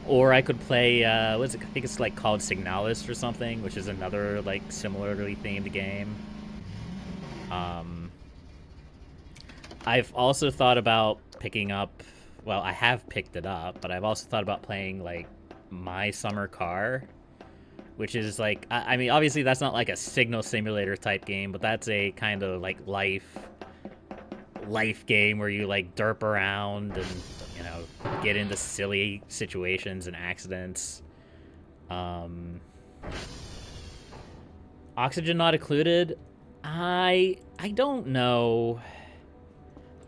Or I could play, what is it? I think it's, like, called Signalis or something, which is another, like, similarly themed game. I've also thought about picking up, well, I have picked it up, but I've also thought about playing, like, My Summer Car, which is, like, I mean, obviously that's not, like, a signal simulator type game, but that's a kind of, like, life game where you, like, derp around and, you know, get into silly situations and accidents. Oxygen not included? I don't know.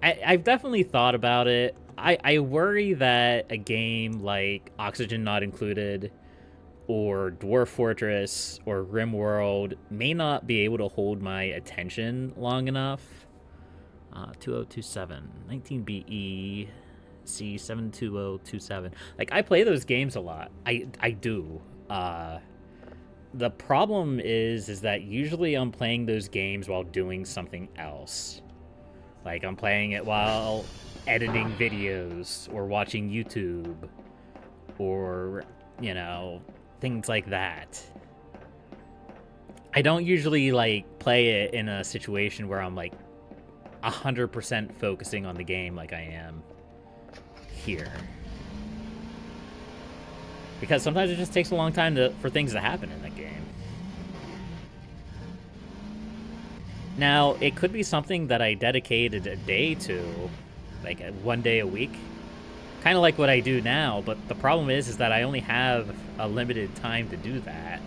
I've definitely thought about it. I worry that a game like Oxygen Not Included or Dwarf Fortress or RimWorld may not be able to hold my attention long enough. 2027, 19BE, C72027. Like, I play those games a lot. I do. The problem is that usually I'm playing those games while doing something else. Like, I'm playing it while editing videos or watching YouTube or, you know, things like that. I don't usually, like, play it in a situation where I'm, like, 100% focusing on the game like I am here. Because sometimes it just takes a long time for things to happen in that game. Now, it could be something that I dedicated a day to, like 1 day a week. Kind of like what I do now, but the problem is that I only have a limited time to do that.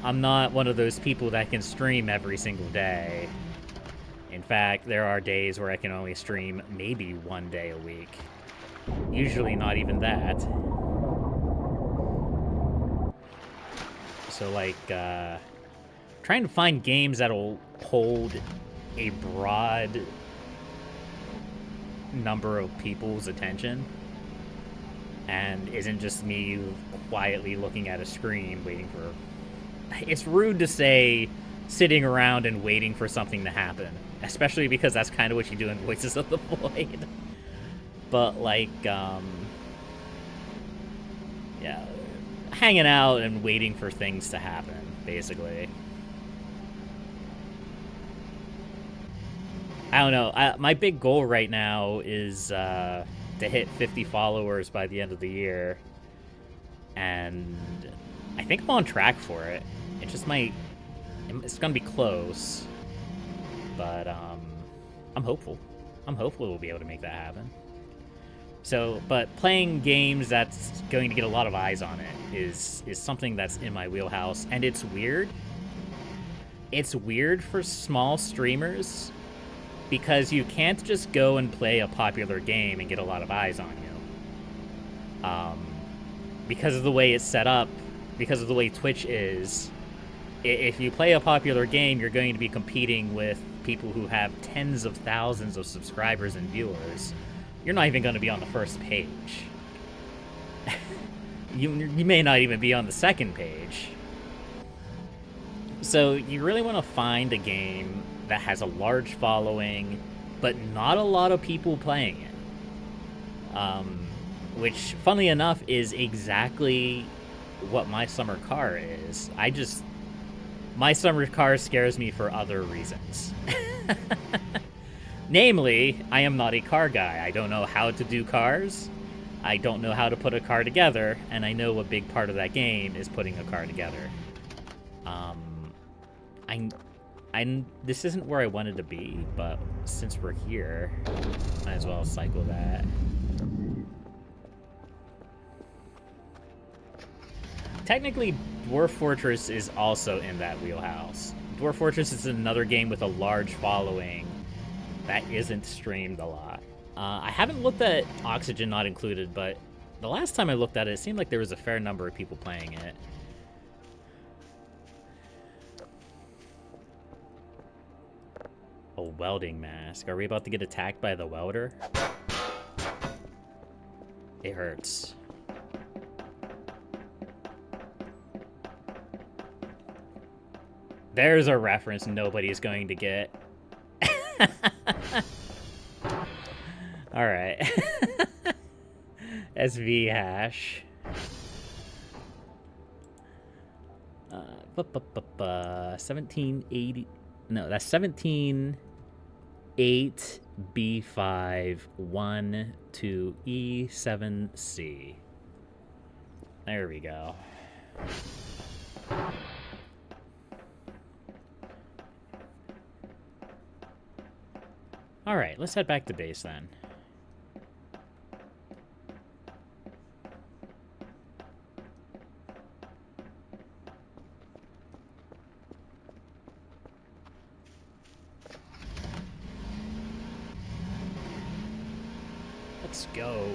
I'm not one of those people that can stream every single day. In fact, there are days where I can only stream maybe 1 day a week. Usually not even that. So, like, trying to find games that'll hold a broad number of people's attention and isn't just me quietly looking at a screen waiting for... It's rude to say sitting around and waiting for something to happen, especially because that's kind of what you do in Voices of the Void. But, like, yeah, hanging out and waiting for things to happen, basically. I don't know. My big goal right now is to hit 50 followers by the end of the year. And I think I'm on track for it. It just might... It's going to be close. But I'm hopeful. I'm hopeful we'll be able to make that happen. So, but playing games that's going to get a lot of eyes on it is something that's in my wheelhouse. And it's weird. It's weird for small streamers because you can't just go and play a popular game and get a lot of eyes on you. Because of the way it's set up, because of the way Twitch is, if you play a popular game, you're going to be competing with people who have tens of thousands of subscribers and viewers. You're not even going to be on the first page. You may not even be on the second page. So you really want to find a game that has a large following, but not a lot of people playing it. Which, funnily enough, is exactly what my summer car is. My summer car scares me for other reasons. Namely, I am not a car guy. I don't know how to do cars. I don't know how to put a car together, and I know a big part of that game is putting a car together. This isn't where I wanted to be, but since we're here, might as well cycle that. Technically, Dwarf Fortress is also in that wheelhouse. Dwarf Fortress is another game with a large following that isn't streamed a lot. I haven't looked at Oxygen Not Included, but the last time I looked at it, it seemed like there was a fair number of people playing it. A welding mask. Are we about to get attacked by the welder? It hurts. There's a reference nobody's going to get. Alright. SV hash. 1780. No, that's 17.8B5 1 to E7C. There we go. Alright, let's head back to base then. Let's go.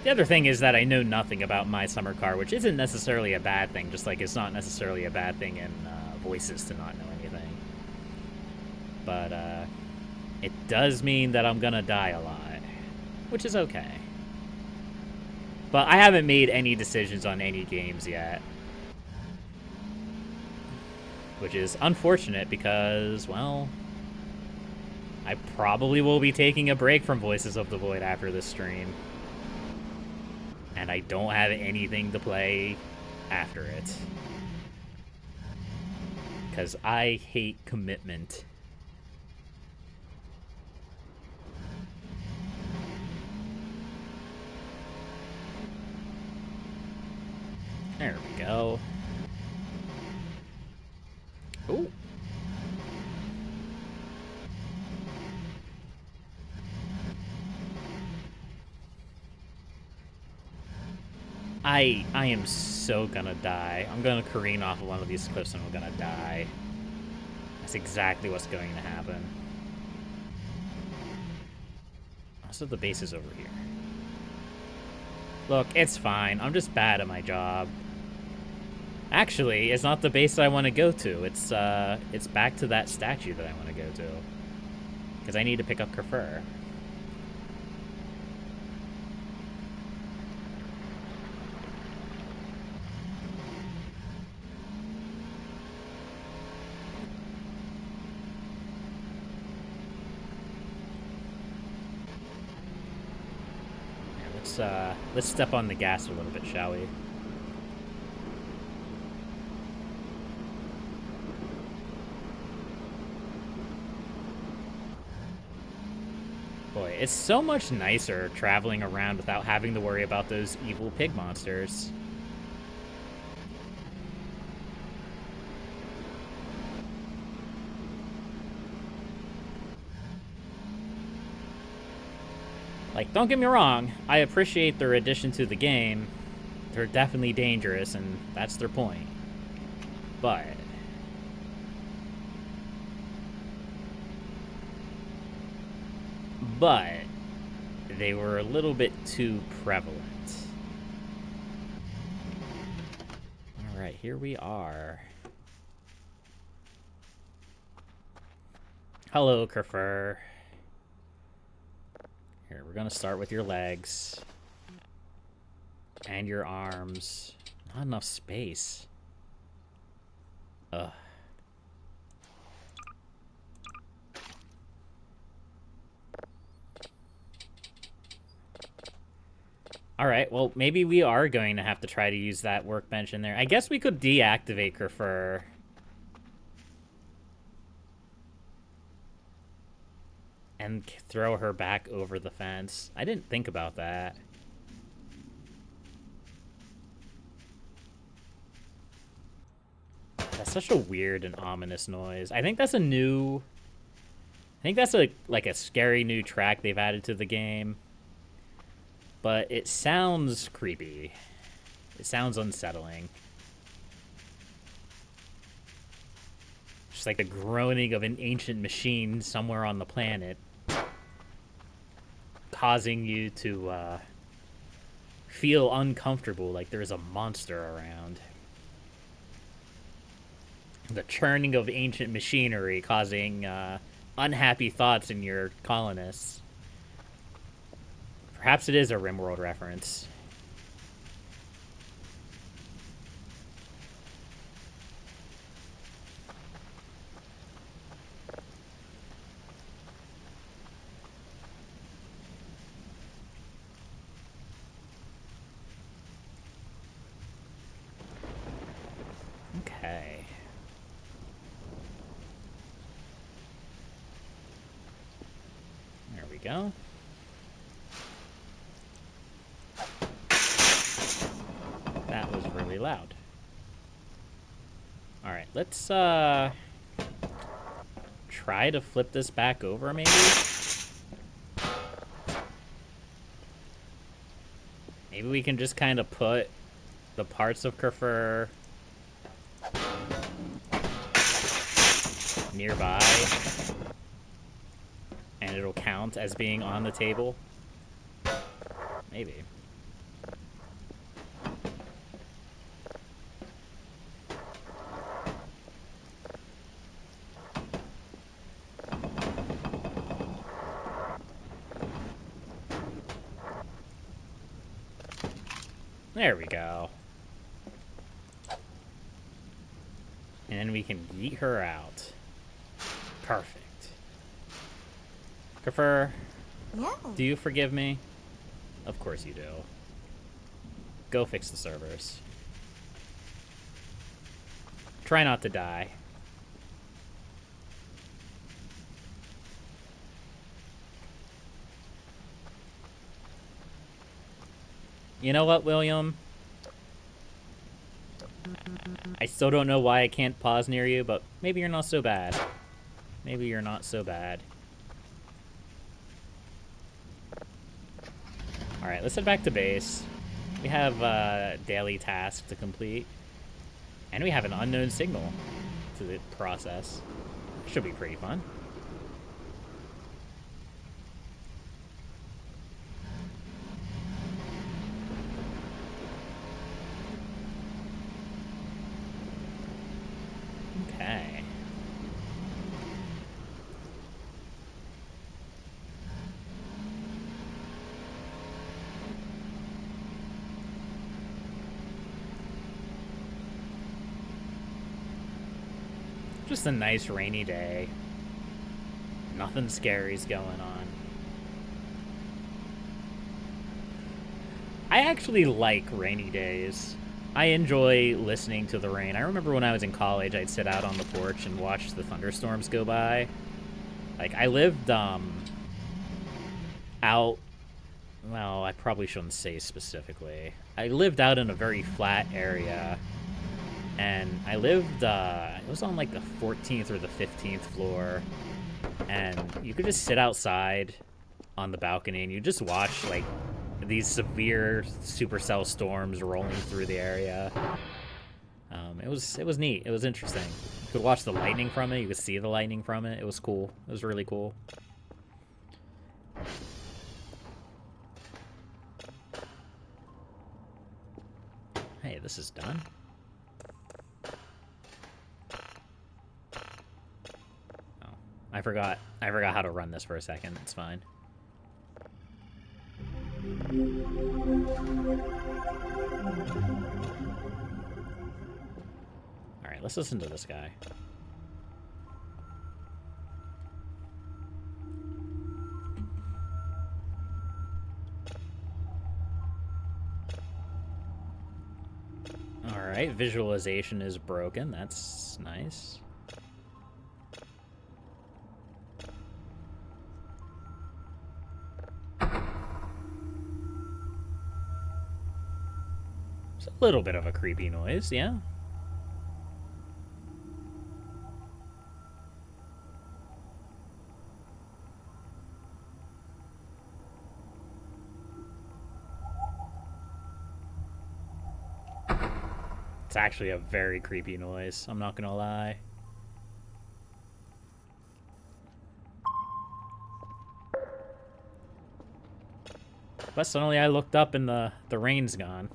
The other thing is that I know nothing about my summer car, which isn't necessarily a bad thing, just like it's not necessarily a bad thing in Voices to not know anything. But it does mean that I'm gonna die a lot, which is okay. But I haven't made any decisions on any games yet. Which is unfortunate because, well, I probably will be taking a break from Voices of the Void after this stream. And I don't have anything to play after it. Because I hate commitment. There we go. Ooh. I am so gonna die. I'm gonna careen off of one of these cliffs and I'm gonna die. That's exactly what's going to happen. Also, the base is over here. Look, it's fine. I'm just bad at my job. Actually, it's not the base that I want to go to. It's back to that statue that I want to go to. Because I need to pick up Kefir. Let's step on the gas a little bit, shall we? Boy, it's so much nicer traveling around without having to worry about those evil pig monsters. Like, don't get me wrong, I appreciate their addition to the game. They're definitely dangerous, and that's their point. But they were a little bit too prevalent. Alright, here we are. Hello, Kefir. Here, we're gonna start with your legs. And your arms. Not enough space. Ugh. Alright, well, maybe we are going to have to try to use that workbench in there. I guess we could deactivate Kefir. And throw her back over the fence. I didn't think about that. That's such a weird and ominous noise. I think that's a new... I think that's like a scary new track they've added to the game. But it sounds creepy. It sounds unsettling. Just like the groaning of an ancient machine somewhere on the planet. Causing you to feel uncomfortable, like there's a monster around. The churning of ancient machinery causing unhappy thoughts in your colonists. Perhaps it is a RimWorld reference. Okay. There we go. That was really loud. Alright, let's try to flip this back over, maybe? Maybe we can just kind of put the parts of Kefir nearby, and it'll count as being on the table. Maybe. There we go. And then we can yeet her out. Perfect. Kefir, Yeah. do you forgive me? Of course you do. Go fix the servers. Try not to die. You know what, William? I still don't know why I can't pause near you, but maybe you're not so bad. Maybe you're not so bad. Alright, let's head back to base. We have a daily task to complete. And we have an unknown signal to the process. Should be pretty fun. Okay. Just a nice rainy day. Nothing scary's going on. I actually like rainy days. I enjoy listening to the rain. I remember when I was in college, I'd sit out on the porch and watch the thunderstorms go by. Like, I lived, out... Well, I probably shouldn't say specifically. I lived out in a very flat area. And I lived, it was on, like, the 14th or the 15th floor. And you could just sit outside on the balcony and you just watch, like, these severe supercell storms rolling through the area. It was neat. It was interesting. You could watch the lightning from it. You could see the lightning from it. It was cool. It was really cool. Hey, this is done. Oh, I forgot how to run this for a second. It's fine. Alright, let's listen to this guy. Alright, visualization is broken. That's nice. It's a little bit of a creepy noise, yeah. It's actually a very creepy noise, I'm not gonna lie. But suddenly I looked up and the rain's gone.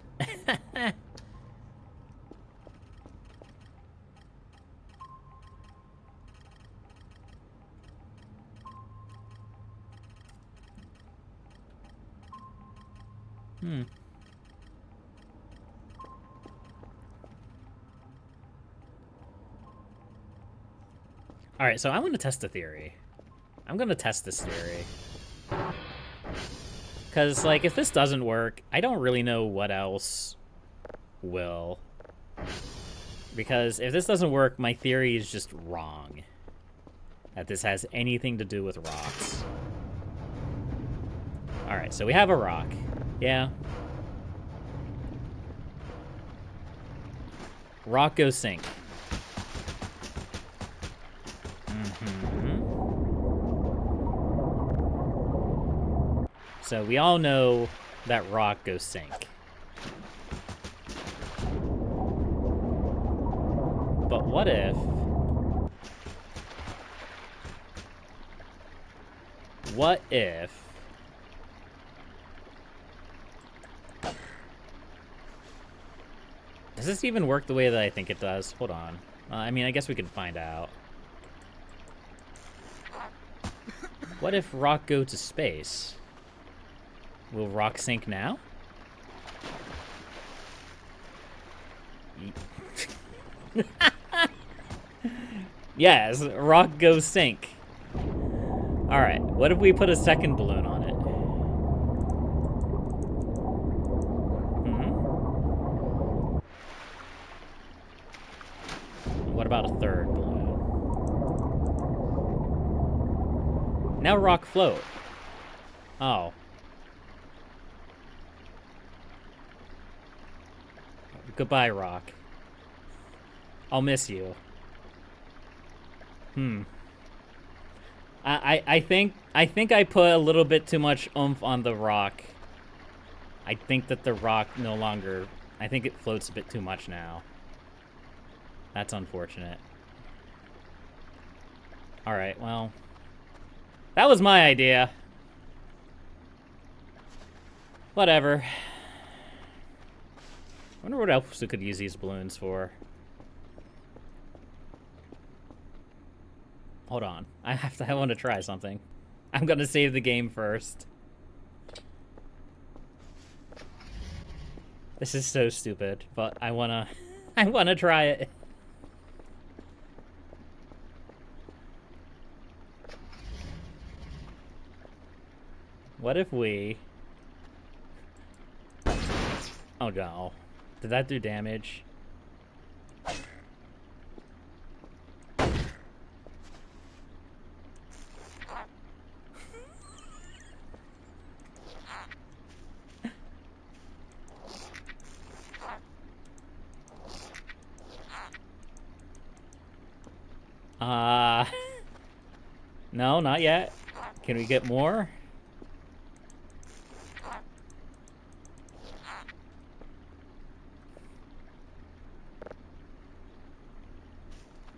Alright, so I'm gonna test a theory. I'm gonna test this theory. Because, like, if this doesn't work, I don't really know what else will. Because if this doesn't work, my theory is just wrong. That this has anything to do with rocks. Alright, so we have a rock. Yeah. Rock goes sink. So we all know that rock goes sink. But what if... What if... Does this even work the way that I think it does? Hold on. I mean, I guess we can find out. What if rock go to space? Will rock sink now? Yes, rock goes sink. Alright, what if we put a second balloon on it? What about a third balloon? Now rock float. Oh. Goodbye, rock. I'll miss you. I think I put a little bit too much oomph on the rock. I think that the rock no longer... I think it floats a bit too much now. That's unfortunate. Alright, well... That was my idea. Whatever. I wonder what else we could use these balloons for. Hold on. I want to try something. I'm gonna save the game first. This is so stupid, but I wanna try it. What if we... Oh no. Did that do damage? No, not yet. Can we get more?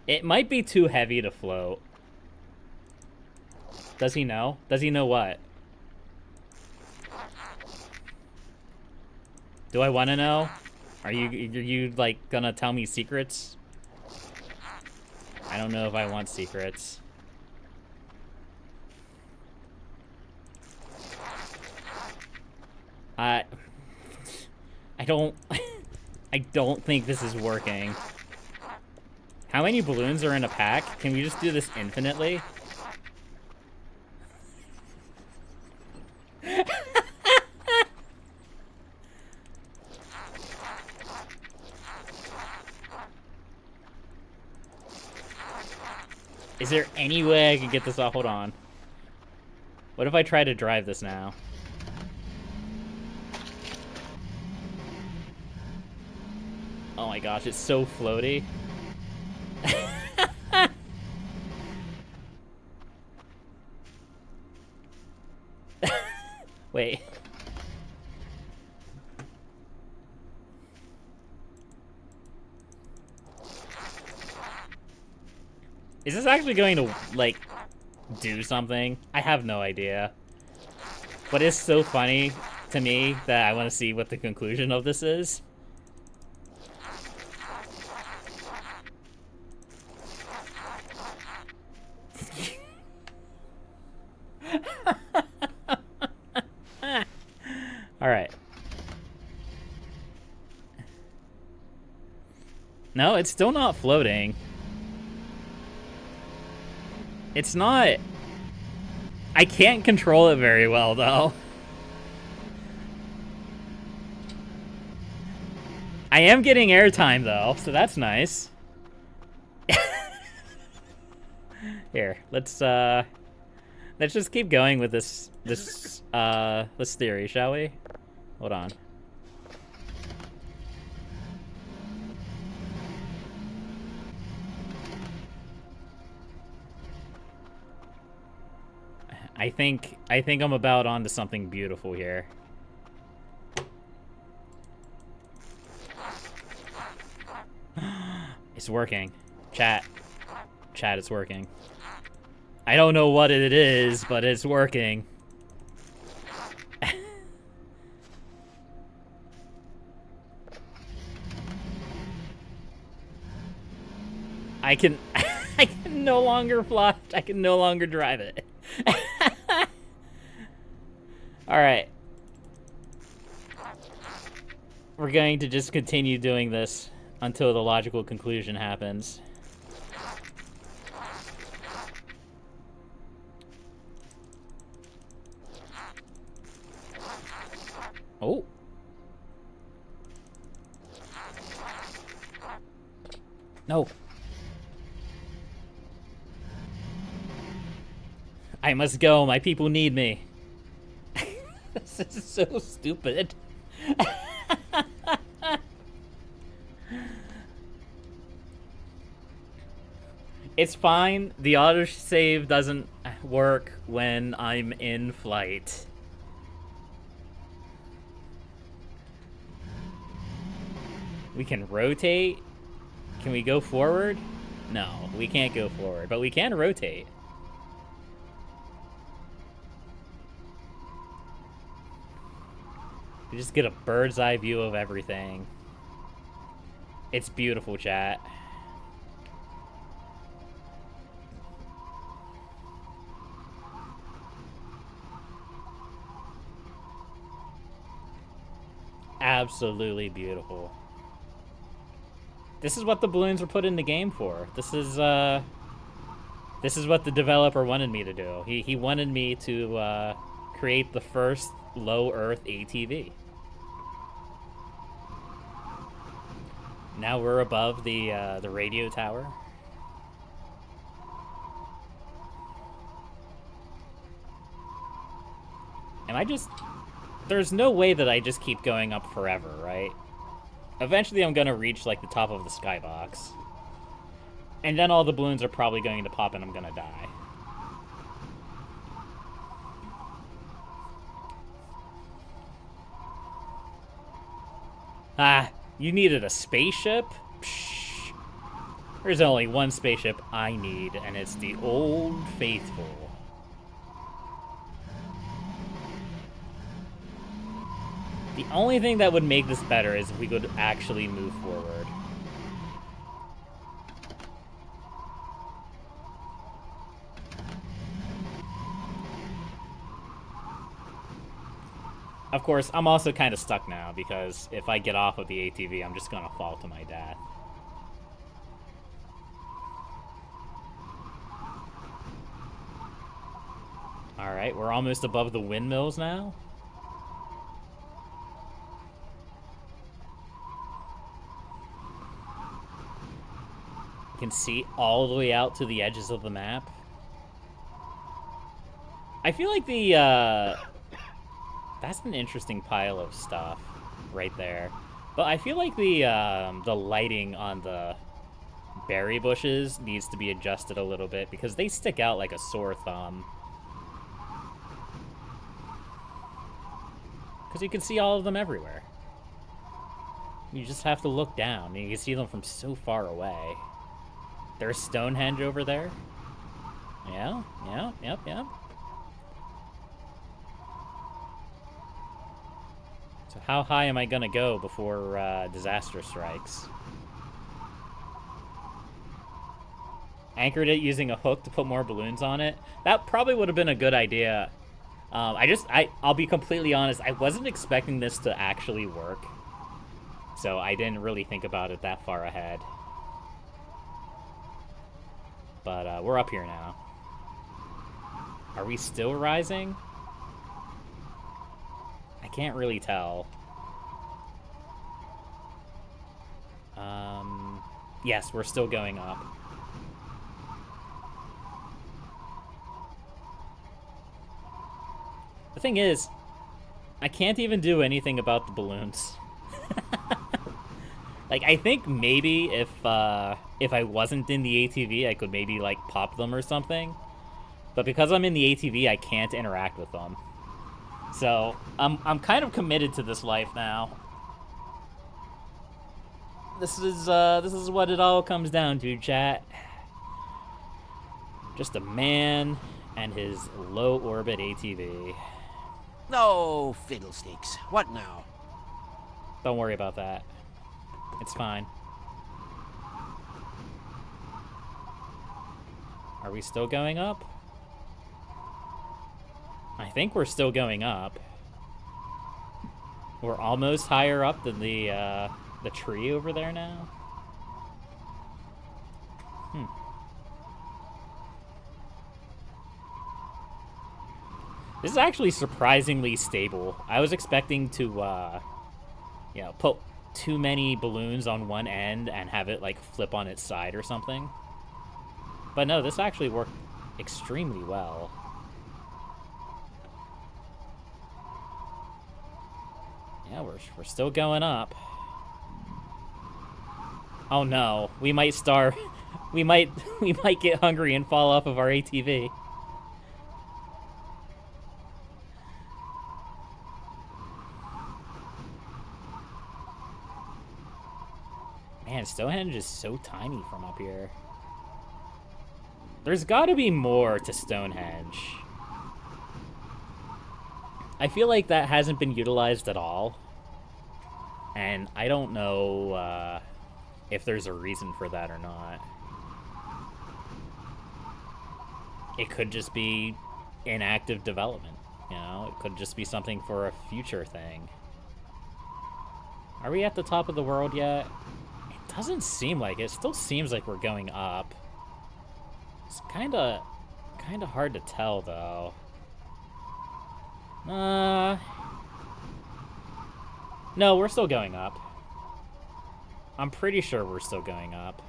It might be too heavy to float. Does he know? Does he know what? Do I want to know? Are you like gonna tell me secrets? I don't know if I want secrets. I don't I don't think this is working. How many balloons are in a pack? Can we just do this infinitely? Is there any way I can get this off? Hold on. What if I try to drive this now? Oh my gosh, it's so floaty. Wait. Is this actually going to, like, do something? I have no idea. But it's so funny to me that I want to see what the conclusion of this is. Alright. No, it's still not floating. It's not... I can't control it very well, though. I am getting airtime, though, so that's nice. Here, let's just keep going with this theory, shall we? Hold on. I think I'm about onto something beautiful here. It's working. Chat, it's working. I don't know what it is, but it's working. I can no longer fly. I can no longer drive it. Alright. We're going to just continue doing this until the logical conclusion happens. Oh. No. I must go. My people need me. This is so stupid. It's fine. The autosave doesn't work when I'm in flight. We can rotate. Can we go forward? No, we can't go forward, but we can rotate. We just get a bird's eye view of everything. It's beautiful, chat. Absolutely beautiful. This is what the balloons were put in the game for. This is what the developer wanted me to do. He wanted me to create the first low Earth ATV. Now we're above the radio tower. Am I just... There's no way that I just keep going up forever, right? Eventually I'm gonna reach, like, the top of the skybox. And then all the balloons are probably going to pop and I'm gonna die. Ah, you needed a spaceship? Psh. There's only one spaceship I need, and it's the Old Faithful. The only thing that would make this better is if we could actually move forward. Of course, I'm also kind of stuck now, because if I get off of the ATV, I'm just gonna fall to my death. Alright, we're almost above the windmills now. You can see all the way out to the edges of the map. I feel like the, that's an interesting pile of stuff right there. But I feel like the lighting on the berry bushes needs to be adjusted a little bit because they stick out like a sore thumb. Because you can see all of them everywhere. You just have to look down and you can see them from so far away. There's Stonehenge over there. Yeah, yep. So how high am I gonna go before disaster strikes? Anchored it using a hook to put more balloons on it. That probably would have been a good idea. I'll be completely honest, I wasn't expecting this to actually work. So I didn't really think about it that far ahead. But we're up here now. Are we still rising? I can't really tell. Yes, we're still going up. The thing is, I can't even do anything about the balloons. Like, I think maybe if I wasn't in the ATV, I could maybe, like, pop them or something. But because I'm in the ATV, I can't interact with them. So, I'm kind of committed to this life now. This is what it all comes down to, chat. Just a man and his low-orbit ATV. No fiddlesticks. What now? Don't worry about that. It's fine. Are we still going up? I think we're still going up. We're almost higher up than the tree over there now. This is actually surprisingly stable. I was expecting to, you know, put too many balloons on one end and have it, like, flip on its side or something. But no, this actually worked extremely well. Yeah, we're still going up. Oh no, we might starve. we might get hungry and fall off of our ATV. Man, Stonehenge is so tiny from up here. There's got to be more to Stonehenge. I feel like that hasn't been utilized at all. And I don't know if there's a reason for that or not. It could just be inactive development, you know? It could just be something for a future thing. Are we at the top of the world yet? It doesn't seem like it. It still seems like we're going up. It's kind of hard to tell, though. No, we're still going up. I'm pretty sure we're still going up.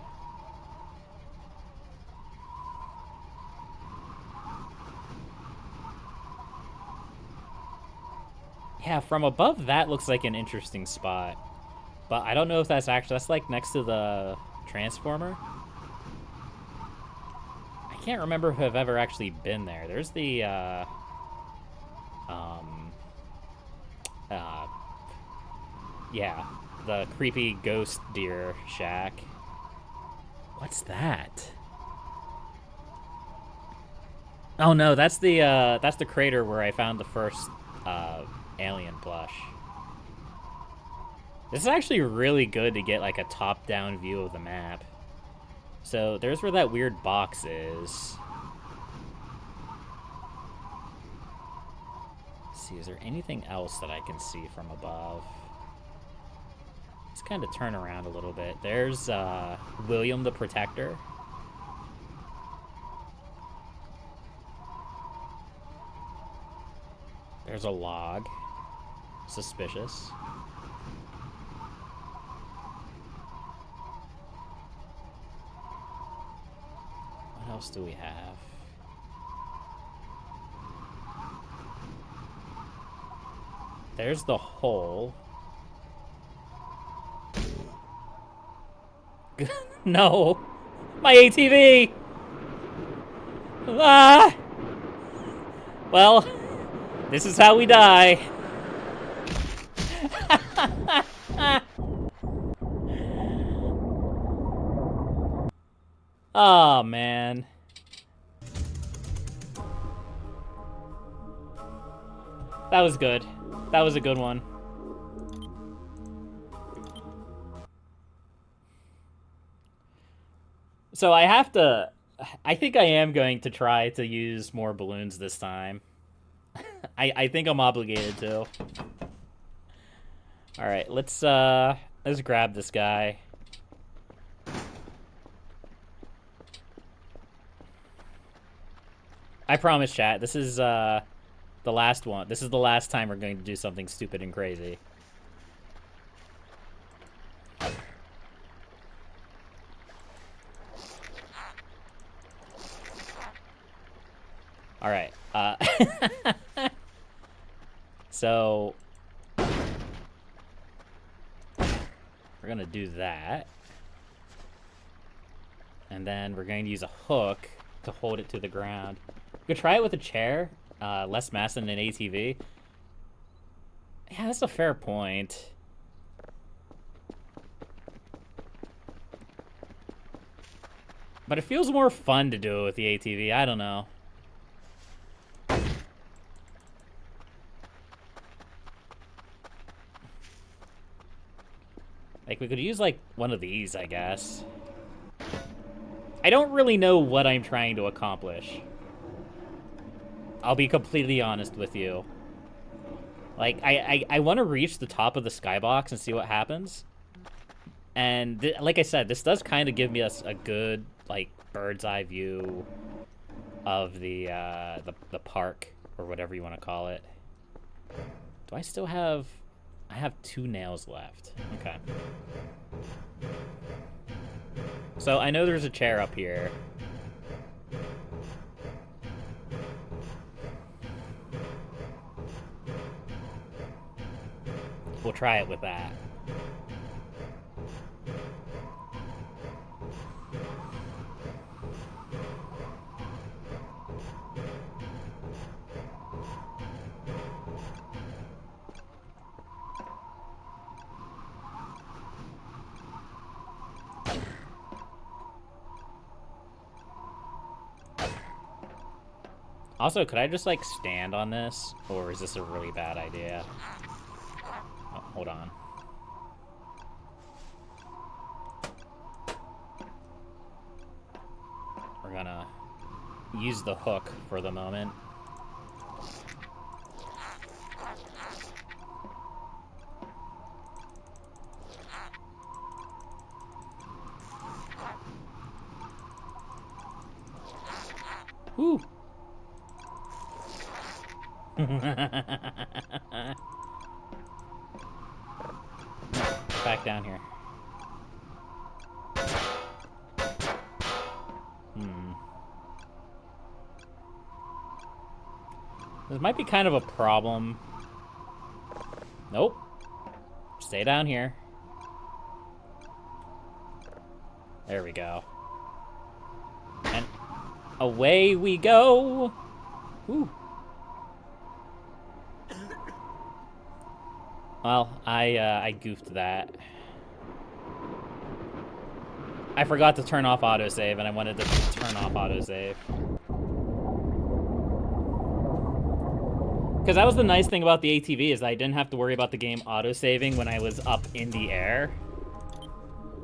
Yeah, from above that looks like an interesting spot. But I don't know if that's actually... That's like next to the transformer. I can't remember if I've ever actually been there. There's the, yeah, the creepy ghost deer shack. What's that? Oh no, that's the crater where I found the first, alien plush. This is actually really good to get, like, a top-down view of the map. So, there's where that weird box is. Let's see, is there anything else that I can see from above? Let's kind of turn around a little bit. There's, William the Protector. There's a log. Suspicious. What else do we have? There's the hole. No! My ATV! Ah! Well, this is how we die. Oh, man. That was good. That was a good one. So I have to... I think I am going to try to use more balloons this time. I think I'm obligated to. Alright, let's grab this guy. I promise, chat, this is the last one. This is the last time we're going to do something stupid and crazy. Alright, so we're gonna do that. And then we're going to use a hook to hold it to the ground. We could try it with a chair, less mass than an ATV. Yeah, that's a fair point. But it feels more fun to do it with the ATV, I don't know. Like, we could use, like, one of these, I guess. I don't really know what I'm trying to accomplish. I'll be completely honest with you. Like, I want to reach the top of the skybox and see what happens. And, like I said, this does kind of give me a good, like, bird's eye view of the park, or whatever you want to call it. Do I still have... I have 2 nails left. Okay. So I know there's a chair up here. We'll try it with that. Also, could I just, like, stand on this? Or is this a really bad idea? Oh, hold on. We're gonna use the hook for the moment. Woo! Back down here. This might be kind of a problem. Nope. Stay down here. There we go. And away we go! Woo. Well, I goofed that. I forgot to turn off autosave, and I wanted to turn off autosave. Because that was the nice thing about the ATV, is I didn't have to worry about the game autosaving when I was up in the air.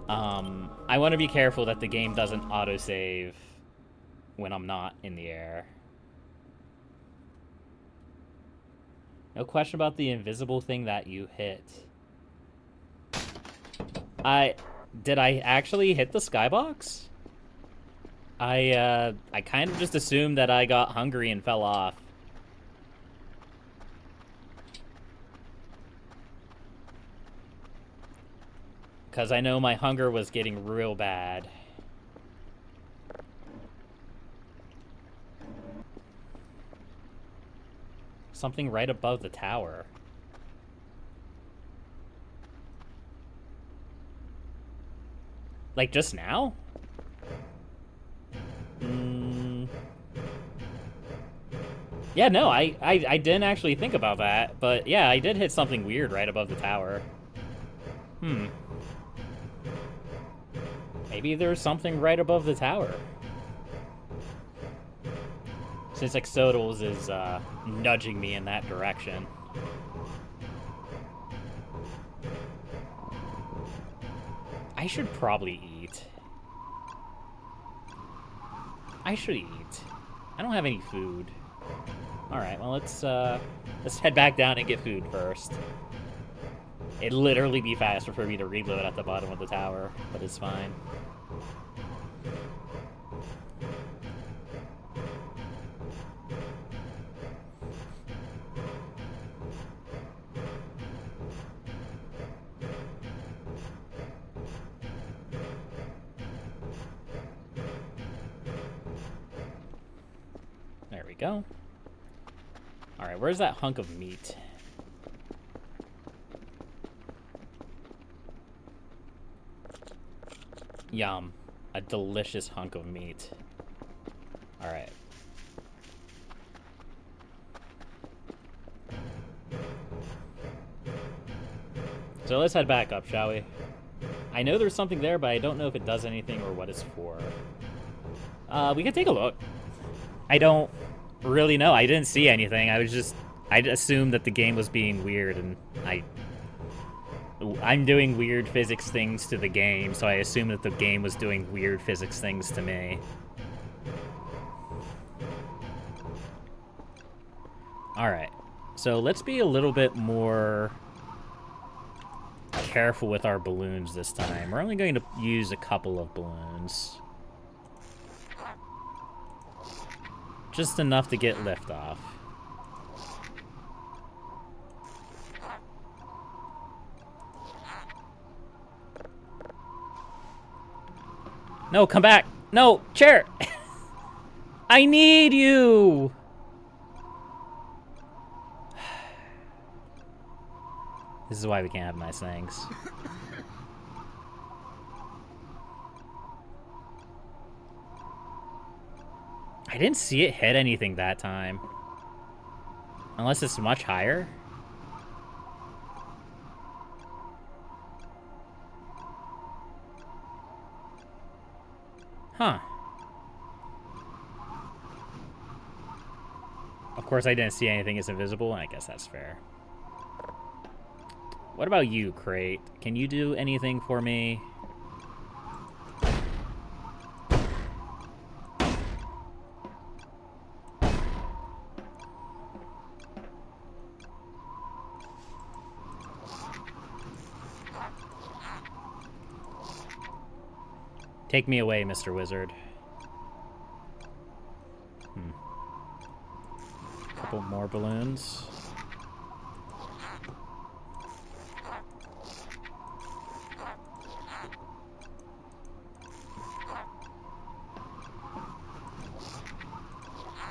I want to be careful that the game doesn't autosave when I'm not in the air. No question about the invisible thing that you hit. Did I actually hit the skybox? I kind of just assumed that I got hungry and fell off. Because I know my hunger was getting real bad. Something right above the tower. Like, just now? Yeah, no, I didn't actually think about that. But, yeah, I did hit something weird right above the tower. Maybe there's something right above the tower. Since Exodals is nudging me in that direction. I should probably eat. I should eat. I don't have any food. Alright, well, let's head back down and get food first. It'd literally be faster for me to reload at the bottom of the tower, but it's fine. There we go. Alright, where's that hunk of meat? Yum. A delicious hunk of meat. Alright. So let's head back up, shall we? I know there's something there, but I don't know if it does anything or what it's for. We can take a look. I don't really know. I didn't see anything. I assumed that the game was being weird, and I'm doing weird physics things to the game, so I assumed that the game was doing weird physics things to me. Alright, so let's be a little bit more careful with our balloons this time. We're only going to use a couple of balloons. Just enough to get liftoff. No, come back! No, chair! I need you! This is why we can't have nice things. I didn't see it hit anything that time. Unless it's much higher. Huh. Of course, I didn't see anything as invisible, and I guess that's fair. What about you, Crate? Can you do anything for me? Take me away, Mr. Wizard. Couple more balloons.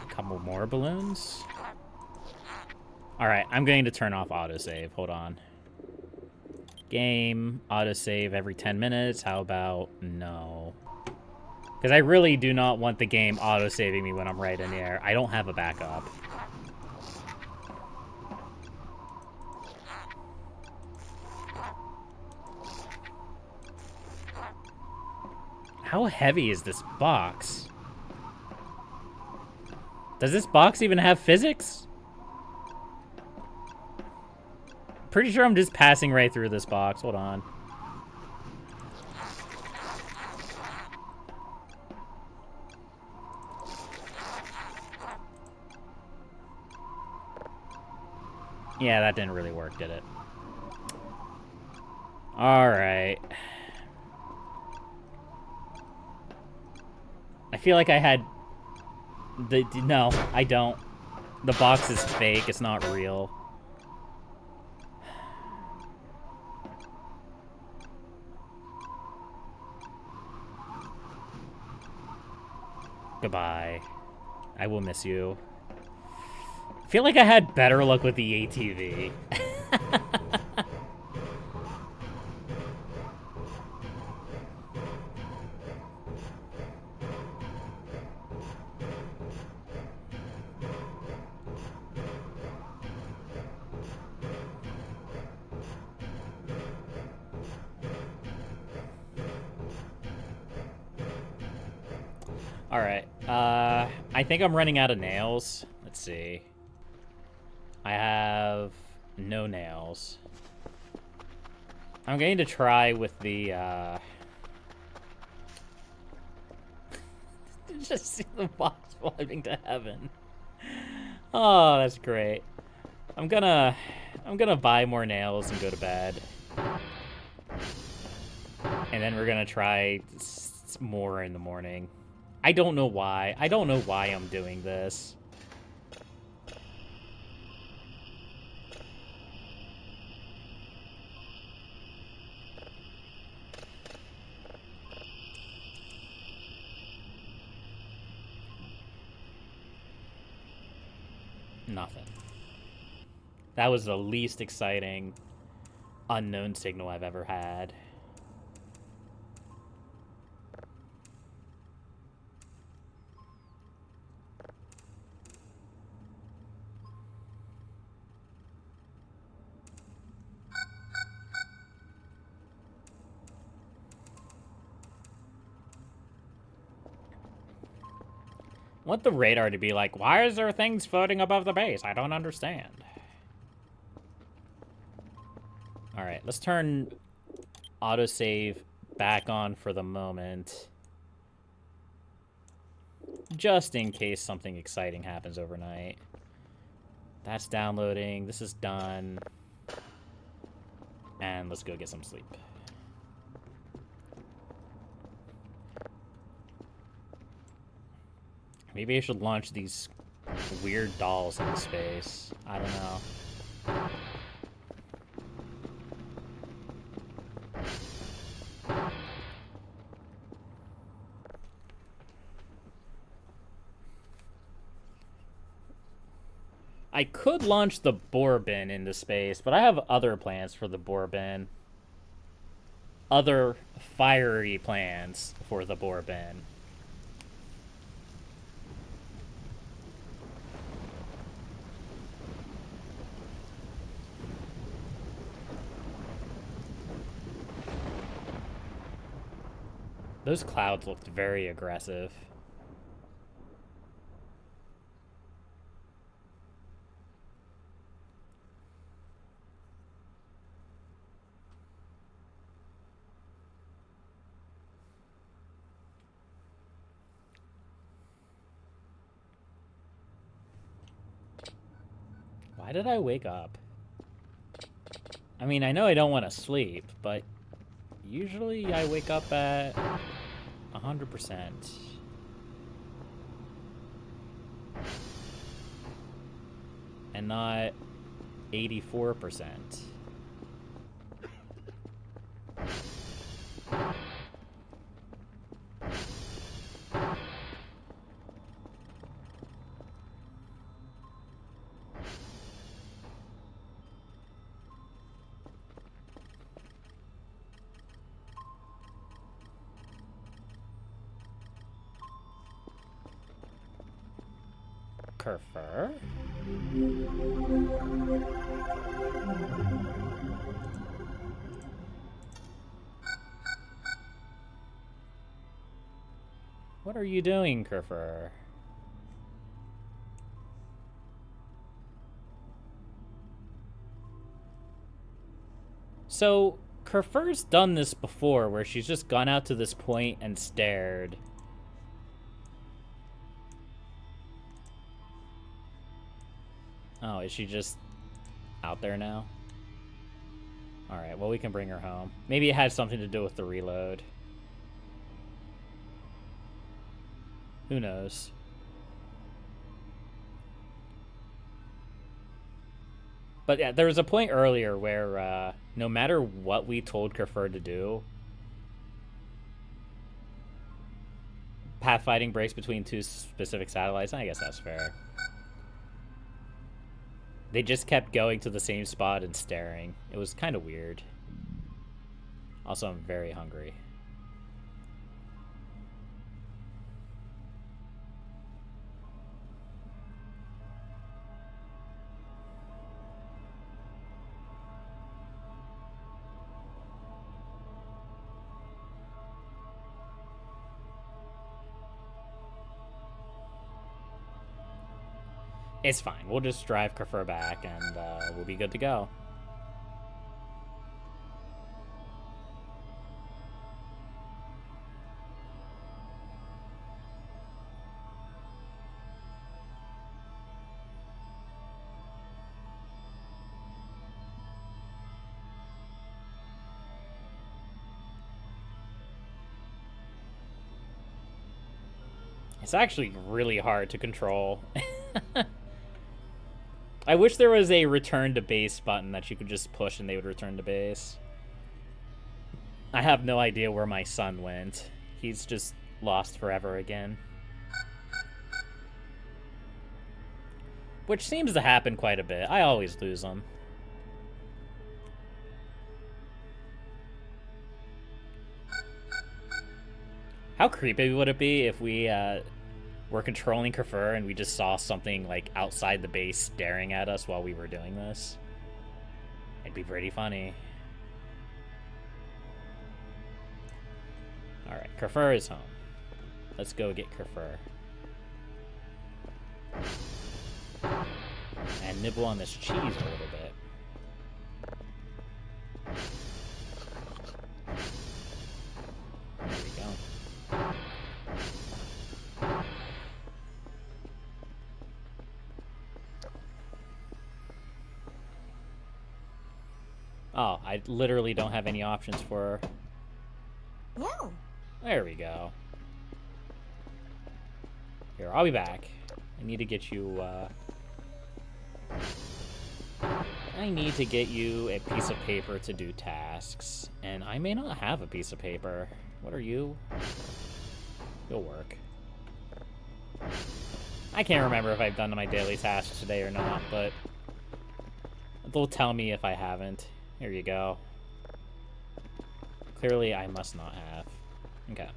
Couple more balloons. Alright, I'm going to turn off autosave. Hold on. Game, autosave every 10 minutes. How about no? Because I really do not want the game autosaving me when I'm right in the air. I don't have a backup. How heavy is this box? Does this box even have physics? Pretty sure I'm just passing right through this box. Hold on. Yeah, that didn't really work, did it? Alright. I feel like I had... No, I don't. The box is fake. It's not real. Goodbye. I will miss you. I feel like I had better luck with the ATV. Alright, I think I'm running out of nails. Let's see. I have no nails. I'm going to try with the, just see the box floating to heaven. Oh, that's great. I'm gonna buy more nails and go to bed. And then we're gonna try more in the morning. I don't know why. I don't know why I'm doing this. Nothing. That was the least exciting unknown signal I've ever had. I want the radar to be like, why is there things floating above the base? I don't understand. Alright, let's turn autosave back on for the moment. Just in case something exciting happens overnight. That's downloading. This is done. And let's go get some sleep. Maybe I should launch these weird dolls into space. I don't know. I could launch the bore bin into space, but I have other plans for the bore bin. Other fiery plans for the bore bin. Those clouds looked very aggressive. Why did I wake up? I mean, I know I don't want to sleep, but usually I wake up at 100%. And not 84%. Kerfer? What are you doing, Kerfer? So, Kerfer's done this before, where she's just gone out to this point and stared. Oh, is she just out there now? Alright, well, we can bring her home. Maybe it had something to do with the reload. Who knows? But yeah, there was a point earlier where no matter what we told Kerfer to do, pathfinding breaks between two specific satellites. I guess that's fair. They just kept going to the same spot and staring. It was kind of weird. Also, I'm very hungry. It's fine. We'll just drive Kerfer back and we'll be good to go. It's actually really hard to control. I wish there was a return to base button that you could just push and they would return to base. I have no idea where my son went. He's just lost forever again. Which seems to happen quite a bit. I always lose them. How creepy would it be if we were controlling Kerfer and we just saw something like outside the base staring at us while we were doing this? It'd be pretty funny. Alright, Kerfer is home. Let's go get Kerfer. And nibble on this cheese a little bit. There we go. Oh, I literally don't have any options for her. No. There we go. Here, I'll be back. I need to get you, I need to get you a piece of paper to do tasks. And I may not have a piece of paper. What are you? You'll work. I can't remember if I've done my daily tasks today or not, but they'll tell me if I haven't. Here you go. Clearly, I must not have. Okay.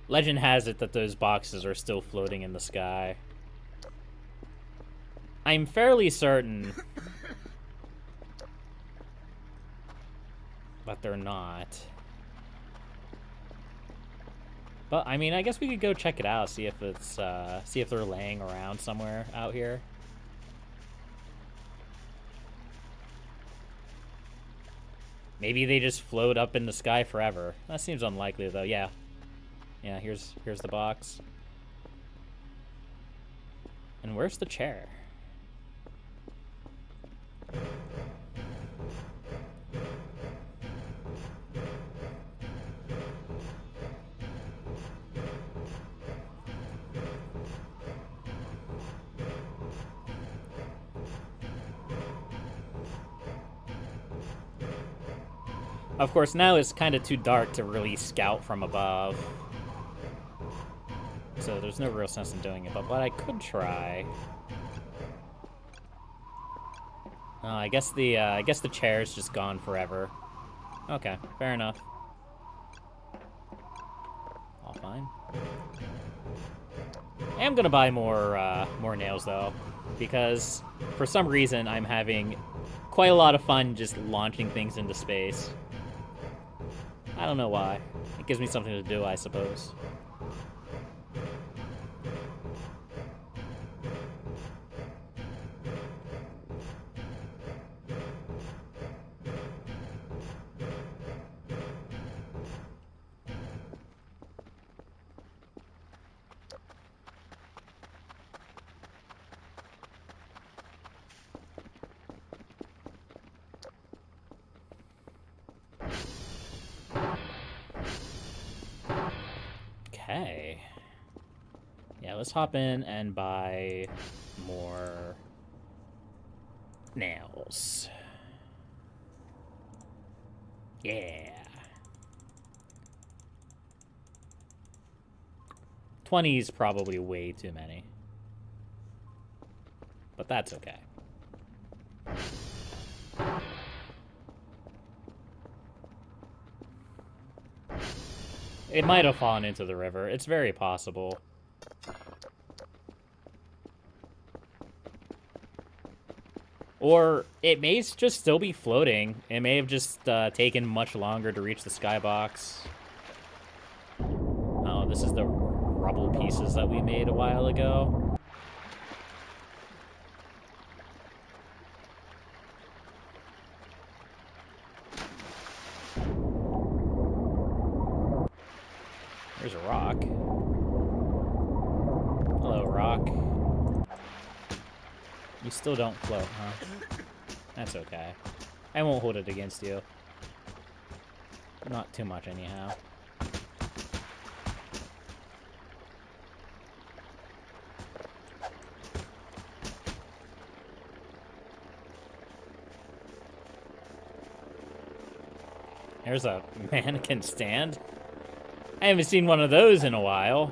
Legend has it that those boxes are still floating in the sky. I'm fairly certain but they're not. But I mean, I guess we could go check it out, see if it's see if they're laying around somewhere out here. Maybe they just float up in the sky forever. That seems unlikely though. Yeah. Yeah, here's the box. And where's the chair? Of course, now it's kind of too dark to really scout from above. So there's no real sense in doing it, but what I could try... I guess the chair's just gone forever. Okay, fair enough. All fine. I am gonna buy more nails though, because for some reason I'm having quite a lot of fun just launching things into space. I don't know why. It gives me something to do, I suppose. Okay. Yeah, let's hop in and buy more nails. Yeah. 20 is probably way too many. But that's okay. It might have fallen into the river. It's very possible. Or it may just still be floating. It may have just taken much longer to reach the skybox. Oh, this is the rubble pieces that we made a while ago. There's a rock. Hello, rock. You still don't float, huh? That's okay. I won't hold it against you. Not too much, anyhow. There's a mannequin stand. I haven't seen one of those in a while.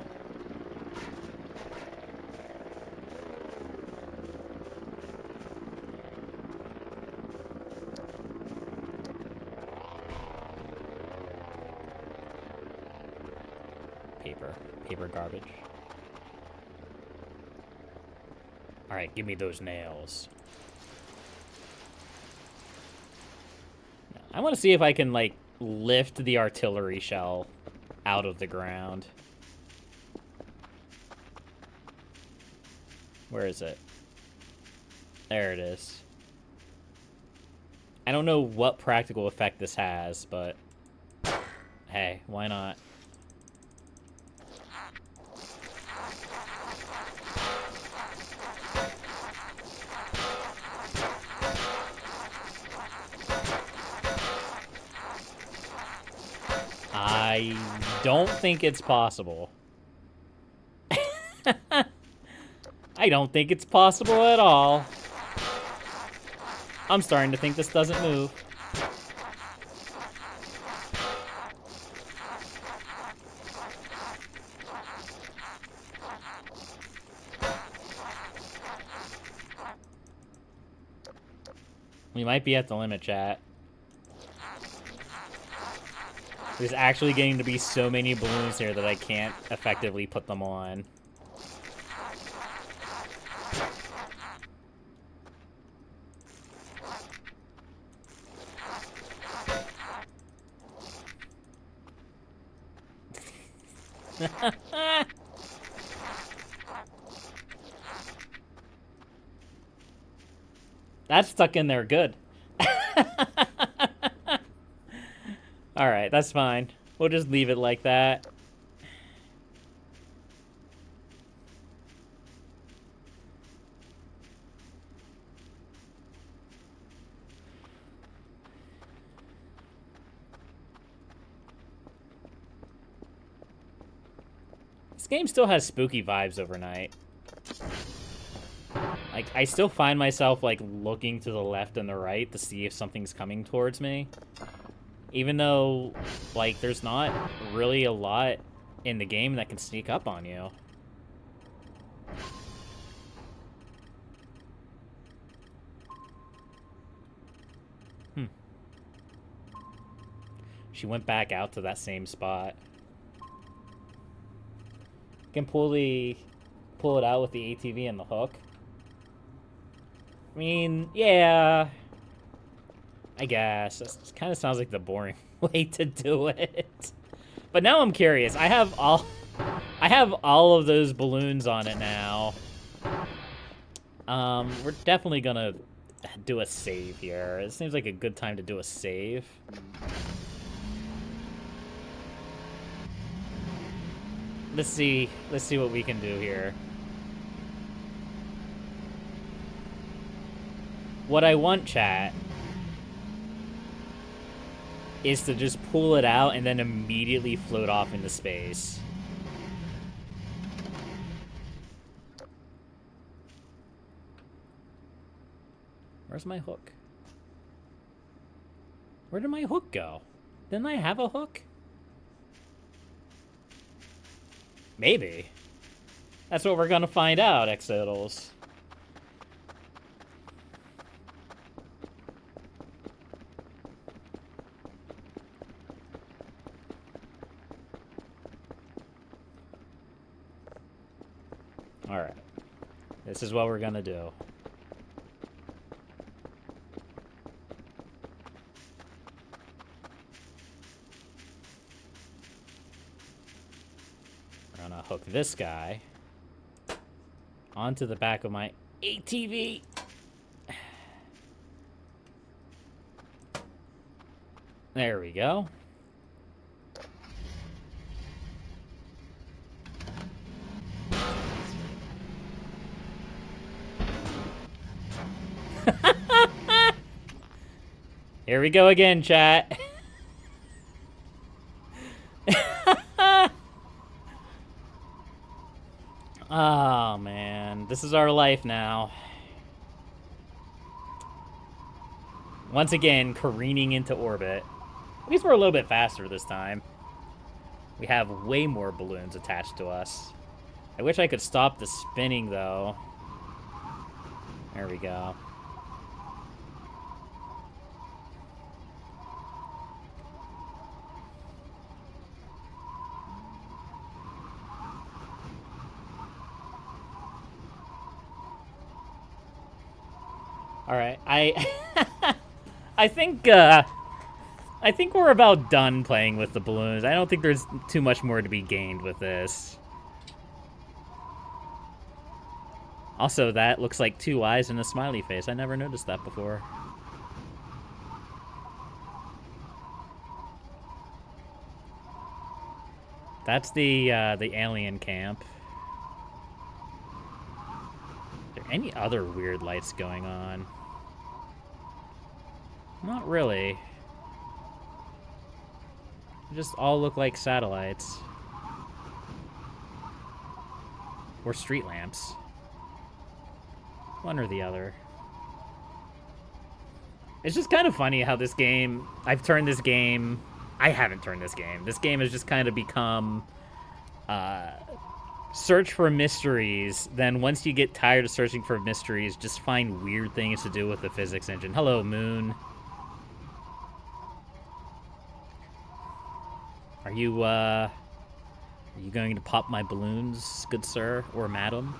Paper garbage. Alright, give me those nails. I want to see if I can, like, lift the artillery shell out of the ground. Where is it? There it is. I don't know what practical effect this has, but hey, why not? I don't think it's possible. I don't think it's possible at all. I'm starting to think this doesn't move. We might be at the limit, chat. There's actually getting to be so many balloons here that I can't effectively put them on. That's stuck in there good. Alright, that's fine. We'll just leave it like that. game still has spooky vibes overnight. Like, I still find myself, like, looking to the left and the right to see if something's coming towards me. Even though, like, there's not really a lot in the game that can sneak up on you. She went back out to that same spot. You can pull it out with the ATV and the hook. I mean, yeah. I guess. That kind of sounds like the boring way to do it. But now I'm curious. I have all of those balloons on it now. We're definitely gonna do a save here. It seems like a good time to do a save. Let's see what we can do here. What I want, chat, is to just pull it out and then immediately float off into space. Where's my hook? Where did my hook go? Didn't I have a hook? Maybe. That's what we're gonna find out, Exodals. Alright. This is what we're gonna do. We're gonna hook this guy onto the back of my ATV. There we go. Here we go again, chat. Oh, man. This is our life now. Once again, careening into orbit. At least we're a little bit faster this time. We have way more balloons attached to us. I wish I could stop the spinning, though. There we go. All right, I think we're about done playing with the balloons. I don't think there's too much more to be gained with this. Also, that looks like two eyes and a smiley face. I never noticed that before. That's the alien camp. Are there any other weird lights going on? Not really. They just all look like satellites. Or street lamps. One or the other. It's just kind of funny how this game... I haven't turned this game. This game has just kind of become... search for mysteries. Then once you get tired of searching for mysteries, just find weird things to do with the physics engine. Hello, Moon. Are you going to pop my balloons, good sir, or madam?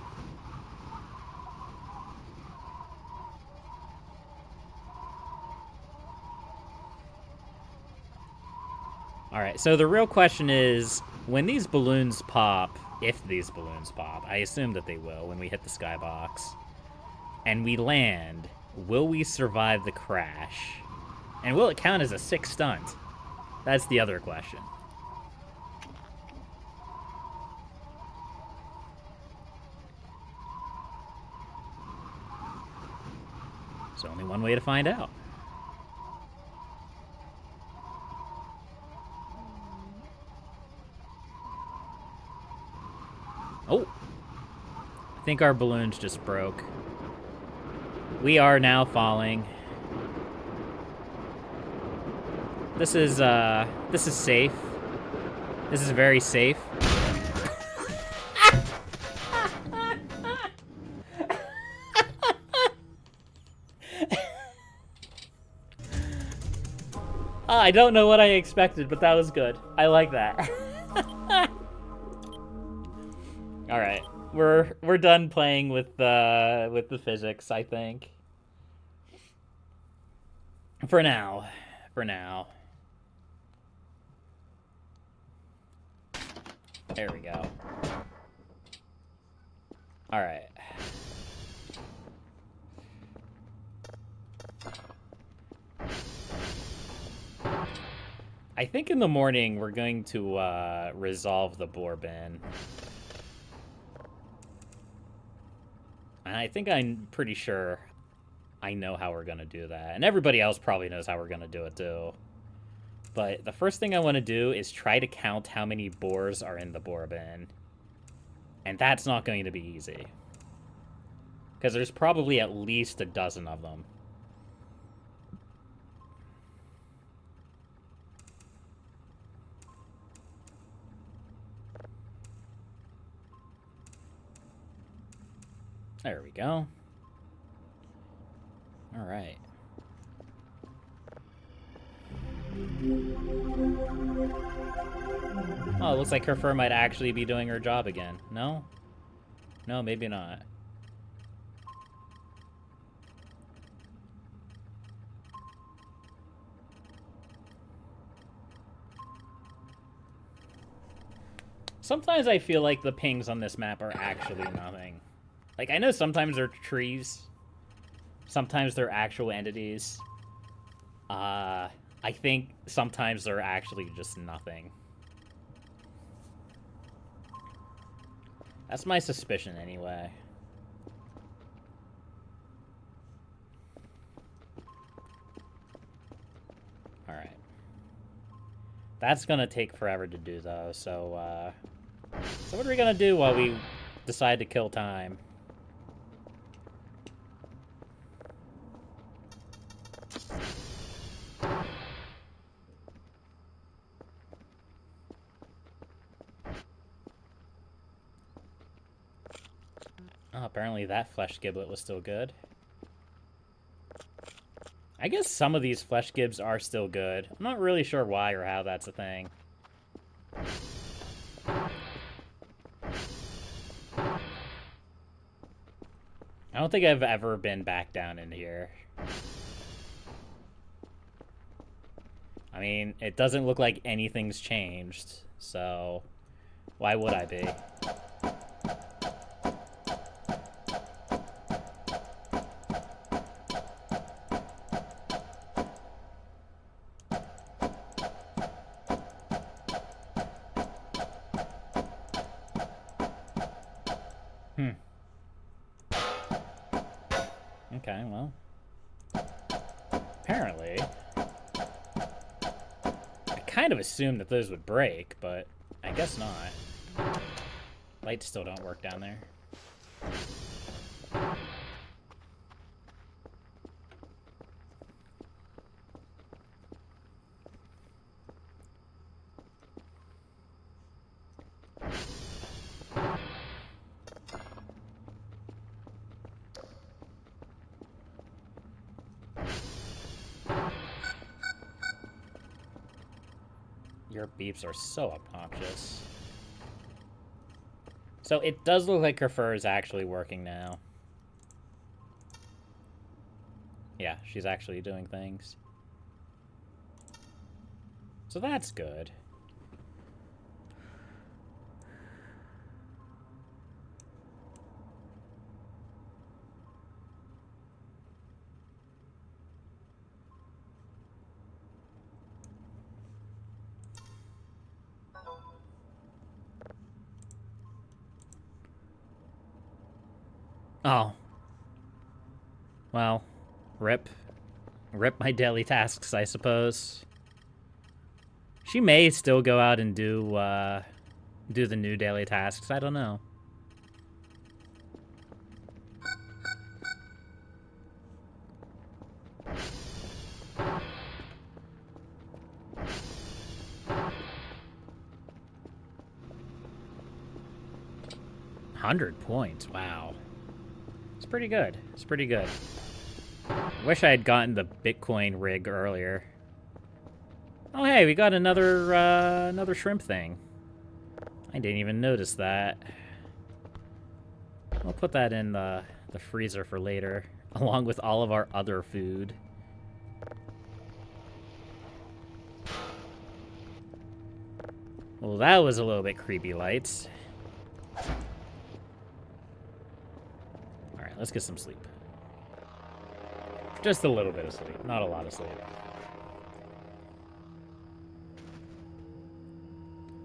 Alright, so the real question is, when these balloons pop, if these balloons pop, I assume that they will when we hit the skybox, and we land, will we survive the crash? And will it count as a sick stunt? That's the other question. There's only one way to find out. I think our balloons just broke. We are now falling. This is safe. This is very safe. I don't know what I expected, but that was good. I like that. All right, we're done playing with the physics, I think. For now. There we go. All right. I think in the morning we're going to resolve the bore bin. And I think I'm pretty sure I know how we're going to do that. And everybody else probably knows how we're going to do it too. But the first thing I want to do is try to count how many bores are in the bore bin. And that's not going to be easy. Because there's probably at least a dozen of them. There we go. All right. Oh, it looks like her fur might actually be doing her job again. No? No, maybe not. Sometimes I feel like the pings on this map are actually nothing. Like, I know sometimes they're trees. Sometimes they're actual entities. I think sometimes they're actually just nothing. That's my suspicion, anyway. Alright. That's gonna take forever to do, though, so what are we gonna do while we decide to kill time? Oh, apparently that flesh giblet was still good. I guess some of these flesh gibs are still good. I'm not really sure why or how that's a thing. I don't think I've ever been back down in here. I mean, it doesn't look like anything's changed, so why would I be? Okay, well. Apparently. I kind of assumed that those would break, but I guess not. Lights still don't work down there. Your beeps are so obnoxious. So it does look like her fur is actually working now. Yeah, she's actually doing things. So that's good. Oh. Well, rip. Rip my daily tasks, I suppose. She may still go out and do the new daily tasks. I don't know. 100 points. Wow. It's pretty good. It's pretty good. I wish I had gotten the Bitcoin rig earlier. Oh, hey, we got another shrimp thing. I didn't even notice that. I'll put that in the freezer for later, along with all of our other food. Well, that was a little bit creepy, lights. Alright, let's get some sleep. Just a little bit of sleep, not a lot of sleep.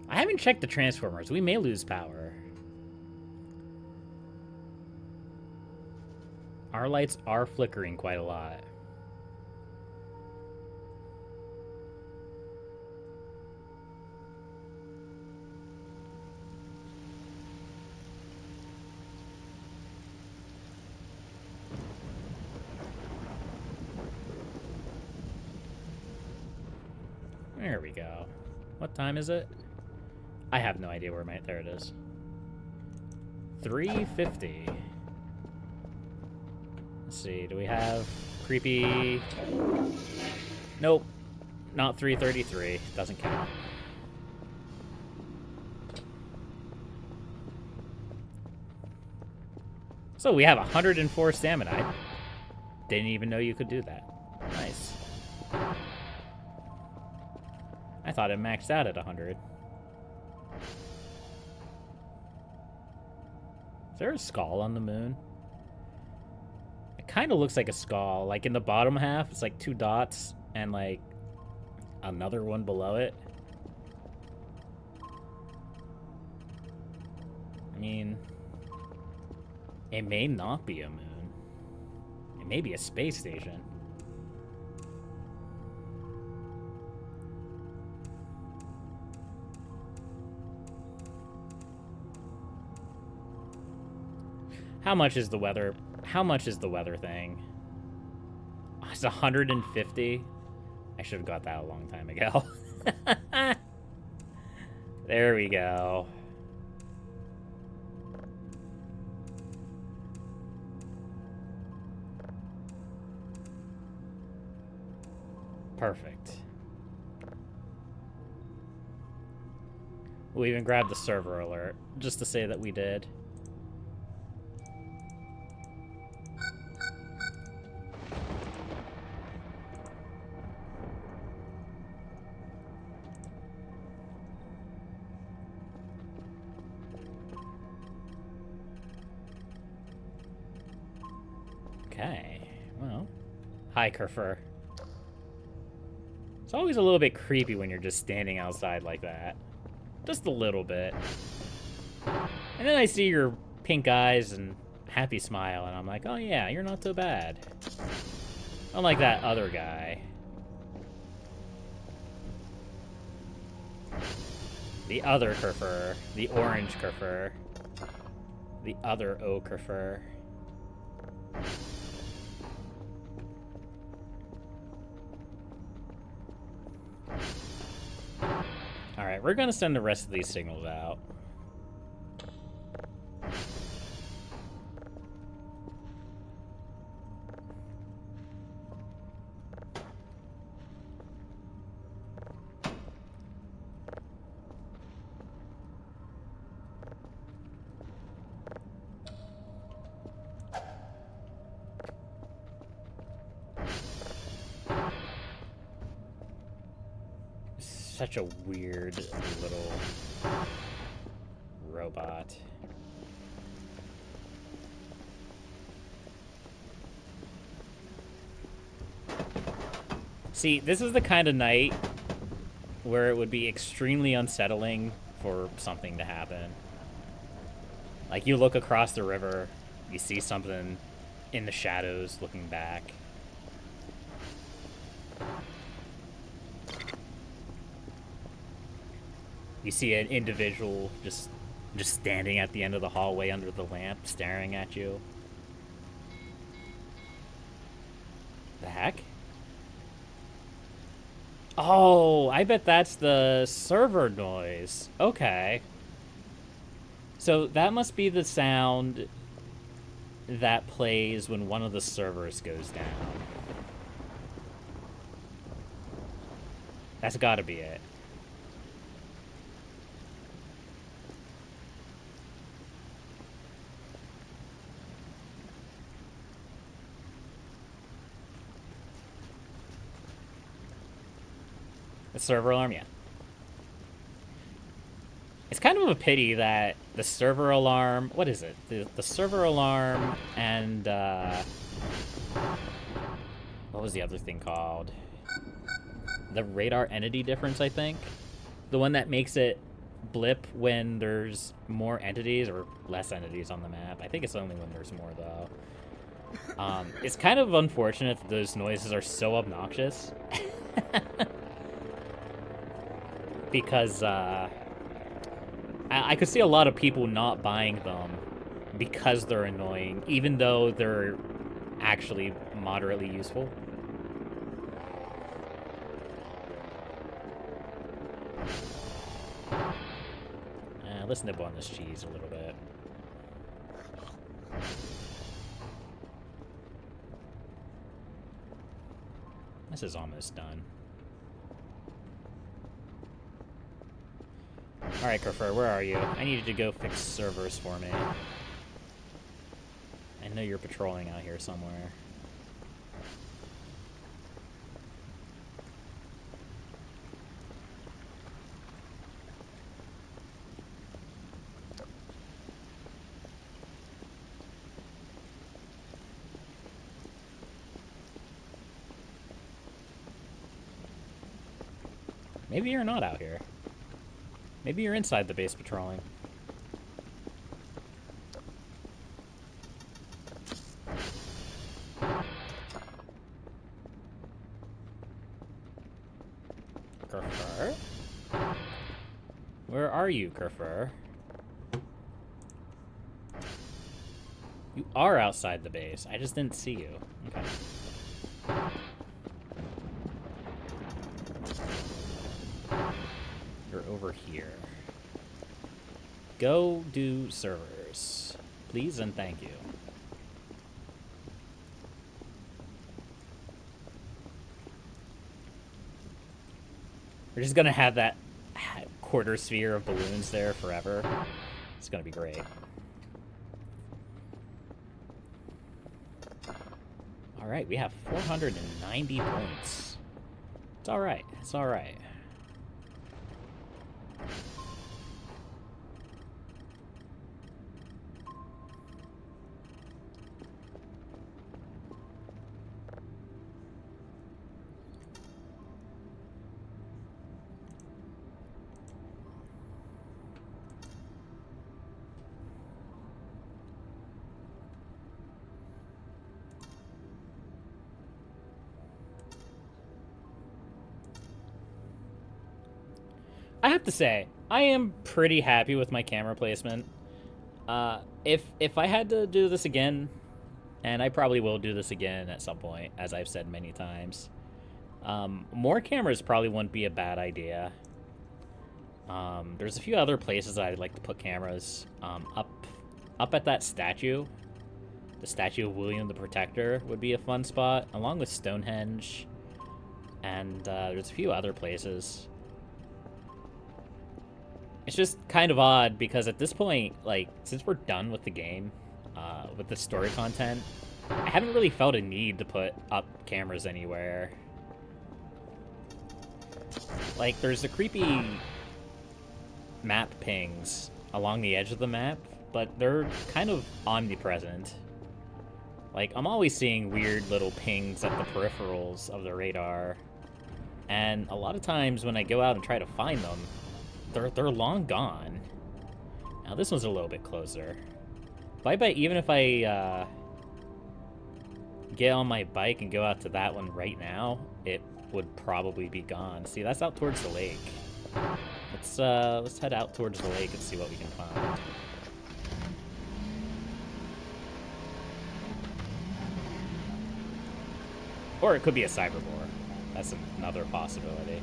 I haven't checked the transformers. We may lose power. Our lights are flickering quite a lot. There we go. What time is it? I have no idea where my... There it is. 3:50. Let's see, do we have creepy... Nope. Not 3:33. Doesn't count. So we have 104 stamina. I didn't even know you could do that. Nice. I thought it maxed out at 100. Is there a skull on the moon? It kind of looks like a skull. Like in the bottom half, it's like 2 dots and like another one below it. I mean, it may not be a moon. It may be a space station. How much is the weather? How much is the weather thing? Oh, it's 150. I should have got that a long time ago. There we go. Perfect. We'll even grab the server alert just to say that we did. Okay, well, hi, Kerfer. It's always a little bit creepy when you're just standing outside like that. Just a little bit. And then I see your pink eyes and happy smile, and I'm like, oh yeah, you're not so bad. Unlike that other guy. The other Kerfer. The orange Kerfer. The other O Kerfer. Alright, we're gonna send the rest of these signals out. Such a weird little robot. See, this is the kind of night where it would be extremely unsettling for something to happen. Like, you look across the river, you see something in the shadows looking back. You see an individual just standing at the end of the hallway under the lamp, staring at you. The heck? Oh, I bet that's the server noise. Okay. So that must be the sound that plays when one of the servers goes down. That's gotta be it. The server alarm, yeah. It's kind of a pity that the server alarm... What is it? The server alarm and, what was the other thing called? The radar entity difference, I think? The one that makes it blip when there's more entities or less entities on the map. I think it's only when there's more, though. It's kind of unfortunate that those noises are so obnoxious. Because, I could see a lot of people not buying them because they're annoying, even though they're actually moderately useful. Let's nibble on this cheese a little bit. This is almost done. Alright, Kerfer, where are you? I need you to go fix servers for me. I know you're patrolling out here somewhere. Maybe you're not out here. Maybe you're inside the base patrolling. Kerfer? Where are you, Kerfer? You are outside the base. I just didn't see you. Okay. You're over here. Go do servers. Please and thank you. We're just gonna have that quarter sphere of balloons there forever. It's gonna be great. Alright, we have 490 points. It's alright. It's alright. I have to say, I am pretty happy with my camera placement. If I had to do this again, and I probably will do this again at some point, as I've said many times, more cameras probably wouldn't be a bad idea. There's a few other places I'd like to put cameras. Up at that statue, the statue of William the Protector would be a fun spot, along with Stonehenge, and there's a few other places. It's just kind of odd because at this point, like, since we're done with the game, with the story content, I haven't really felt a need to put up cameras anywhere. Like, there's the creepy map pings along the edge of the map, but they're kind of omnipresent. Like, I'm always seeing weird little pings at the peripherals of the radar, and a lot of times when I go out and try to find them, they're long gone. Now this one's a little bit closer. But I bet even if I get on my bike and go out to that one right now, it would probably be gone. See, that's out towards the lake. Let's head out towards the lake and see what we can find. Or it could be a cyberbore. That's another possibility.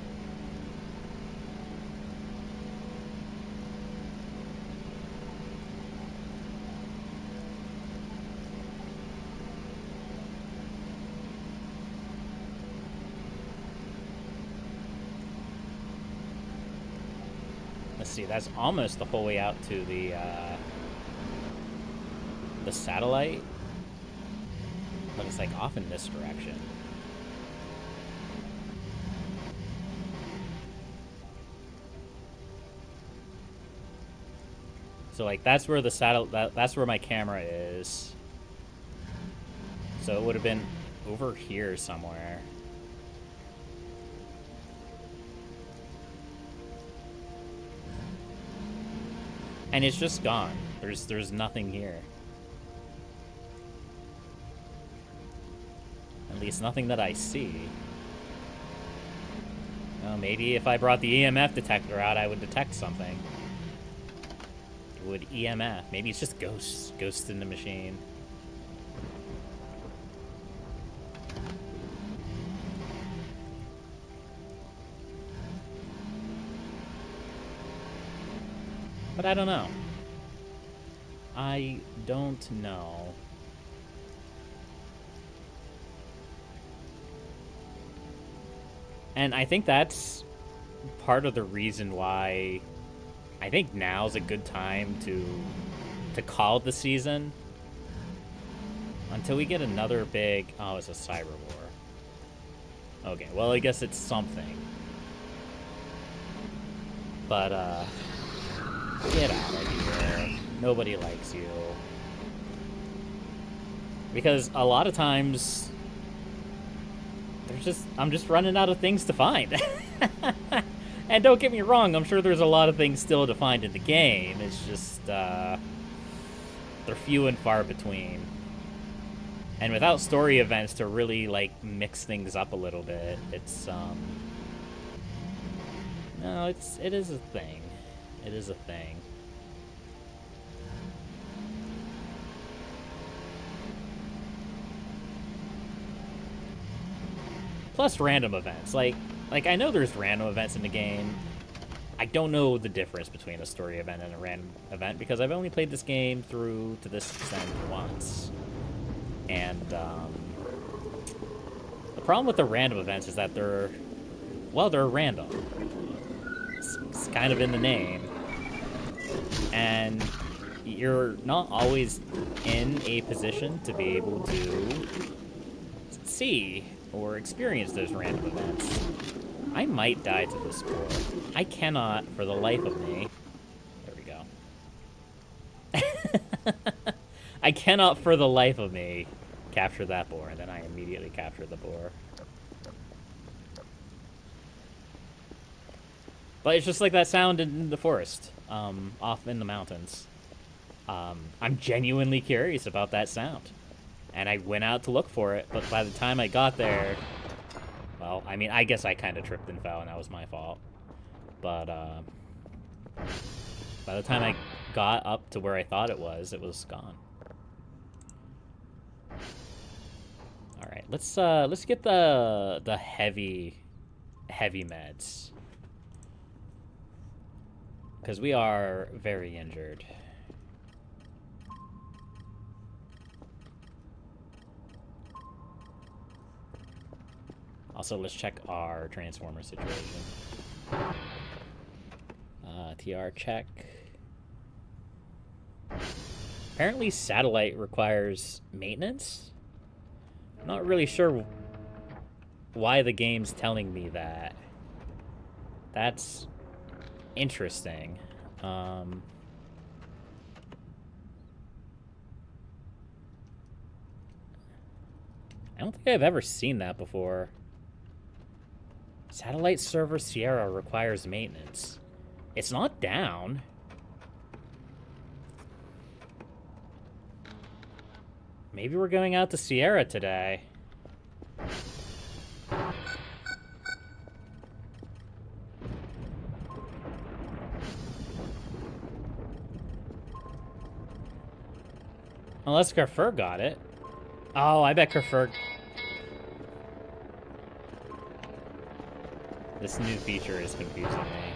see, that's almost the whole way out to the satellite. But it's like off in this direction. So like that's where the that's where my camera is. So it would have been over here somewhere. And it's just gone. There's nothing here. At least nothing that I see. Well, maybe if I brought the EMF detector out, I would detect something. It would EMF. Maybe it's just ghosts. Ghosts in the machine. But I don't know. I don't know. And I think that's part of the reason why I think now's a good time to call the season. Until we get another big... Oh, it's a cyber war. Okay, well, I guess it's something. But, get out of here. Nobody likes you. Because a lot of times... I'm just running out of things to find. And don't get me wrong, I'm sure there's a lot of things still to find in the game. It's just, they're few and far between. And without story events to really, like, mix things up a little bit, it's, no, it is a thing. It is a thing. Plus random events. Like I know there's random events in the game. I don't know the difference between a story event and a random event because I've only played this game through to this extent once. And the problem with the random events is that they're random. It's kind of in the name. And you're not always in a position to be able to see or experience those random events. I might die to this boar. I cannot, for the life of me... There we go. I cannot, for the life of me, capture that boar, and then I immediately capture the boar. But it's just like that sound in the forest, off in the mountains. I'm genuinely curious about that sound. And I went out to look for it, but by the time I got there... Well, I mean, I guess I kind of tripped and fell, and that was my fault. But, by the time I got up to where I thought it was gone. Alright, let's get the heavy meds. Because we are very injured. Also, let's check our transformer situation. TR check. Apparently satellite requires maintenance. I'm not really sure why the game's telling me that. That's interesting. I don't think I've ever seen that before. Satellite server Sierra requires maintenance. It's not down. Maybe we're going out to Sierra today. Unless Kerfur got it. Oh, I bet Kerfur... This new feature is confusing me.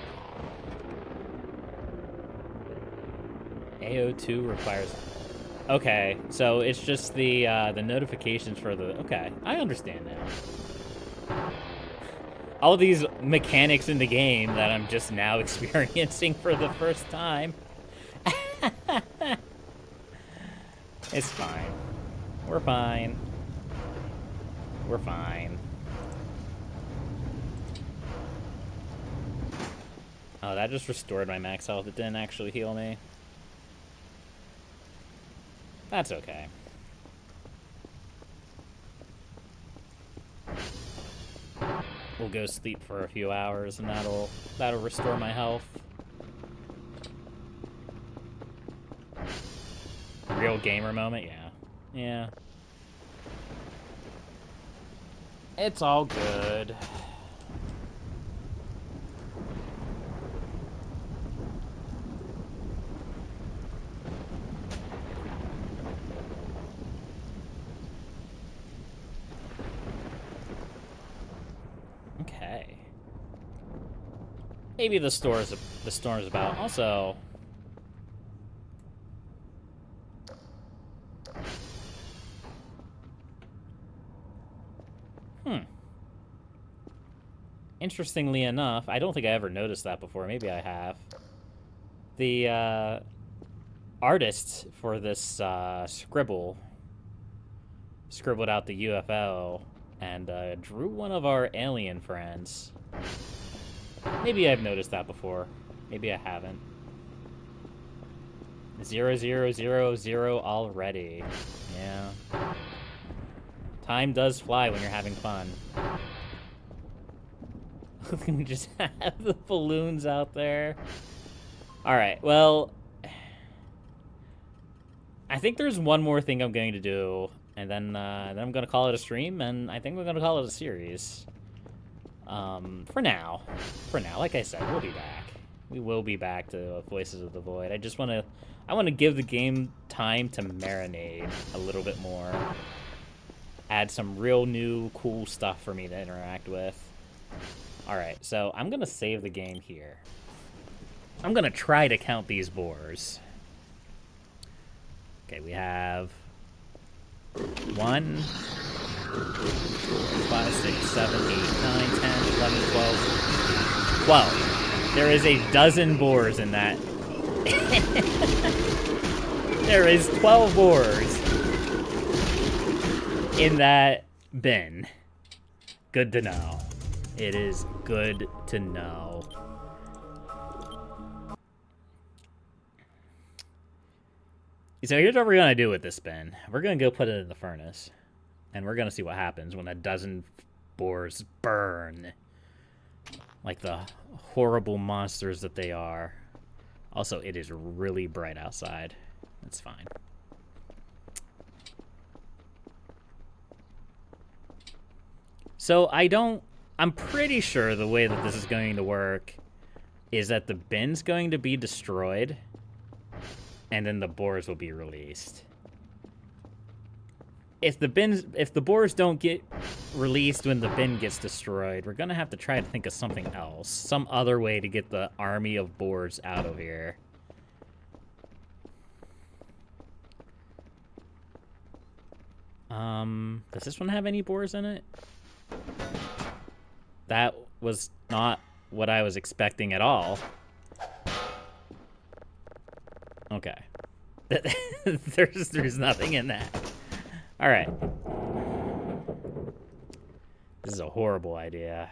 AO2 requires... Okay, so it's just the notifications for the... Okay, I understand now. all these mechanics in the game that I'm just now experiencing for the first time. It's fine. We're fine. We're fine. Oh, that just restored my max health. It didn't actually heal me. That's okay. We'll go sleep for a few hours, and that'll restore my health. Real gamer moment, yeah. Yeah. It's all good. Okay. Maybe the storm's about. Also, interestingly enough, I don't think I ever noticed that before. Maybe I have. The artist for this scribbled out the UFO and drew one of our alien friends. Maybe I've noticed that before. Maybe I haven't. 0000 already. Yeah. Time does fly when you're having fun. We just have the balloons out there. Alright, well, I think there's one more thing I'm going to do, and then I'm going to call it a stream, and I think we're going to call it a series. For now, like I said, we'll be back. We will be back to Voices of the Void. I want to give the game time to marinate a little bit more. Add some real new cool stuff for me to interact with. Alright, so I'm going to save the game here. I'm going to try to count these boars. Okay, we have 1, 5, 6, 7, 8, 9, 10, 11, 12. 12. There is a dozen boars in that. There is 12 boars in that bin. Good to know. It is good to know. So here's what we're going to do with this bin. We're going to go put it in the furnace. And we're going to see what happens when a dozen boars burn. Like the horrible monsters that they are. Also, it is really bright outside. That's fine. So I'm pretty sure the way that this is going to work is that the bin's going to be destroyed. And then the boars will be released. If the boars don't get released when the bin gets destroyed, we're gonna have to try to think of something else. Some other way to get the army of boars out of here. Does this one have any boars in it? That was not what I was expecting at all. Okay. There's nothing in that. All right. This is a horrible idea.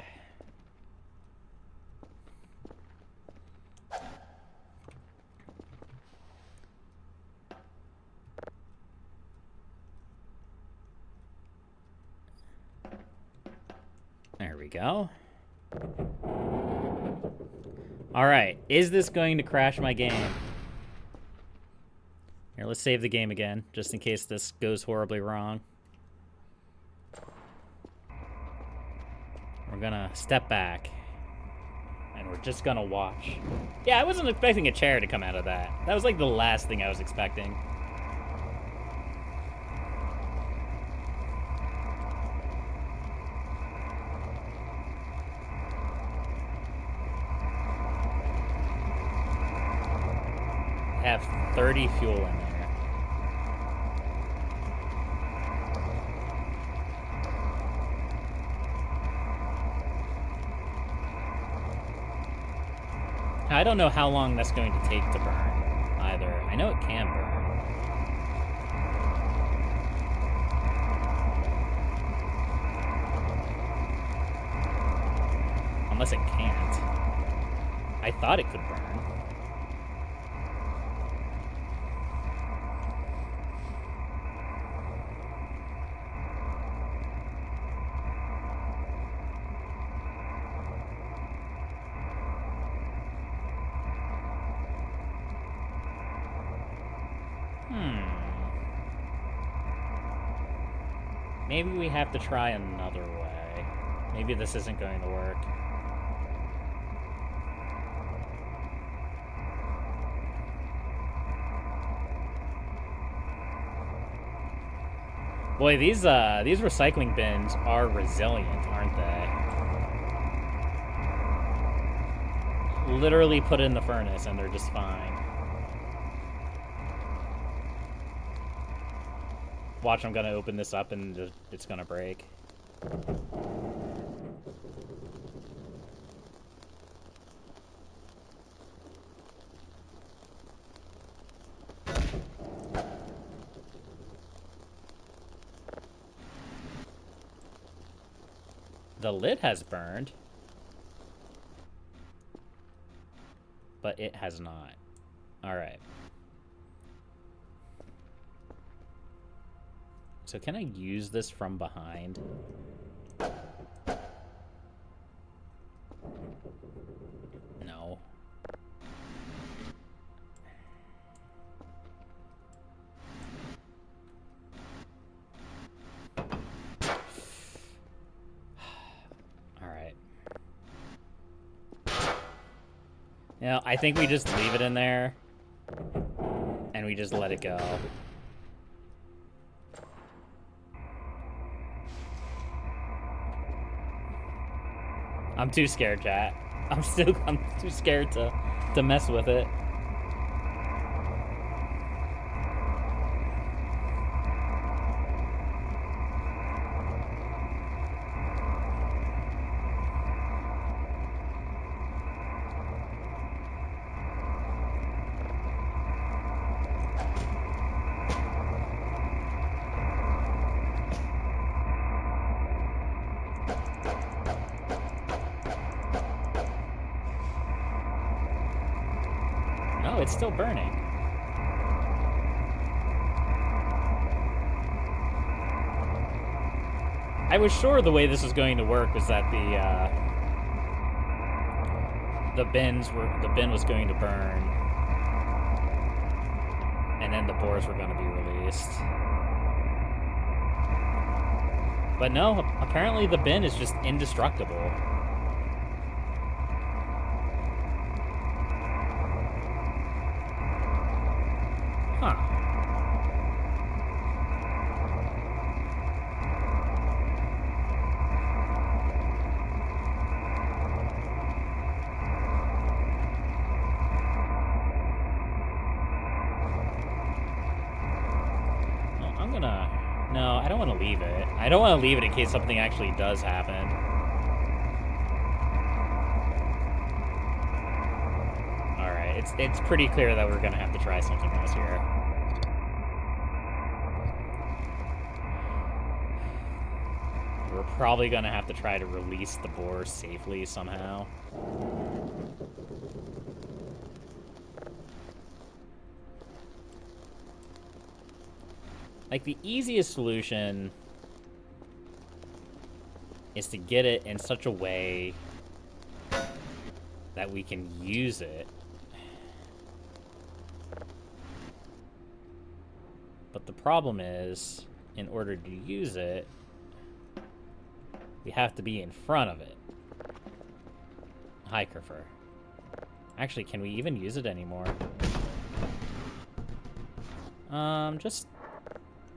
There we go. All right. Is this going to crash my game? Here, let's save the game again, just in case this goes horribly wrong. We're gonna step back. And we're just gonna watch. Yeah, I wasn't expecting a chair to come out of that. That was like the last thing I was expecting. I have 30 fuel in there. I don't know how long that's going to take to burn, either. I know it can burn. Unless it can't. I thought it could burn. Maybe we have to try another way. Maybe this isn't going to work. Boy, these recycling bins are resilient, aren't they? Literally put it in the furnace and they're just fine. Watch, I'm gonna open this up and it's gonna break. The lid has burned, but it has not. All right. So can I use this from behind? No. All right. You know, I think we just leave it in there and we just let it go. I'm too scared, chat. I'm too scared to mess with it. No, it's still burning. I was sure the way this was going to work was that the bin was going to burn, and then the boars were going to be released. But no, apparently the bin is just indestructible. Huh. No, I don't want to leave it. I don't want to leave it in case something actually does happen. Alright, it's pretty clear that we're gonna have to try something else here. We're probably gonna have to try to release the boar safely somehow. Like, the easiest solution is to get it in such a way that we can use it. But the problem is, in order to use it, we have to be in front of it. Hi, Kerfer. Actually, can we even use it anymore?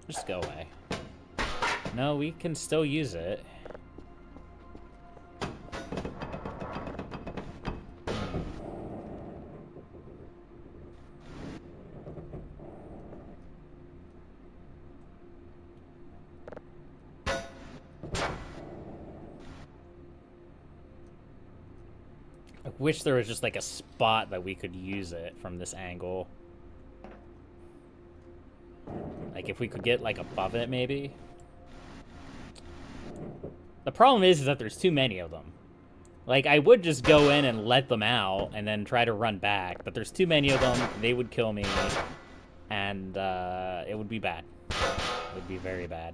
Just go away. No, we can still use it. Wish there was just like a spot that we could use it from this angle. Like if we could get like above it, maybe. The problem is that there's too many of them. Like I would just go in and let them out and then try to run back, but there's too many of them. They would kill me, and it would be bad. It would be very bad.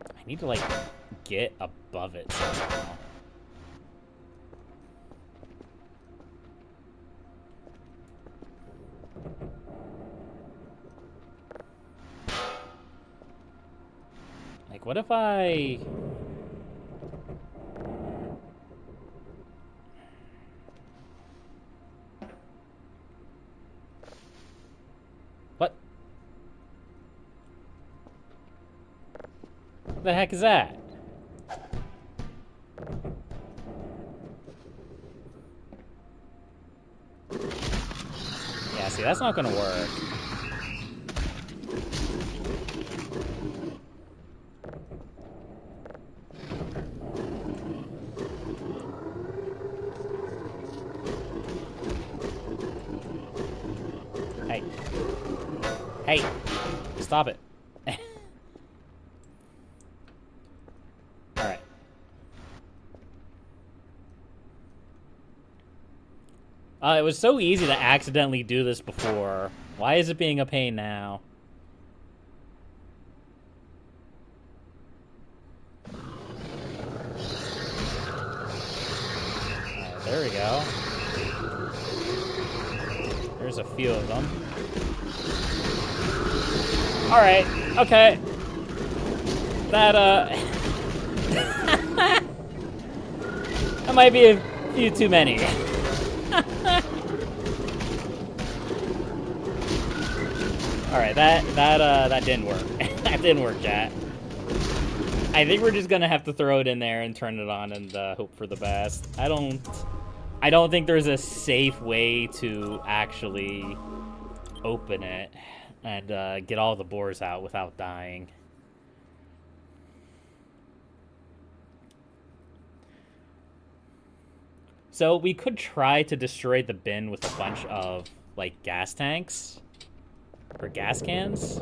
I need to, like, get above it somehow. Like, what if I... What? What the heck is that? Yeah, see, that's not gonna work. Hey. Hey! Stop it. Alright. It was so easy to accidentally do this before. Why is it being a pain now? Alright, there we go. There's a few of them. Alright, okay. That, that might be a few too many. Alright, that didn't work. That didn't work, chat. I think we're just gonna have to throw it in there and turn it on and hope for the best. I don't think there's a safe way to actually open it and get all the boars out without dying. So we could try to destroy the bin with a bunch of, like, gas tanks. Or gas cans.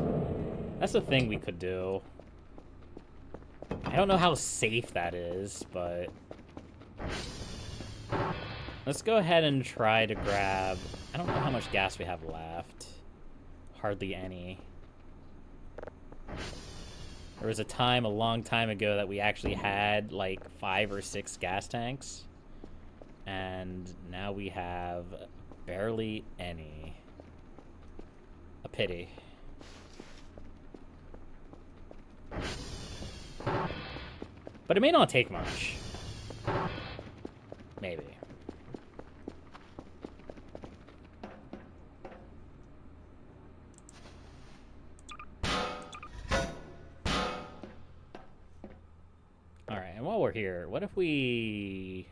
That's the thing we could do. I don't know how safe that is, but... Let's go ahead and try to grab... I don't know how much gas we have left. Hardly any. There was a time, a long time ago, that we actually had, like, 5 or 6 gas tanks. And now we have barely any. A pity. But it may not take much. Maybe. Alright, and while we're here, what if we...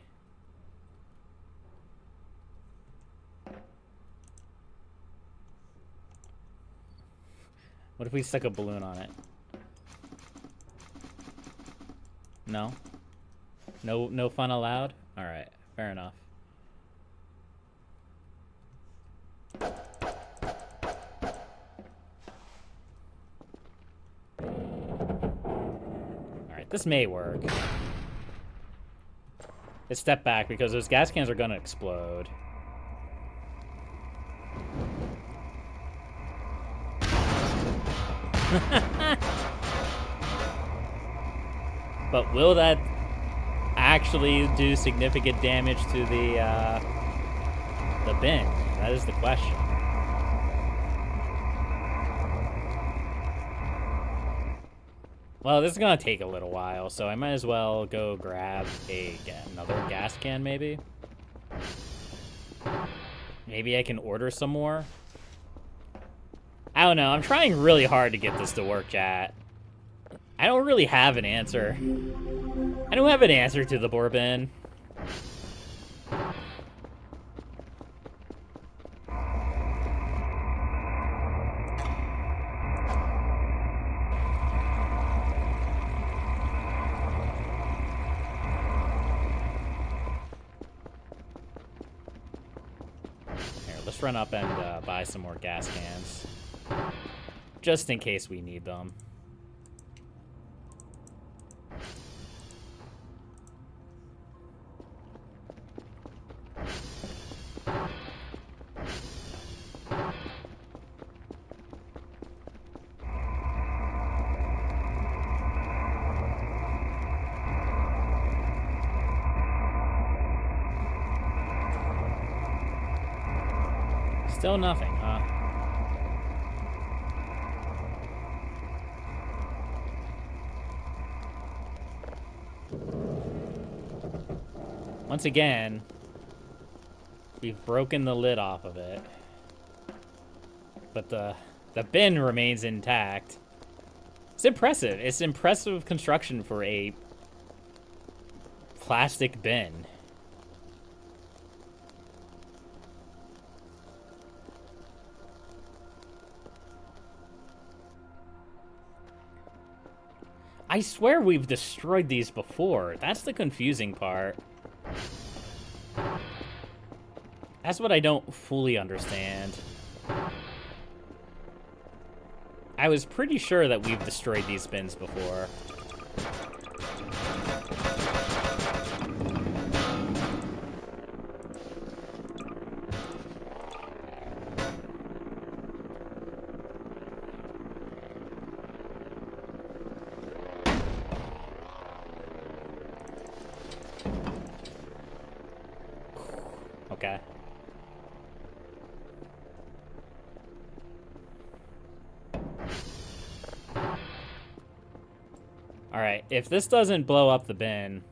What if we stuck a balloon on it? No? No fun allowed? Alright, fair enough. Alright, this may work. Let's step back because those gas cans are gonna explode. But will that actually do significant damage to the bin? That is the question. Well, this is gonna take a little while, so I might as well go grab another gas can, maybe. Maybe I can order some more. I don't know. I'm trying really hard to get this to work, chat. I don't really have an answer. I don't have an answer to the boar bin. run up and buy some more gas cans. Just in case we need them. Still nothing, huh? Once again, we've broken the lid off of it. But the bin remains intact. It's impressive. It's impressive construction for a plastic bin. I swear we've destroyed these before. That's the confusing part. That's what I don't fully understand. I was pretty sure that we've destroyed these bins before. Okay. Alright, if this doesn't blow up the bin,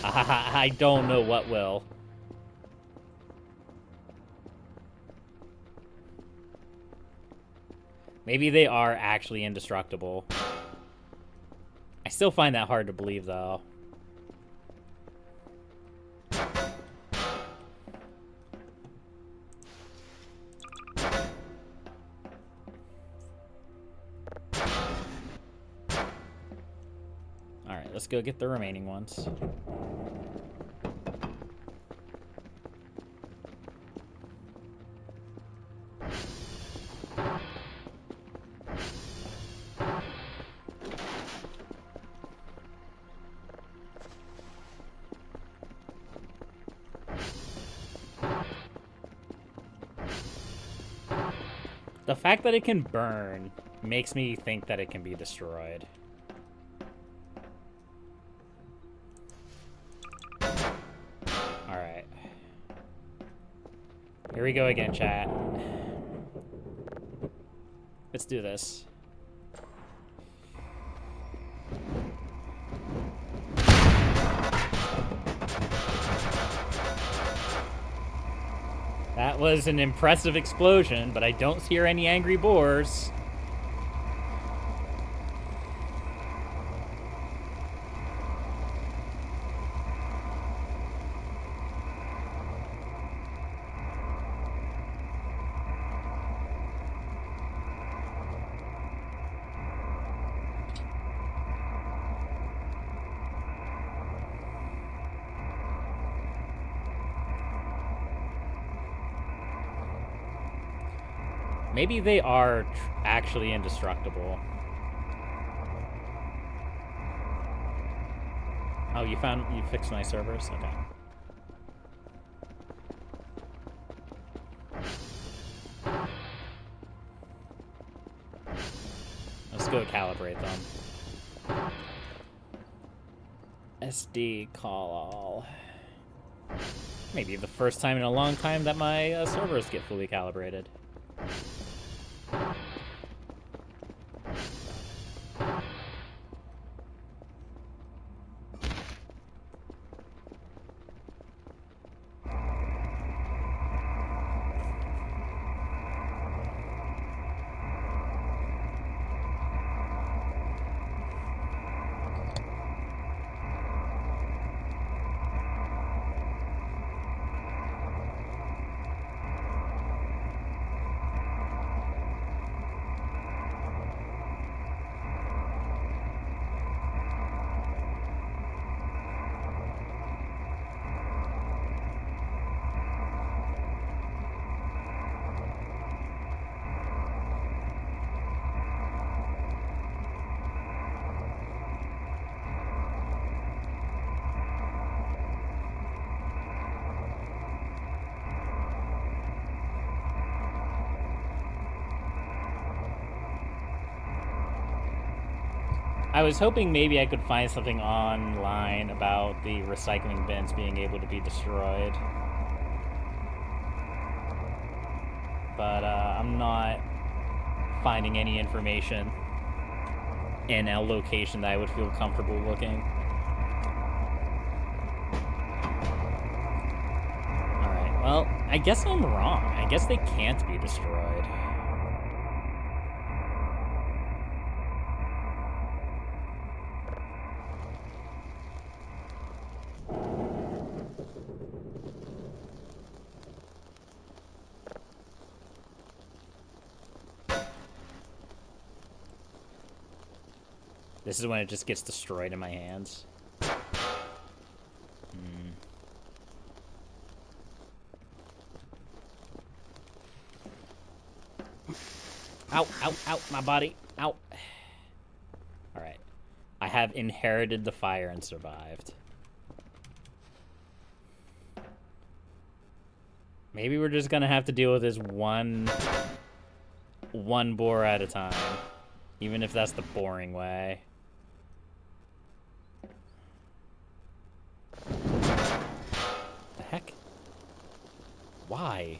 I don't know what will. Maybe they are actually indestructible. I still find that hard to believe, though. Alright, let's go get the remaining ones. The fact that it can burn makes me think that it can be destroyed. Alright. Here we go again, chat. Let's do this. That was an impressive explosion, but I don't hear any angry boars. Maybe they are actually indestructible. Oh, you fixed my servers? Okay. Let's go calibrate them. SD call all. Maybe the first time in a long time that my servers get fully calibrated. I was hoping maybe I could find something online about the recycling bins being able to be destroyed. But I'm not finding any information in a location that I would feel comfortable looking. Alright, well, I guess I'm wrong. I guess they can't be destroyed. This is when it just gets destroyed in my hands. Ow, ow, ow, my body. Ow. Alright. I have inherited the fire and survived. Maybe we're just gonna have to deal with this one boar at a time. Even if that's the boring way. The heck? Why?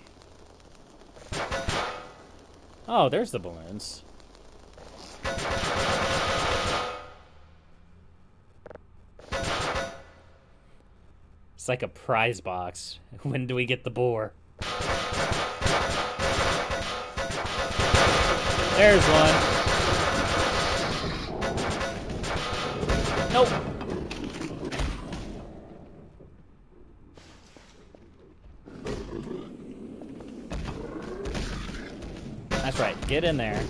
Oh, there's the balloons. It's like a prize box. When do we get the boar? There's one. Nope. That's right. Get in there.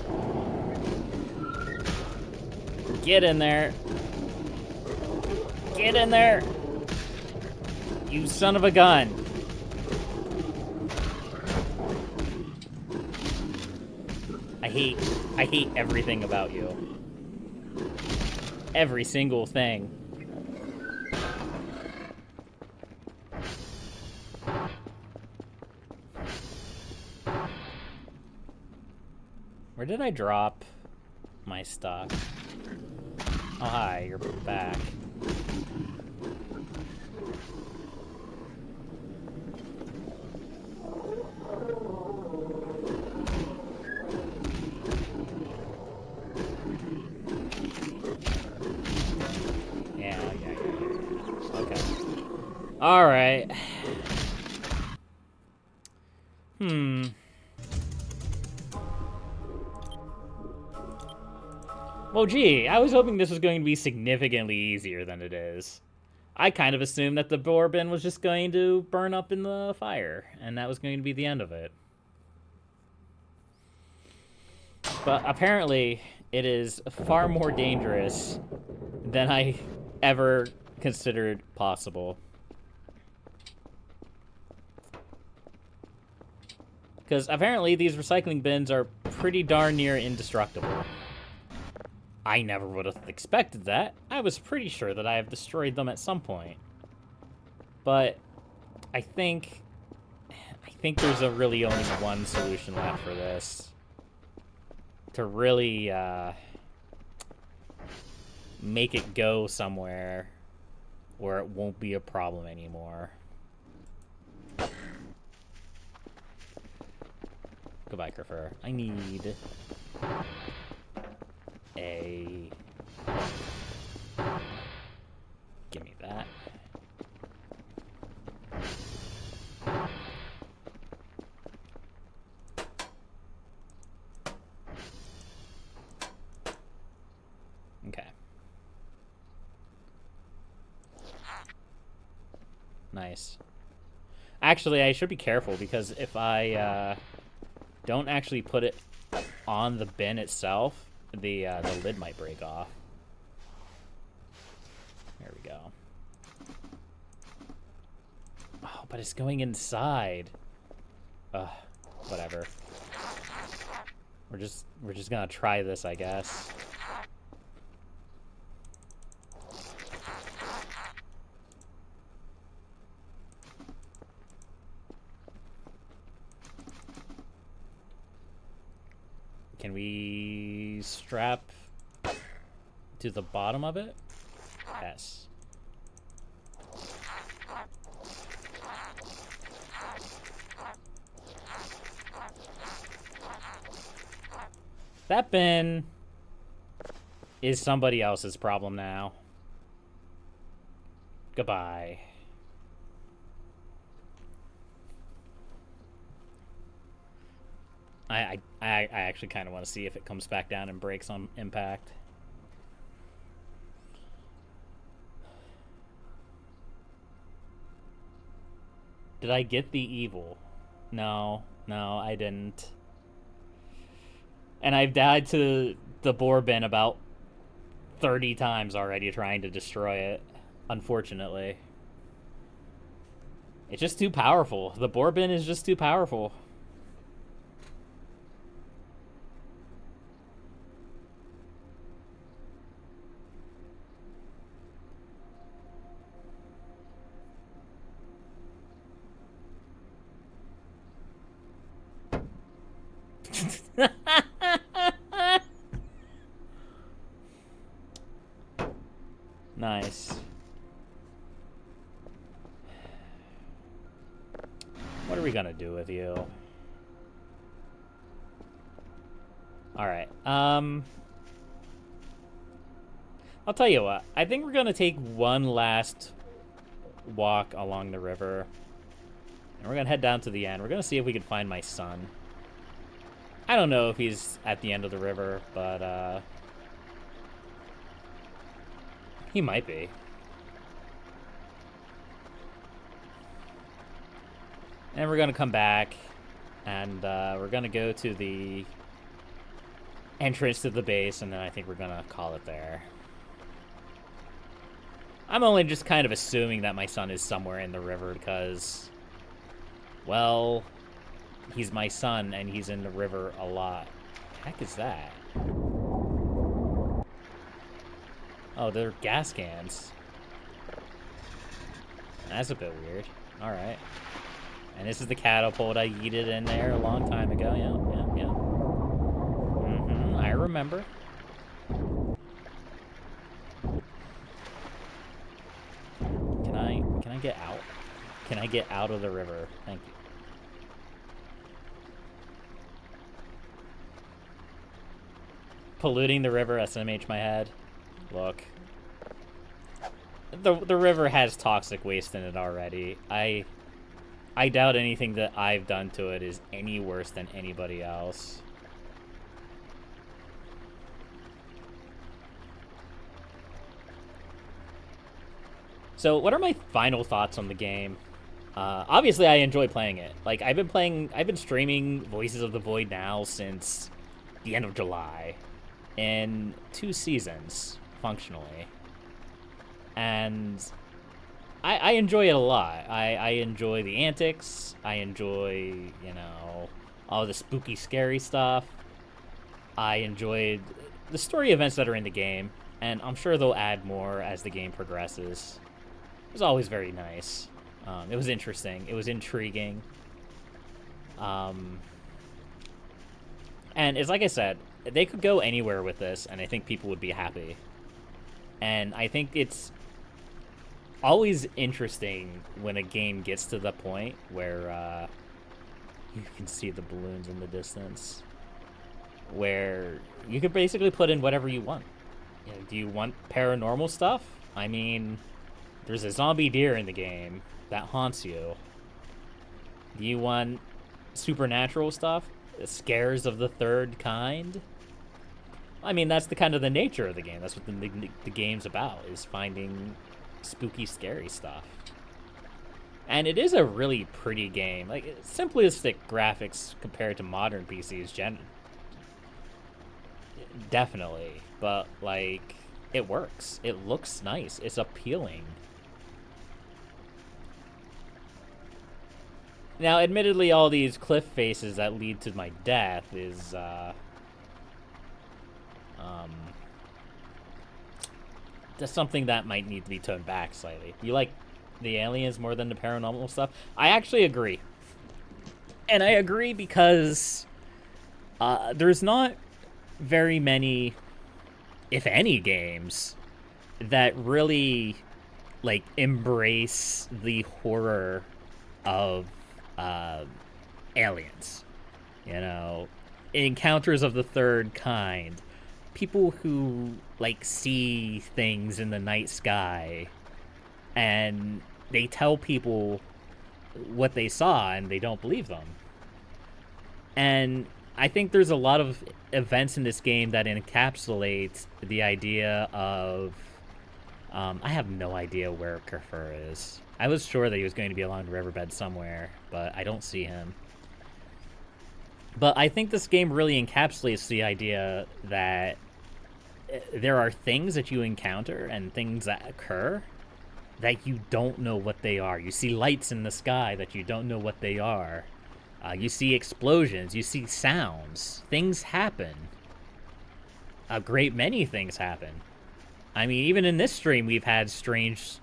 Get in there. Get in there. You son of a gun. I hate everything about you. Every single thing. Where did I drop my stuff? Oh, hi, you're back. Yeah. Okay. Alright. Well, gee, I was hoping this was going to be significantly easier than it is. I kind of assumed that the boar bin was just going to burn up in the fire, and that was going to be the end of it. But apparently, it is far more dangerous than I ever considered possible. Because apparently these recycling bins are pretty darn near indestructible. I never would have expected that. I was pretty sure that I have destroyed them at some point. But I think there's a really only one solution left for this. To really make it go somewhere where it won't be a problem anymore. Goodbye, Crifer. I need a... Give me that. Okay. Nice. Actually, I should be careful because if I don't actually put it on the bin itself, the lid might break off. There we go. Oh, but it's going inside. Ugh, whatever. We're just gonna try this, I guess. Can we strap to the bottom of it? Yes. That bin is somebody else's problem now. Goodbye. I actually kind of want to see if it comes back down and breaks on impact. Did I get the evil? No, I didn't. And I've died to the boar bin about 30 times already trying to destroy it, unfortunately. It's just too powerful. The boar bin is just too powerful. Nice. What are we gonna do with you? Alright, I'll tell you what. I think we're gonna take one last walk along the river. And we're gonna head down to the end. We're gonna see if we can find my son. I don't know if he's at the end of the river, but, he might be. And we're gonna come back, and we're gonna go to the entrance to the base, and then I think we're gonna call it there. I'm only just kind of assuming that my son is somewhere in the river because, well, he's my son, and he's in the river a lot. The heck is that? Oh, they're gas cans. That's a bit weird. Alright. And this is the catapult I yeeted in there a long time ago. Yeah. Mm-hmm, I remember. Can I get out? Can I get out of the river? Thank you. Polluting the river, SMH my head. Look. The river has toxic waste in it already. I doubt anything that I've done to it is any worse than anybody else. So, what are my final thoughts on the game? Obviously, I enjoy playing it. Like, I've been streaming Voices of the Void now since the end of July. In 2 seasons, functionally. And I enjoy it a lot. I enjoy the antics. I enjoy, you know, all the spooky, scary stuff. I enjoyed the story events that are in the game. And I'm sure they'll add more as the game progresses. It was always very nice. It was interesting. It was intriguing. And it's like I said, they could go anywhere with this, and I think people would be happy. And I think it's always interesting when a game gets to the point where you can see the balloons in the distance, where you could basically put in whatever you want. You know, do you want paranormal stuff? I mean, there's a zombie deer in the game that haunts you. Do you want supernatural stuff? Scares of the third kind? I mean, that's the kind of the nature of the game. That's what the game's about, is finding spooky, scary stuff. And it is a really pretty game. Like, simplistic graphics compared to modern PCs, definitely. But, like, it works. It looks nice. It's appealing. Now, admittedly, all these cliff faces that lead to my death is, that's something that might need to be toned back slightly. You like the aliens more than the paranormal stuff? I actually agree. And I agree because there's not very many if any, games that really like embrace the horror of aliens. You know, encounters of the third kind, people who like see things in the night sky and they tell people what they saw and they don't believe them. And I think there's a lot of events in this game that encapsulate the idea of I have no idea where Kerfur is. I was sure that he was going to be along the riverbed somewhere, but I don't see him. But I think this game really encapsulates the idea that there are things that you encounter and things that occur that you don't know what they are. You see lights in the sky that you don't know what they are. You see explosions. You see sounds. Things happen. A great many things happen. I mean, even in this stream, we've had strange,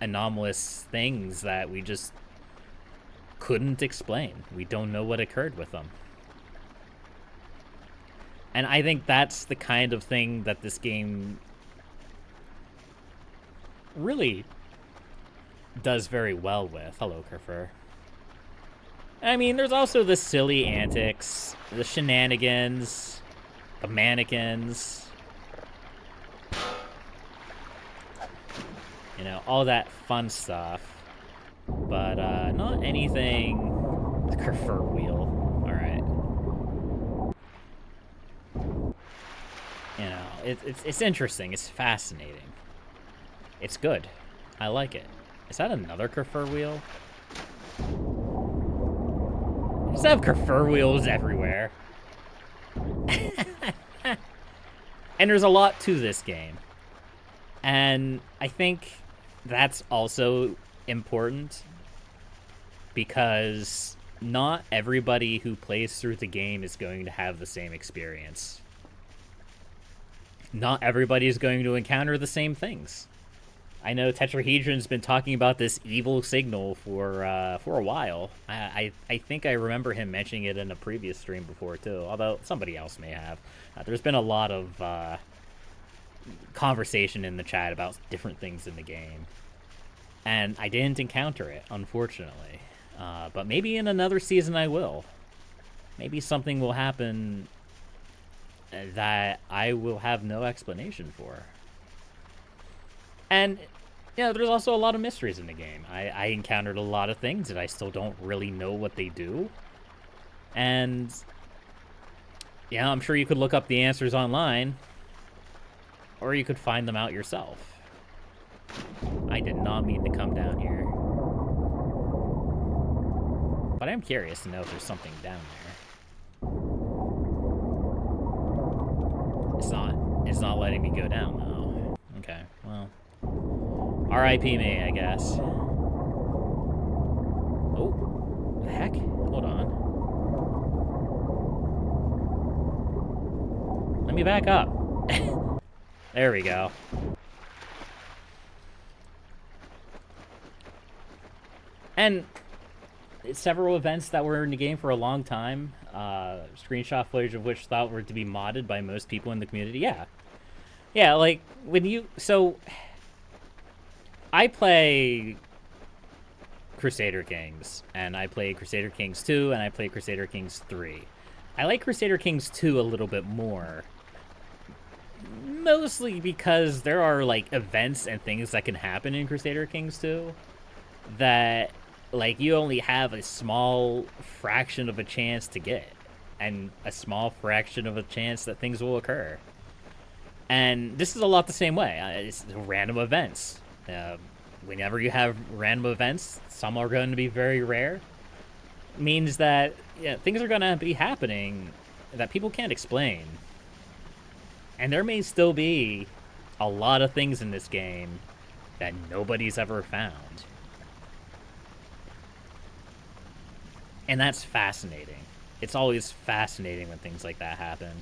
anomalous things that we just couldn't explain. We don't know what occurred with them. And I think that's the kind of thing that this game really does very well with. Hello, Kerfur. I mean, there's also the silly antics, the shenanigans, the mannequins. You know, all that fun stuff. But, not anything... The Kerfur wheel. Alright. You know, it's interesting. It's fascinating. It's good. I like it. Is that another Kerfur wheel? Just have Kerfur wheels everywhere. And there's a lot to this game. And I think that's also important because not everybody who plays through the game is going to have the same experience. Not everybody is going to encounter the same things. I know Tetrahedron's been talking about this evil signal for a while. I think I remember him mentioning it in a previous stream before, too, although somebody else may have. There's been a lot of conversation in the chat about different things in the game. And I didn't encounter it, unfortunately. But maybe in another season I will. Maybe something will happen that I will have no explanation for. And, you know, there's also a lot of mysteries in the game. I encountered a lot of things that I still don't really know what they do. And, yeah, I'm sure you could look up the answers online. Or you could find them out yourself. I did not mean to come down here. But I'm curious to know if there's something down there. It's not letting me go down, though. Okay, well... R.I.P. me, I guess. Oh, the heck? Hold on. Let me back up. There we go. And several events that were in the game for a long time, screenshot footage of which thought were to be modded by most people in the community. Yeah. Yeah, like, when you... So... I play Crusader Kings, and I play Crusader Kings 2, and I play Crusader Kings 3. I like Crusader Kings 2 a little bit more. Mostly because there are, like, events and things that can happen in Crusader Kings 2 that, like, you only have a small fraction of a chance to get, and a small fraction of a chance that things will occur. And this is a lot the same way. It's random events. Whenever you have random events, some are going to be very rare. Means that things are going to be happening that people can't explain. And there may still be a lot of things in this game that nobody's ever found. And that's fascinating. It's always fascinating when things like that happen.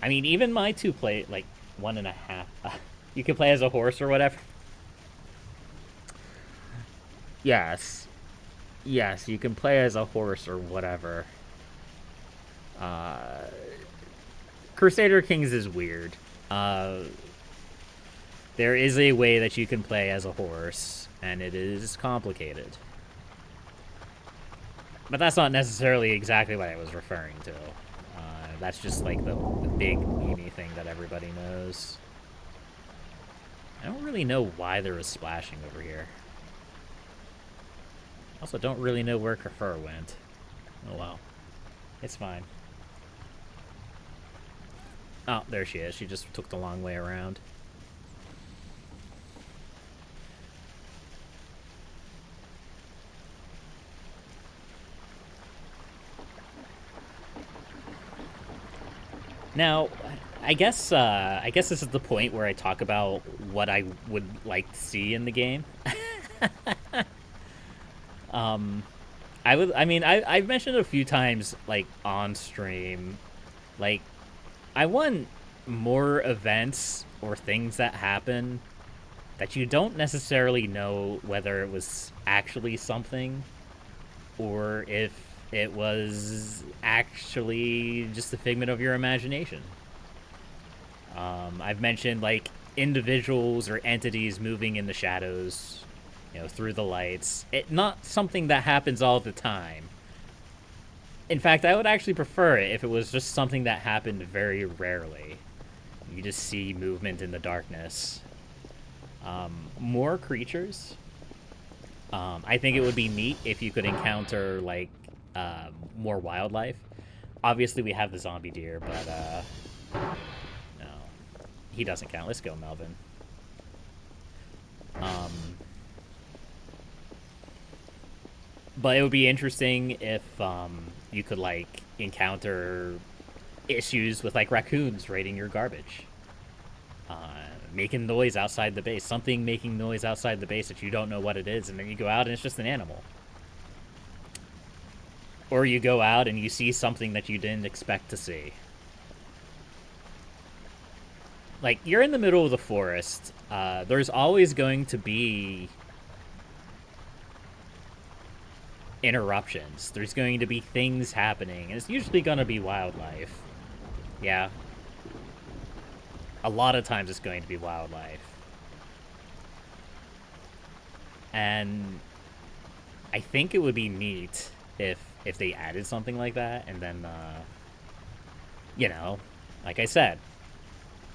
I mean, even my 2-play, like, 1.5. You can play as a horse or whatever. Yes. Yes, you can play as a horse or whatever. Crusader Kings is weird. There is a way that you can play as a horse, and it is complicated. But that's not necessarily exactly what I was referring to. That's just like the big meme thing that everybody knows. I don't really know why there was splashing over here. Also, don't really know where Kafur went. Oh well. It's fine. Oh, there she is. She just took the long way around. Now, I guess this is the point where I talk about what I would like to see in the game. I've mentioned a few times, like, on stream, like, I want more events or things that happen that you don't necessarily know whether it was actually something or if it was actually just a figment of your imagination. I've mentioned, like, individuals or entities moving in the shadows, through the lights. Not something that happens all the time. In fact, I would actually prefer it if it was just something that happened very rarely. You just see movement in the darkness. More creatures. I think it would be neat if you could encounter, like, more wildlife. Obviously, we have the zombie deer, but, no. He doesn't count. Let's go, Melvin. But it would be interesting if, you could, like, encounter issues with, like, raccoons raiding your garbage. Making noise outside the base. Something making noise outside the base that you don't know what it is, and then you go out and it's just an animal. Or you go out and you see something that you didn't expect to see. Like, you're in the middle of the forest. There's always going to be interruptions. There's going to be things happening, and it's usually going to be wildlife. Yeah. A lot of times it's going to be wildlife. And I think it would be neat if they added something like that, and then, like I said,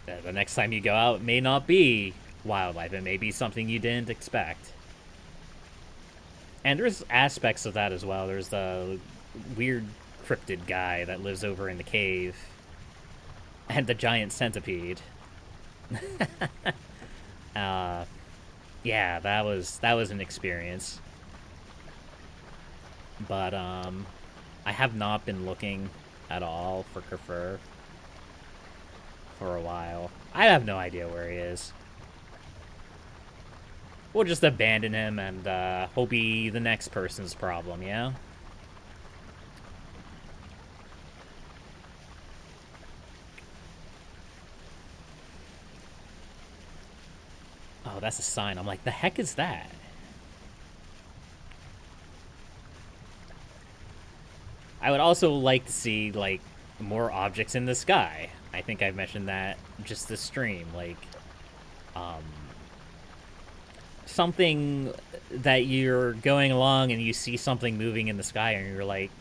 the next time you go out, it may not be wildlife. It may be something you didn't expect. And there's aspects of that as well. There's the weird cryptid guy that lives over in the cave. And the giant centipede. Yeah, that was an experience. But, I have not been looking at all for Kafur for a while. I have no idea where he is. We'll just abandon him and, he'll be the next person's problem, yeah? Oh, that's a sign. I'm like, the heck is that? I would also like to see, like, more objects in the sky. I think I've mentioned that just this stream. Like, something that you're going along and you see something moving in the sky and you're like,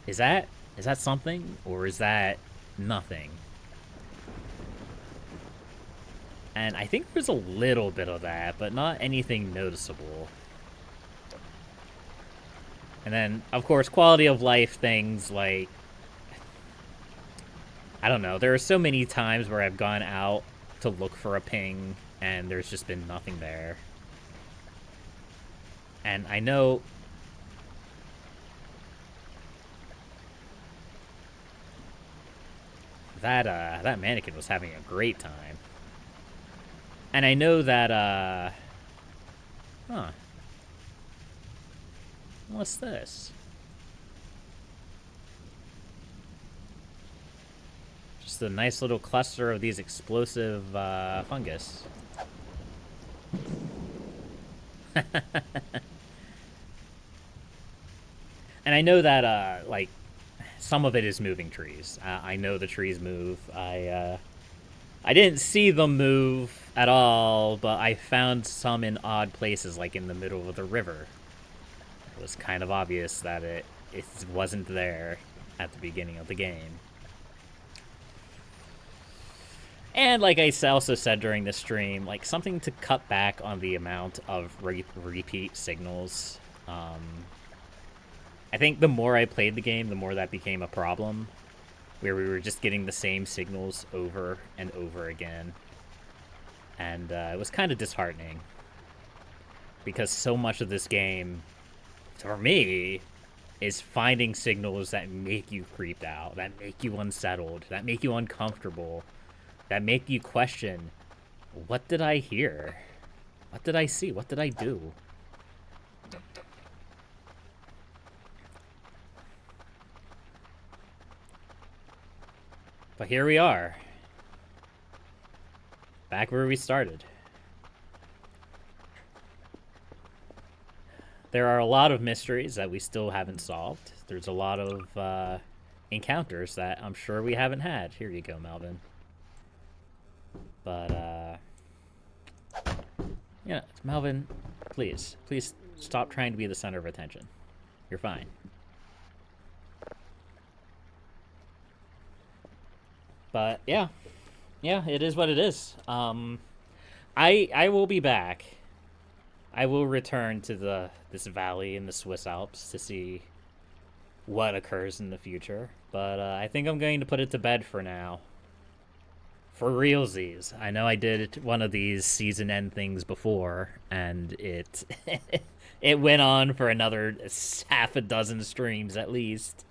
is that something? Or is that nothing? And I think there's a little bit of that, but not anything noticeable. And then, of course, quality of life things like, I don't know, there are so many times where I've gone out to look for a ping, and there's just been nothing there. And I know that, that mannequin was having a great time. And I know that, huh. What's this? Just a nice little cluster of these explosive, fungus. And I know that, like, some of it is moving trees. I know the trees move. I didn't see them move at all, but I found some in odd places, like in the middle of the river. It was kind of obvious that it wasn't there at the beginning of the game. And like I also said during the stream, like something to cut back on the amount of repeat signals. I think the more I played the game, the more that became a problem, where we were just getting the same signals over and over again. And it was kind of disheartening, because so much of this game, for me, is finding signals that make you creeped out, that make you unsettled, that make you uncomfortable, that make you question, what did I hear? What did I see? What did I do? But here we are. Back where we started. There are a lot of mysteries that we still haven't solved. There's a lot of encounters that I'm sure we haven't had. Here you go, Melvin. But, yeah, Melvin, please stop trying to be the center of attention. You're fine. But, yeah, it is what it is. I will be back. I will return to this valley in the Swiss Alps to see what occurs in the future. But I think I'm going to put it to bed for now. For realsies. I know I did one of these season end things before, and it it went on for another half a dozen streams at least.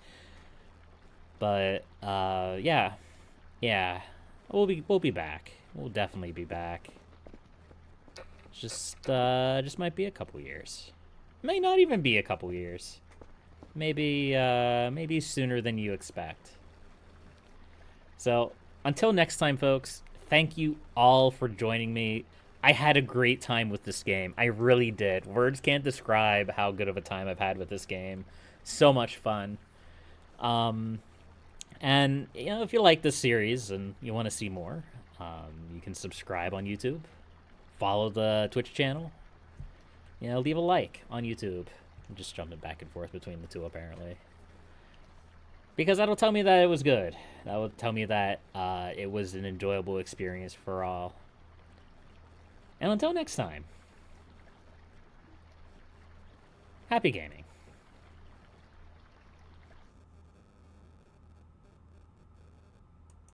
But yeah, we'll be back. We'll definitely be back. Just might be a couple years. May not even be a couple years. Maybe sooner than you expect. So, until next time, folks, thank you all for joining me. I had a great time with this game. I really did. Words can't describe how good of a time I've had with this game. So much fun. And, you know, if you like this series and you want to see more, you can subscribe on YouTube. Follow the Twitch channel. You know, leave a like on YouTube. I'm just jumping back and forth between the two, apparently. Because that'll tell me that it was good. That will tell me that it was an enjoyable experience for all. And until next time, happy gaming.